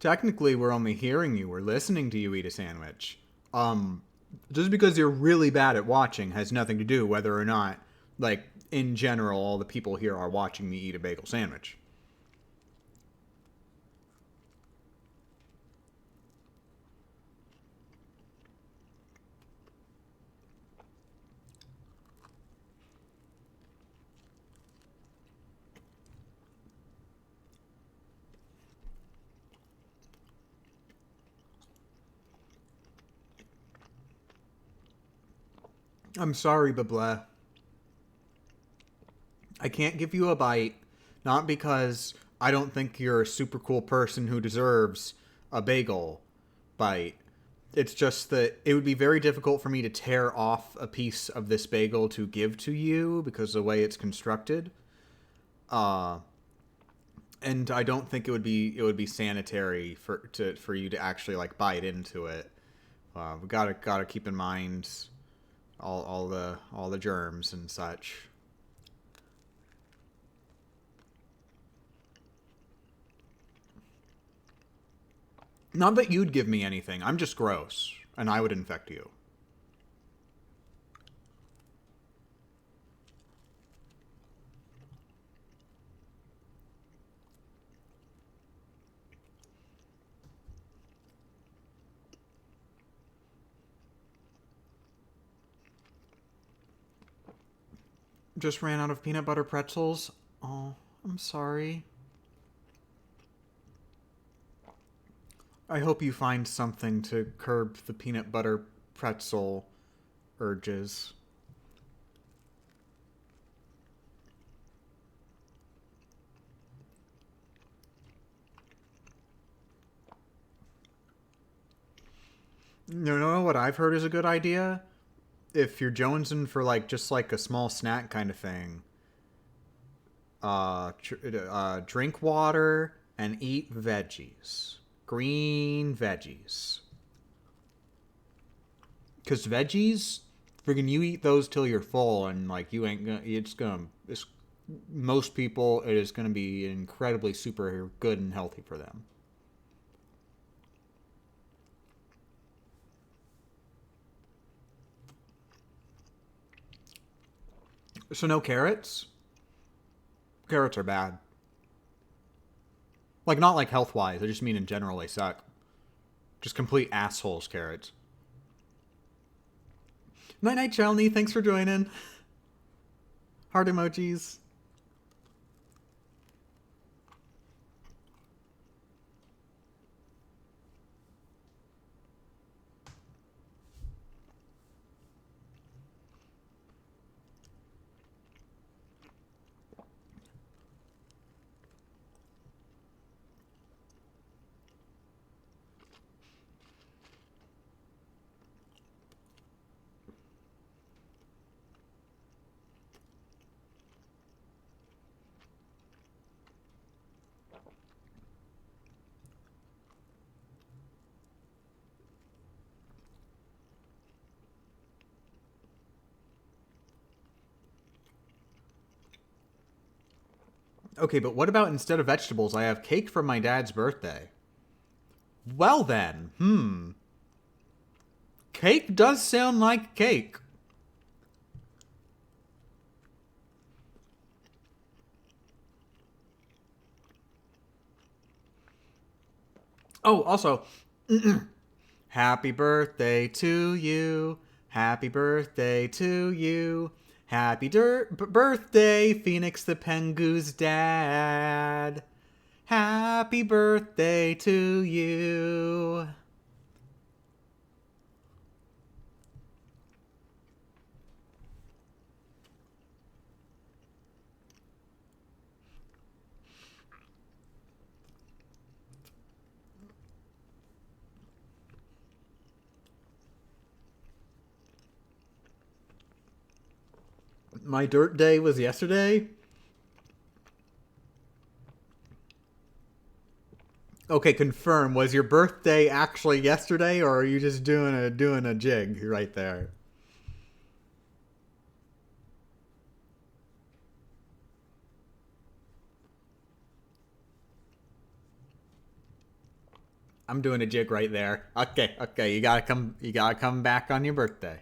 Technically, we're only hearing you. We're listening to you eat a sandwich. Just because you're really bad at watching has nothing to do whether or not, like, in general, all the people here are watching me eat a bagel sandwich. I'm sorry, Babla. I can't give you a bite, not because I don't think you're a super cool person who deserves a bagel bite. It's just that it would be very difficult for me to tear off a piece of this bagel to give to you because of the way it's constructed. And I don't think it would be sanitary for you to actually like bite into it. We gotta keep in mind all the germs and such. Not that you'd give me anything. I'm just gross, and I would infect you. Just ran out of peanut butter pretzels. Oh, I'm sorry. I hope you find something to curb the peanut butter pretzel urges. You know what I've heard is a good idea? If you're jonesing for like just like a small snack kind of thing, drink water and eat veggies. Green veggies. Because veggies, friggin' you eat those till you're full, and like you ain't gonna, most people, it is gonna be incredibly super good and healthy for them. So no carrots? Carrots are bad. Like, not like health-wise, I just mean in general they suck. Just complete assholes, carrots. Night-night, Chalney. Thanks for joining. Heart emojis. Okay, but what about instead of vegetables, I have cake for my dad's birthday? Well then, Cake does sound like cake. Oh, also, happy birthday to you. Happy birthday to you. Happy birthday, Phoenix the Pengu's dad. Happy birthday to you. My dirt day was yesterday? Okay, confirm. Was your birthday actually yesterday, or are you just doing a jig right there? I'm doing a jig right there. Okay, okay, you gotta come back on your birthday.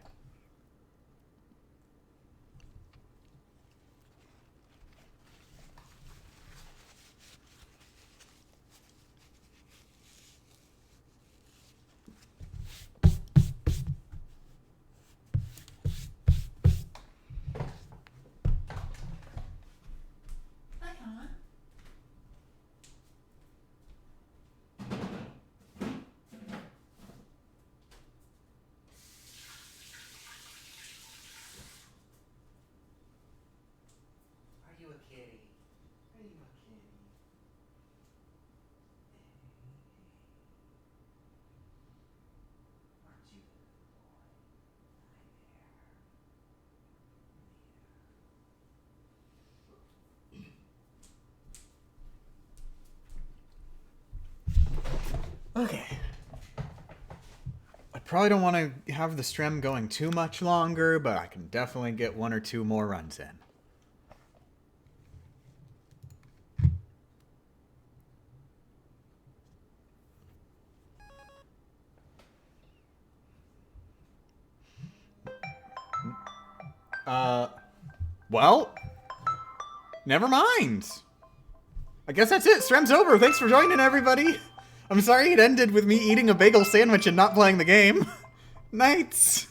Are you a kitty? Are you a kitty? Aren't you a good boy? Okay. I probably don't want to have the stream going too much longer, but I can definitely get 1 or 2 more runs in. Well, never mind. I guess that's it. Stream's over. Thanks for joining, everybody. I'm sorry it ended with me eating a bagel sandwich and not playing the game. Nights.